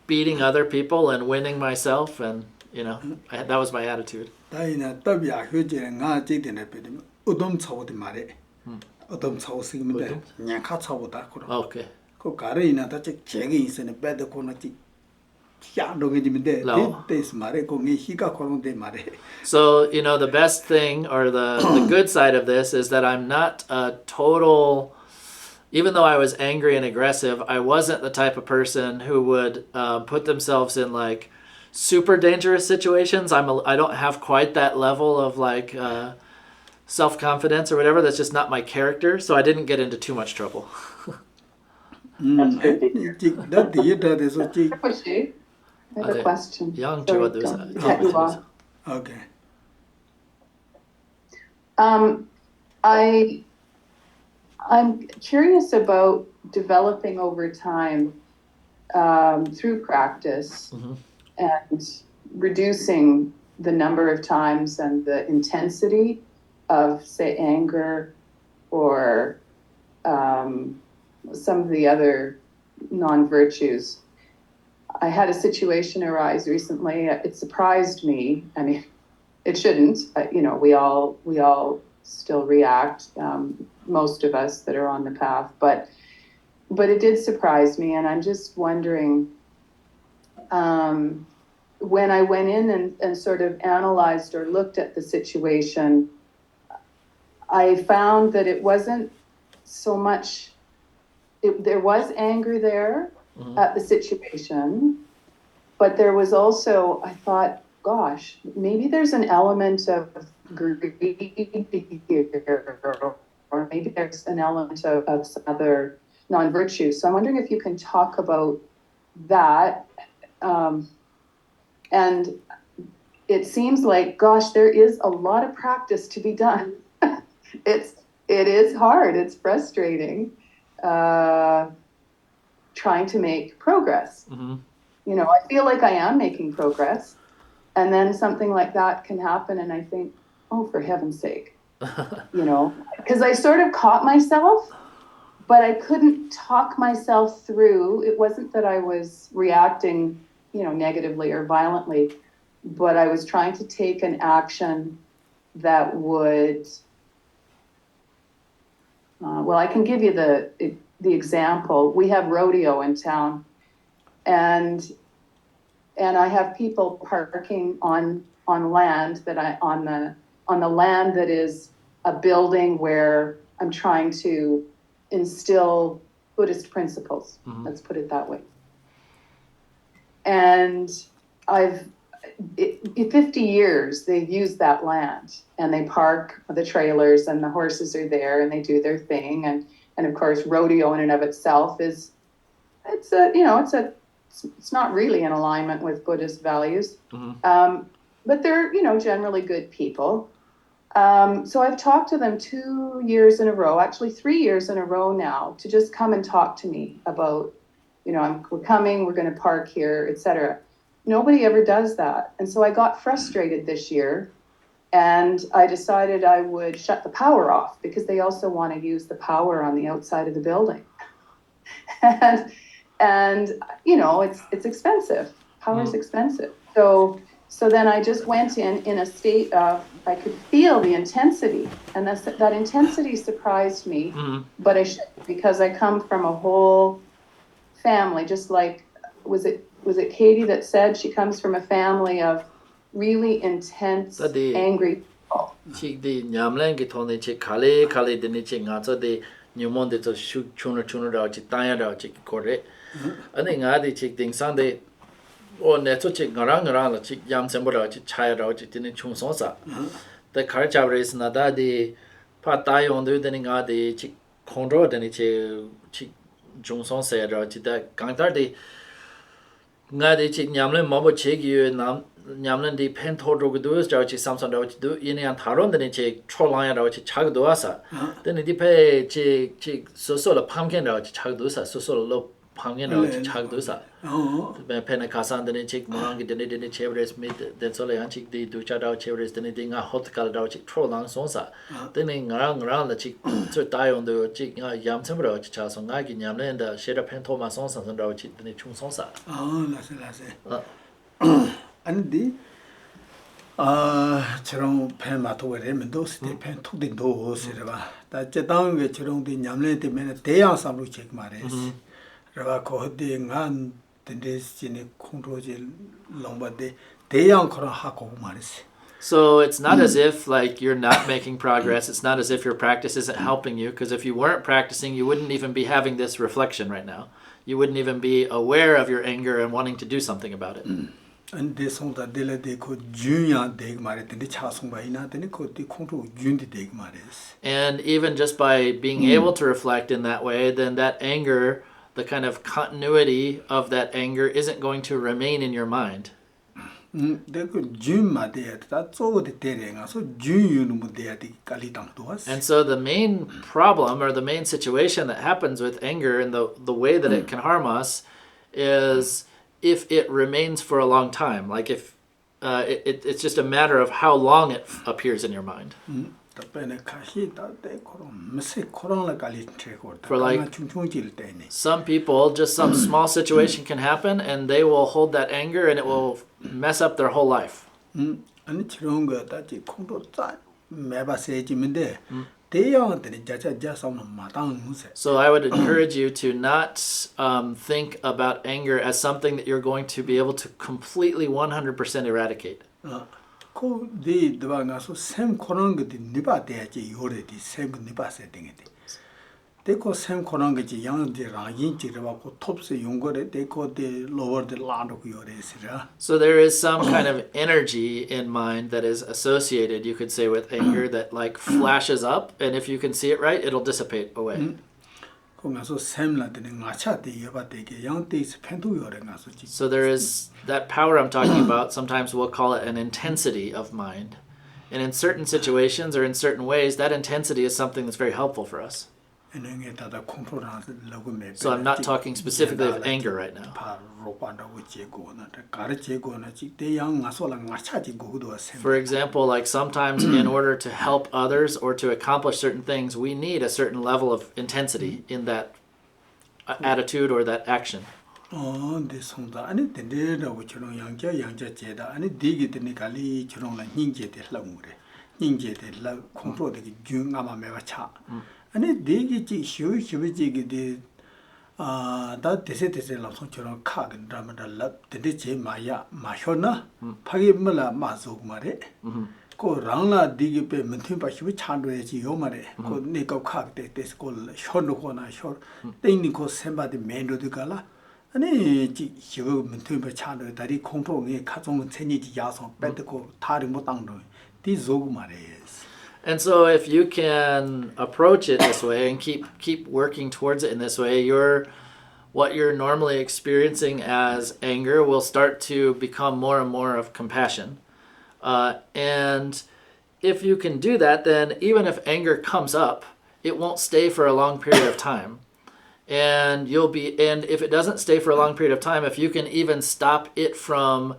beating other people and winning myself, and that was my attitude. Daina Tabia Huji and Naji in a bit. Udom Chow the Mare. Udom Chow Sigmund. Nyakatsa Dakura. Okay. Kokarina that checkings in a bed of Konati. So, the best thing or the good side of this is that I'm not a total, even though I was angry and aggressive, I wasn't the type of person who would put themselves in like super dangerous situations. I don't have quite that level of like self-confidence or whatever. That's just not my character. So I didn't get into too much trouble. That's good to hear. Rinpoche, I have a question. Yang Sorry, Chua don't does cut you off. Okay. I'm curious about developing over time through practice and reducing the number of times and the intensity of, say, anger or some of the other non-virtues. I had a situation arise recently. It surprised me. I mean, it shouldn't. We all still react. Most of us that are on the path, but it did surprise me, and I'm just wondering. When I went in and sort of analyzed or looked at the situation, I found that it wasn't so much. There was anger there at the situation, but there was also, I thought, gosh, maybe there's an element of greed here, or maybe there's an element of some other non-virtue. So I'm wondering if you can talk about that. And it seems like, gosh, there is a lot of practice to be done. It is hard. It's frustrating. Trying to make progress. I feel like I am making progress, and then something like that can happen, and I think, oh, for heaven's sake, because I sort of caught myself, but I couldn't talk myself through. It wasn't that I was reacting, negatively or violently, but I was trying to take an action that would. I can give you the example. We have rodeo in town, and I have people parking on land that on the land that is a building where I'm trying to instill Buddhist principles. Let's put it that way. And 50 years they've used that land, and they park the trailers, and the horses are there, and they do their thing, and of course rodeo in and of itself it's not really in alignment with Buddhist values, but they're generally good people. So I've talked to them 2 years in a row, actually 3 years in a row now, to just come and talk to me about we're coming, we're going to park here, etc. Nobody ever does that. And so I got frustrated this year, and I decided I would shut the power off, because they also want to use the power on the outside of the building. and it's expensive. Power is expensive. So then I just went in a state of, I could feel the intensity, and that intensity surprised me, but I shouldn't, because I come from a whole family, just like, was it Katie that said she comes from a family of really intense, angry people? 냠는디 펜토로그도 저치 삼선도치도 이니안 다론데 제 초랑야라고 차그도아사 근데 디페 제 소소로 팜겐라고 차그도사 소소로 팜겐라고 차그도사 페네카산데 제 모랑기 데네 체브레스 미드 덴솔레 안치 디 두차다오 체브레스 데네 딩아 호트칼다오 치 초랑 손사 데네 ngara 치 다이온도 치 얌첨으로 차서 나기 냠는데 셰라 펜토마 손선다오 치 데네 충손사 라세 아니 저런 팬 마토에 면도스 팬 톡딘도 세르바 다 제당 게 저런 디 냠레 때문에 대양 삼로 책 말했어 그러가 거기 난 덴데스진의 콩로지 롱바데 대양 거라 하고 말했어. So it's not as if like you're not making progress. It's not as if your practice isn't helping you, because if you weren't practicing, you wouldn't even be having this reflection right now. You wouldn't even be aware of your anger and wanting to do something about it. 안데 송다 델레데 코 준야 데그 말했는데 차송바이나 데니 코티 콩로 준디 데그 말했어. And even just by being able to reflect in that way, then that anger, the kind of continuity of that anger isn't going to remain in your mind. 데그 준마데 다 쪼데 데랭아서 준유는 무데야디 깔리당도스. And so the main problem or the main situation that happens with anger and the way that it can harm us is if it remains for a long time, like if it's just a matter of how long it appears in your mind. For like some people, just some small situation can happen and they will hold that anger and it will mess up their whole life. So I would encourage you to not think about anger as something that you're going to be able to completely 100% eradicate. 데코 샘 코난 게지 양데 라인지 레바고 톱스 용거래 데코 데 로버 데 라도 요레스라. So there is some kind of energy in mind that is associated, you could say, with anger that like flashes up, and if you can see it right, it'll dissipate away. 거기서 샘라 데는 마차데 여바데게 양데스 펜도 요레 가서지. So there is that power I'm talking about. Sometimes we'll call it an intensity of mind. And in certain situations or in certain ways, that intensity is something that's very helpful for us. So I'm not talking specifically of anger right now. For example, like sometimes in order to help others or to accomplish certain things, we need a certain level of intensity in that attitude or that action. 아니 되게 쉬우지게 다 대세대세 라송처럼 카긴 드라마를 되게 제 마야 마셔나 파기물라 마속 말에 고 랑라 디게 빼 문팀 바시고 찬도야지 요 말에 고 네가 카게 데스콜 쇼노코나 쇼 땡니코 셈바디 멘도드 갈라 아니 지 쉬고 문팀 바 찬도 다리 콩포에 카종 체니지 야소 빼고 다리 못 당도 디 조고 말에. And so if you can approach it this way and keep working towards it in this way, what you're normally experiencing as anger will start to become more and more of compassion. And if you can do that, then even if anger comes up, it won't stay for a long period of time. And if it doesn't stay for a long period of time, if you can even stop it from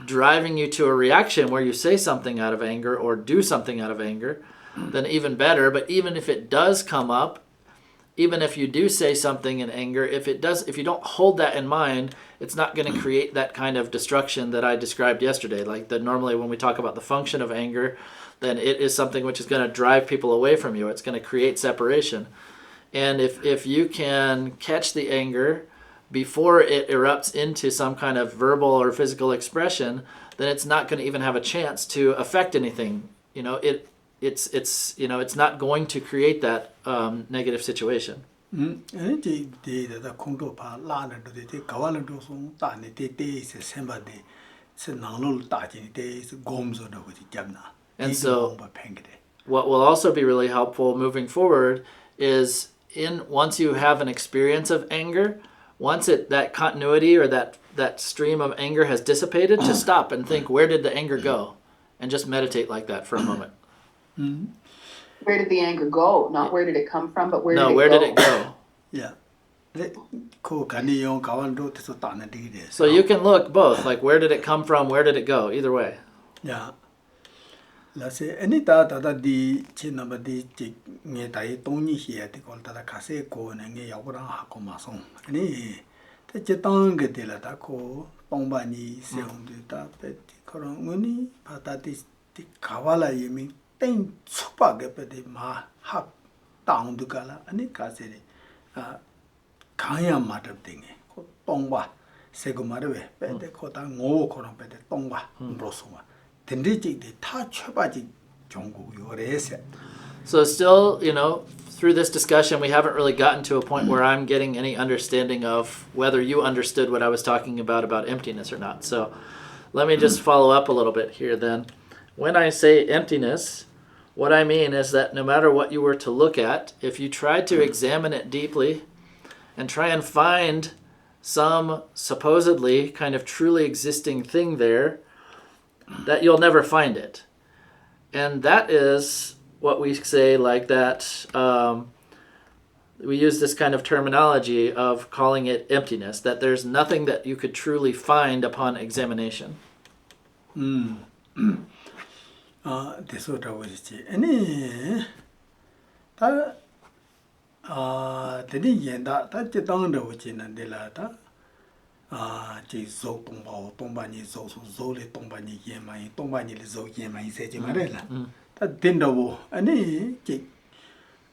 driving you to a reaction where you say something out of anger or do something out of anger, then even better. But even if it does come up, even if you do say something in anger, if you don't hold that in mind, it's not going to create that kind of destruction that I described yesterday. Like normally when we talk about the function of anger, then it is something which is going to drive people away from you. It's going to create separation. And if you can catch the anger before it erupts into some kind of verbal or physical expression, then it's not going to even have a chance to affect anything. It's not going to create that negative situation. And so what will also be really helpful moving forward is once you have an experience of anger, once that continuity or that stream of anger has dissipated, to stop and think, where did the anger go? And just meditate like that for a moment. Where did the anger go? Not where did it come from, but where did it go? Where did it go? Yeah. Ko kani yong kawan do teso ta na di de. So you can look both, like where did it come from, where did it go? Either way. Yeah. La se ani ta di chin na ba di chi nge dai tong ni hie ti ko ta ka se ko na nge ya ko rang ha ko ma song. Ani te che tang ge de la ta ko tong ba ni se hong de ta pe ti ko rang ngoni pa ta ti ka wa la yi mi ten chu pa ge pe de ma ha taung du ka la ani ka se de kaya ma de ding ko tong ba se ko ma de pe de ko ta ngo ko rang pe de tong ba bro so ma. So still, through this discussion, we haven't really gotten to a point where I'm getting any understanding of whether you understood what I was talking about emptiness or not. So let me just follow up a little bit here then. When I say emptiness, what I mean is that no matter what you were to look at, if you tried to examine it deeply and try and find some supposedly kind of truly existing thing there, that you'll never find it. And that is what we say like that. We use this kind of terminology of calling it emptiness, that there's nothing that you could truly find upon examination. This what I was saying. Any ta tadi yenda ta chitang da wuchi na de la ta chỉ dấu tông ba ni dấu le tông ba ni yen mai tông ba ni le dấu yen mai se ji ma re la ta tin do bo ani chỉ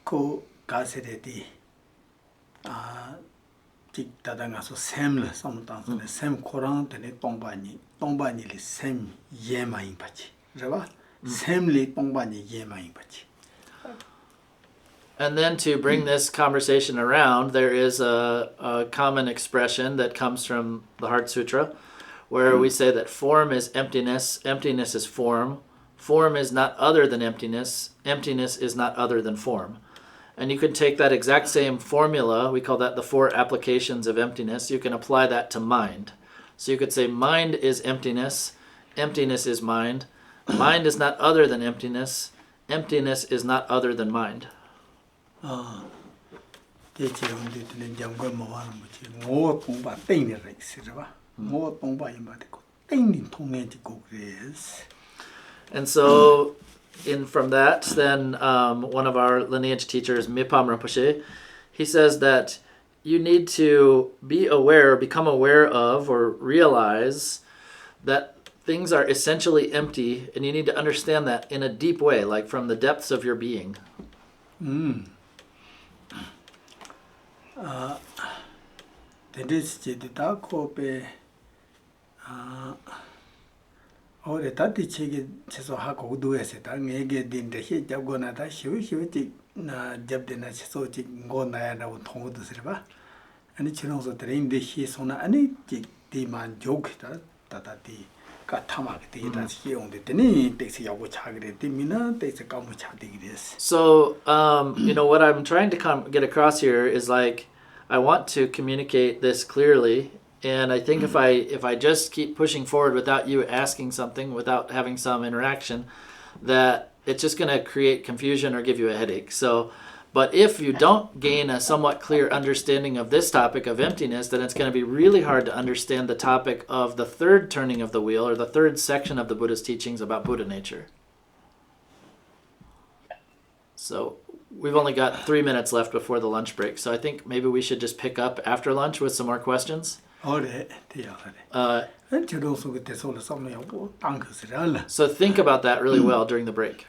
ko ka se de ti chỉ ta da nga so sem la som ta so sem korang de ne tông ba ni le sem yen mai pa chi ra ba sem le tông ba ni yen mai pa chi. And then to bring this conversation around, there is a common expression that comes from the Heart Sutra, where we say that form is emptiness, emptiness is form, form is not other than emptiness, emptiness is not other than form. And you can take that exact same formula, we call that the 4 applications of emptiness, you can apply that to mind. So you could say mind is emptiness, emptiness is mind, mind is not other than emptiness, emptiness is not other than mind. Thế chỉ ông đi lên dòng cái màu mà chỉ ngô tung ba tinh này rồi xí rồi ngô tung ba nhưng mà thì có tinh điểm thông nghe chỉ có cái. And so, from that, then one of our lineage teachers, Mipam Rinpoche, he says that you need to be aware, become aware of, or realize that things are essentially empty, and you need to understand that in a deep way, like from the depths of your being. Thế thì ta có be để ta đi chơi cái số học của đuôi sẽ ta nghe cái din để khi giáo quan ta hiểu chỉ na chấp đến là số chỉ ngon này là một thông được rồi ba anh chỉ nói số train để khi số na anh chỉ đi mà joke ta đi cả tham ăn cái ta chỉ ông để này để sẽ giáo của cha cái để mình để sẽ教của cha đi cái. So what I'm trying to get across here is like, I want to communicate this clearly, and I think if I just keep pushing forward without you asking something, without having some interaction, that it's just going to create confusion or give you a headache. So, but if you don't gain a somewhat clear understanding of this topic of emptiness, then it's going to be really hard to understand the topic of the 3rd turning of the wheel, or the 3rd section of the Buddha's teachings about Buddha nature. So we've only got 3 minutes left before the lunch break, so I think maybe we should just pick up after lunch with some more questions. So think about that really well during the break.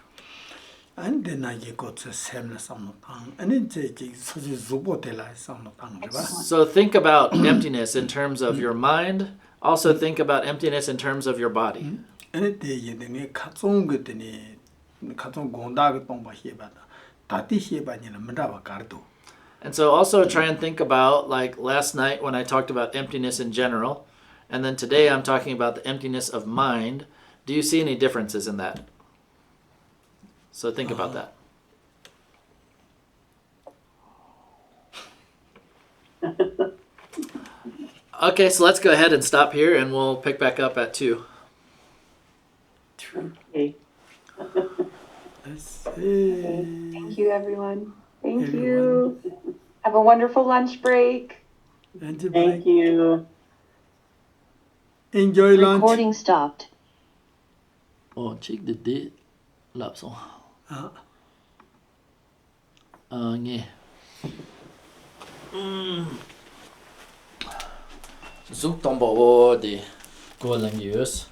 So think about emptiness in terms of your mind. Also think about emptiness in terms of your body. And so also try and think about, like last night when I talked about emptiness in general, and then today I'm talking about the emptiness of mind. Do you see any differences in that? So think about that. Okay, so let's go ahead and stop here, and we'll pick back up at 2. Okay. Let's see. Thank you, everyone. Thank Everyone. you. Have a wonderful lunch break. Thank you. Enjoy lunch. Recording stopped. Check the date. Lap xong. Nghe. Giúp toàn bộ để cô làm use.